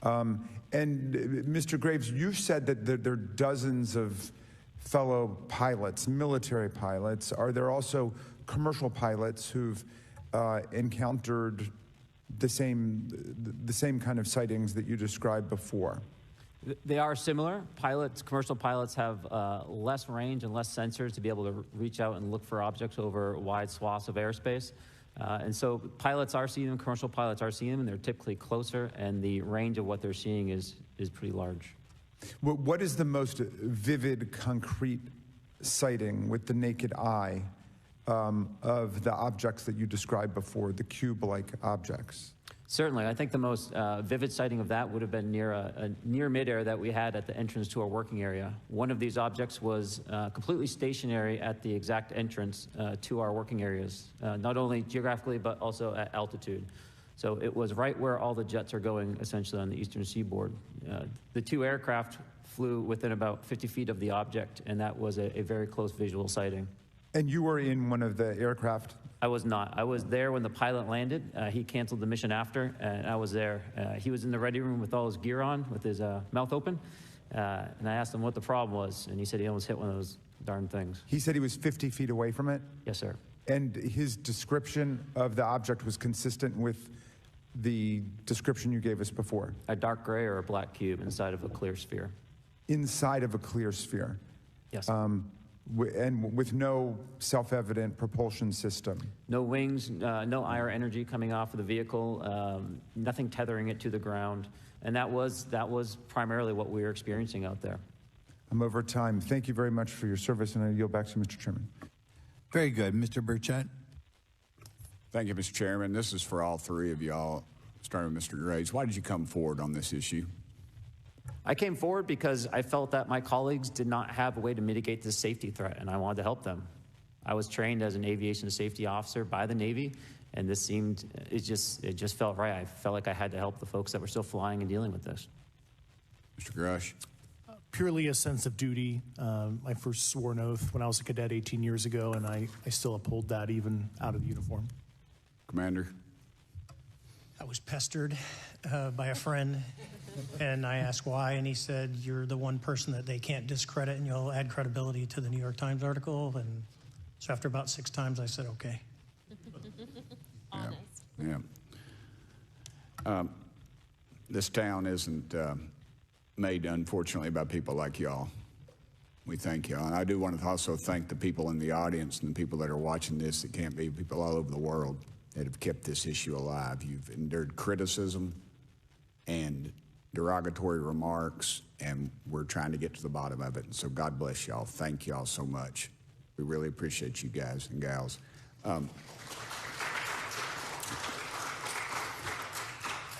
And Mr. Graves, you've said that there are dozens of fellow pilots, military pilots. Are there also commercial pilots who've encountered the same kind of sightings that you described before? They are similar. Commercial pilots have less range and less sensors to be able to reach out and look for objects over wide swaths of airspace. And so pilots are seeing them, commercial pilots are seeing them, and they're typically closer, and the range of what they're seeing is pretty large. What is the most vivid, concrete sighting with the naked eye of the objects that you described before, the cube-like objects? Certainly. I think the most vivid sighting of that would have been near midair that we had at the entrance to our working area. One of these objects was completely stationary at the exact entrance to our working areas, not only geographically but also at altitude. So it was right where all the jets are going, essentially, on the eastern seaboard. The two aircraft flew within about 50 feet of the object, and that was a very close visual sighting. And you were in one of the aircraft? I was not. I was there when the pilot landed. He canceled the mission after, and I was there. He was in the ready room with all his gear on, with his mouth open, and I asked him what the problem was, and he said he almost hit one of those darn things. He said he was 50 feet away from it? Yes, sir. And his description of the object was consistent with the description you gave us before? A dark gray or a black cube inside of a clear sphere. Inside of a clear sphere? Yes. And with no self-evident propulsion system? No wings, no IR energy coming off of the vehicle, nothing tethering it to the ground. And that was primarily what we were experiencing out there. I'm over time. Thank you very much for your service, and I yield back to Mr. Chairman. Very good. Mr. Burchett? Thank you, Mr. Chairman. This is for all three of y'all, starting with Mr. Graves. Why did you come forward on this issue? I came forward because I felt that my colleagues did not have a way to mitigate this safety threat, and I wanted to help them. I was trained as an aviation safety officer by the Navy, and this seemed, it just felt right. I felt like I had to help the folks that were still flying and dealing with this. Mr. Grush? Purely a sense of duty. My first sworn oath when I was a cadet 18 years ago, and I still uphold that even out of the uniform. Commander? I was pestered by a friend, and I asked why, and he said, you're the one person that they can't discredit, and you'll add credibility to the New York Times article. And so after about 6 times, I said, okay. Honest. Yeah. This town isn't made, unfortunately, by people like y'all. We thank y'all. And I do want to also thank the people in the audience and the people that are watching this that can't be, people all over the world that have kept this issue alive. You've endured criticism and derogatory remarks, and we're trying to get to the bottom of it. So God bless y'all. Thank y'all so much. We really appreciate you guys and gals.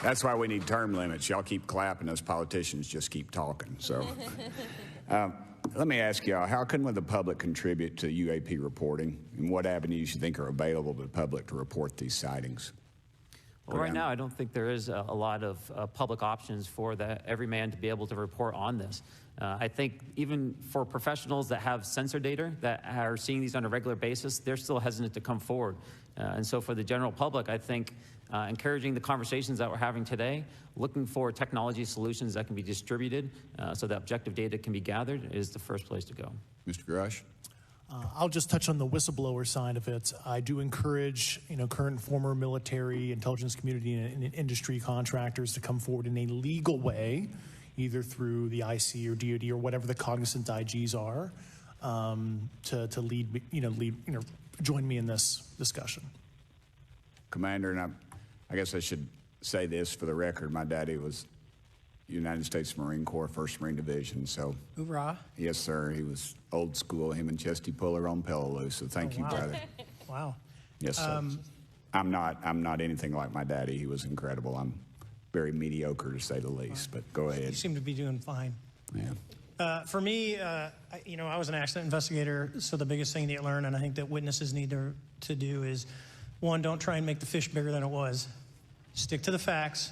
That's why we need term limits. Y'all keep clapping, us politicians just keep talking. So let me ask y'all, how can the public contribute to UAP reporting, and what avenues you think are available to the public to report these sightings? Well, right now, I don't think there is a lot of public options for every man to be able to report on this. I think even for professionals that have sensor data that are seeing these on a regular basis, they're still hesitant to come forward. And so for the general public, I think encouraging the conversations that we're having today, looking for technology solutions that can be distributed so that objective data can be gathered is the first place to go. Mr. Grush? I'll just touch on the whistleblower side of it. I do encourage, current and former military, intelligence community, and industry contractors to come forward in a legal way, either through the IC or DoD or whatever the cognizant IGs are, to lead, join me in this discussion. Commander, and I guess I should say this for the record. My daddy was United States Marine Corps, 1st Marine Division, so. Hoorah. Yes, sir. He was old school, him and Chesty Puller on Peleliu, so thank you, wow. brother. Wow. Yes, sir. I'm not anything like my daddy. He was incredible. I'm very mediocre, to say the least, but go ahead. You seem to be doing fine. Yeah. For me, I was an accident investigator, so the biggest thing that you learn, and I think that witnesses need to do is, one, don't try and make the fish bigger than it was. Stick to the facts.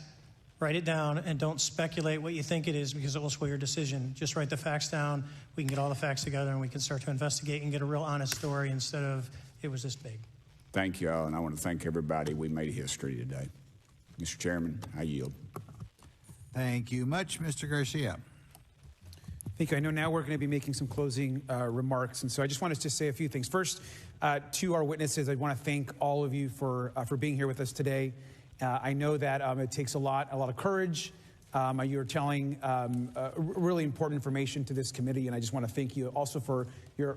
Write it down, and don't speculate what you think it is, because it will sway your decision. Just write the facts down. We can get all the facts together, and we can start to investigate and get a real honest story instead of it was this big. Thank you all, and I want to thank everybody. We made history today. Mr. Chairman, I yield. Thank you much, Mr. Garcia. Thank you. I know now we're going to be making some closing remarks, and so I just wanted to say a few things. First, to our witnesses, I want to thank all of you for being here with us today. I know that it takes a lot of courage. You're telling really important information to this committee, and I just want to thank you also for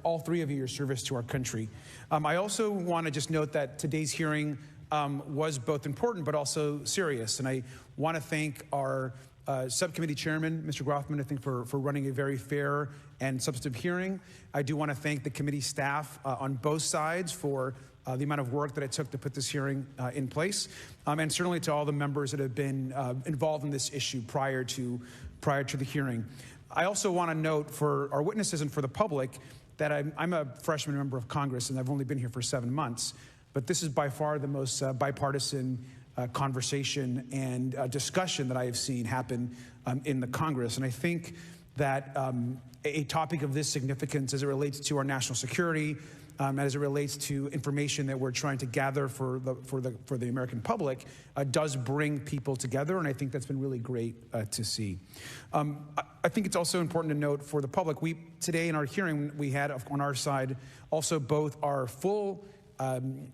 all three of you, your service to our country. I also want to just note that today's hearing was both important but also serious, and I want to thank our subcommittee chairman, Mr. Grothman, I think for running a very fair and substantive hearing. I do want to thank the committee staff on both sides for the amount of work that it took to put this hearing in place, and certainly to all the members that have been involved in this issue prior to the hearing. I also want to note for our witnesses and for the public that I'm a freshman member of Congress, and I've only been here for 7 months, but this is by far the most bipartisan conversation and discussion that I have seen happen in the Congress. And I think that a topic of this significance as it relates to our national security, as it relates to information that we're trying to gather for the American public, does bring people together, and I think that's been really great to see. I think it's also important to note for the public, today in our hearing, we had on our side also both our full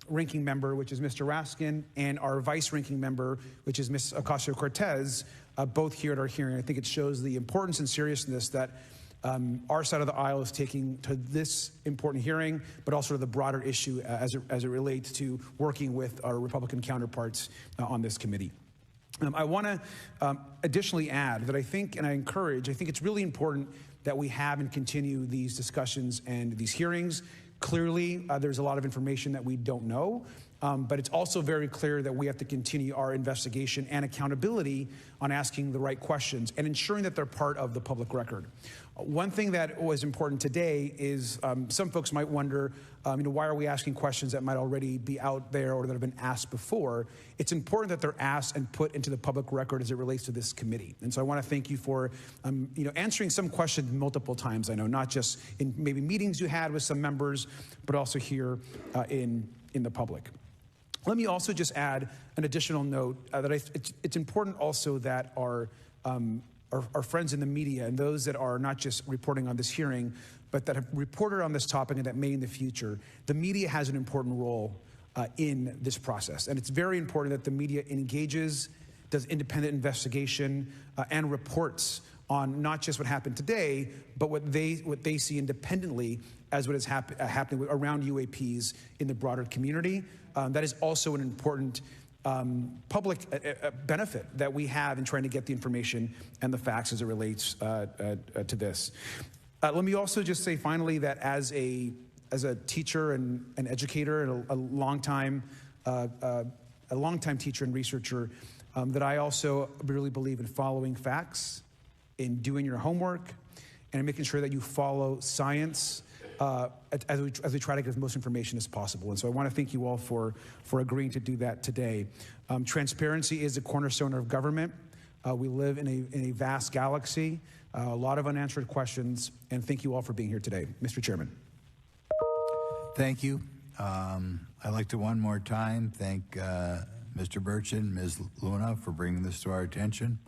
ranking member, which is Mr. Raskin, and our vice ranking member, which is Ms. Ocasio-Cortez, both here at our hearing. I think it shows the importance and seriousness that our side of the aisle is taking to this important hearing, but also to the broader issue as it relates to working with our Republican counterparts on this committee. I want to additionally add that I think it's really important that we have and continue these discussions and these hearings. Clearly, there's a lot of information that we don't know, but it's also very clear that we have to continue our investigation and accountability on asking the right questions and ensuring that they're part of the public record. One thing that was important today is some folks might wonder, why are we asking questions that might already be out there or that have been asked before? It's important that they're asked and put into the public record as it relates to this committee. And so I want to thank you for, answering some questions multiple times. I know not just in maybe meetings you had with some members, but also here in the public. Let me also just add an additional note that it's important also that our friends in the media and those that are not just reporting on this hearing, but that have reported on this topic and that may in the future, the media has an important role in this process. And it's very important that the media engages, does independent investigation, and reports on not just what happened today, but what they see independently as what is happening around UAPs in the broader community. That is also an important public benefit that we have in trying to get the information and the facts as it relates to this. Let me also just say finally that as a teacher and an educator and a longtime teacher and researcher, that I also really believe in following facts, in doing your homework, and in making sure that you follow science as we try to get as most information as possible. And so I want to thank you all for agreeing to do that today. Transparency is a cornerstone of government. We live in a vast galaxy, a lot of unanswered questions, and thank you all for being here today. Mr. Chairman. Thank you. I'd like to one more time thank Mr. Burchett and Ms. Luna for bringing this to our attention.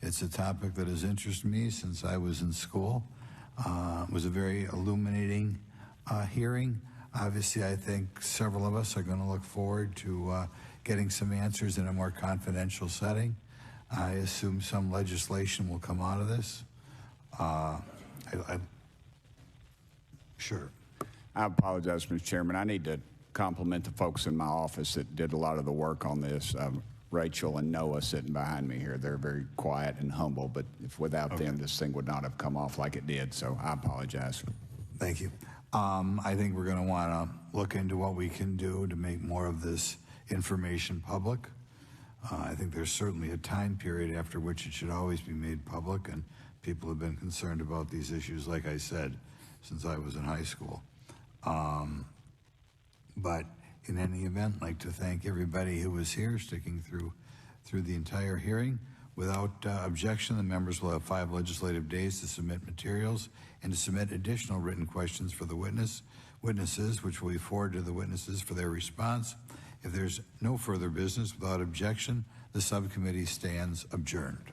It's a topic that has interested me since I was in school. It was a very illuminating hearing. Obviously, I think several of us are going to look forward to getting some answers in a more confidential setting. I assume some legislation will come out of this. Sure. I apologize, Mr. Chairman. I need to compliment the folks in my office that did a lot of the work on this. Rachel and Noah sitting behind me here. They're very quiet and humble, but if without them, this thing would not have come off like it did, so I apologize. Thank you. I think we're going to want to look into what we can do to make more of this information public. I think there's certainly a time period after which it should always be made public, and people have been concerned about these issues, like I said, since I was in high school. But in any event, I'd like to thank everybody who was here, sticking through the entire hearing. Without objection, the members will have 5 legislative days to submit materials and to submit additional written questions for the witnesses, which will be forwarded to the witnesses for their response. If there's no further business, without objection, the subcommittee stands adjourned.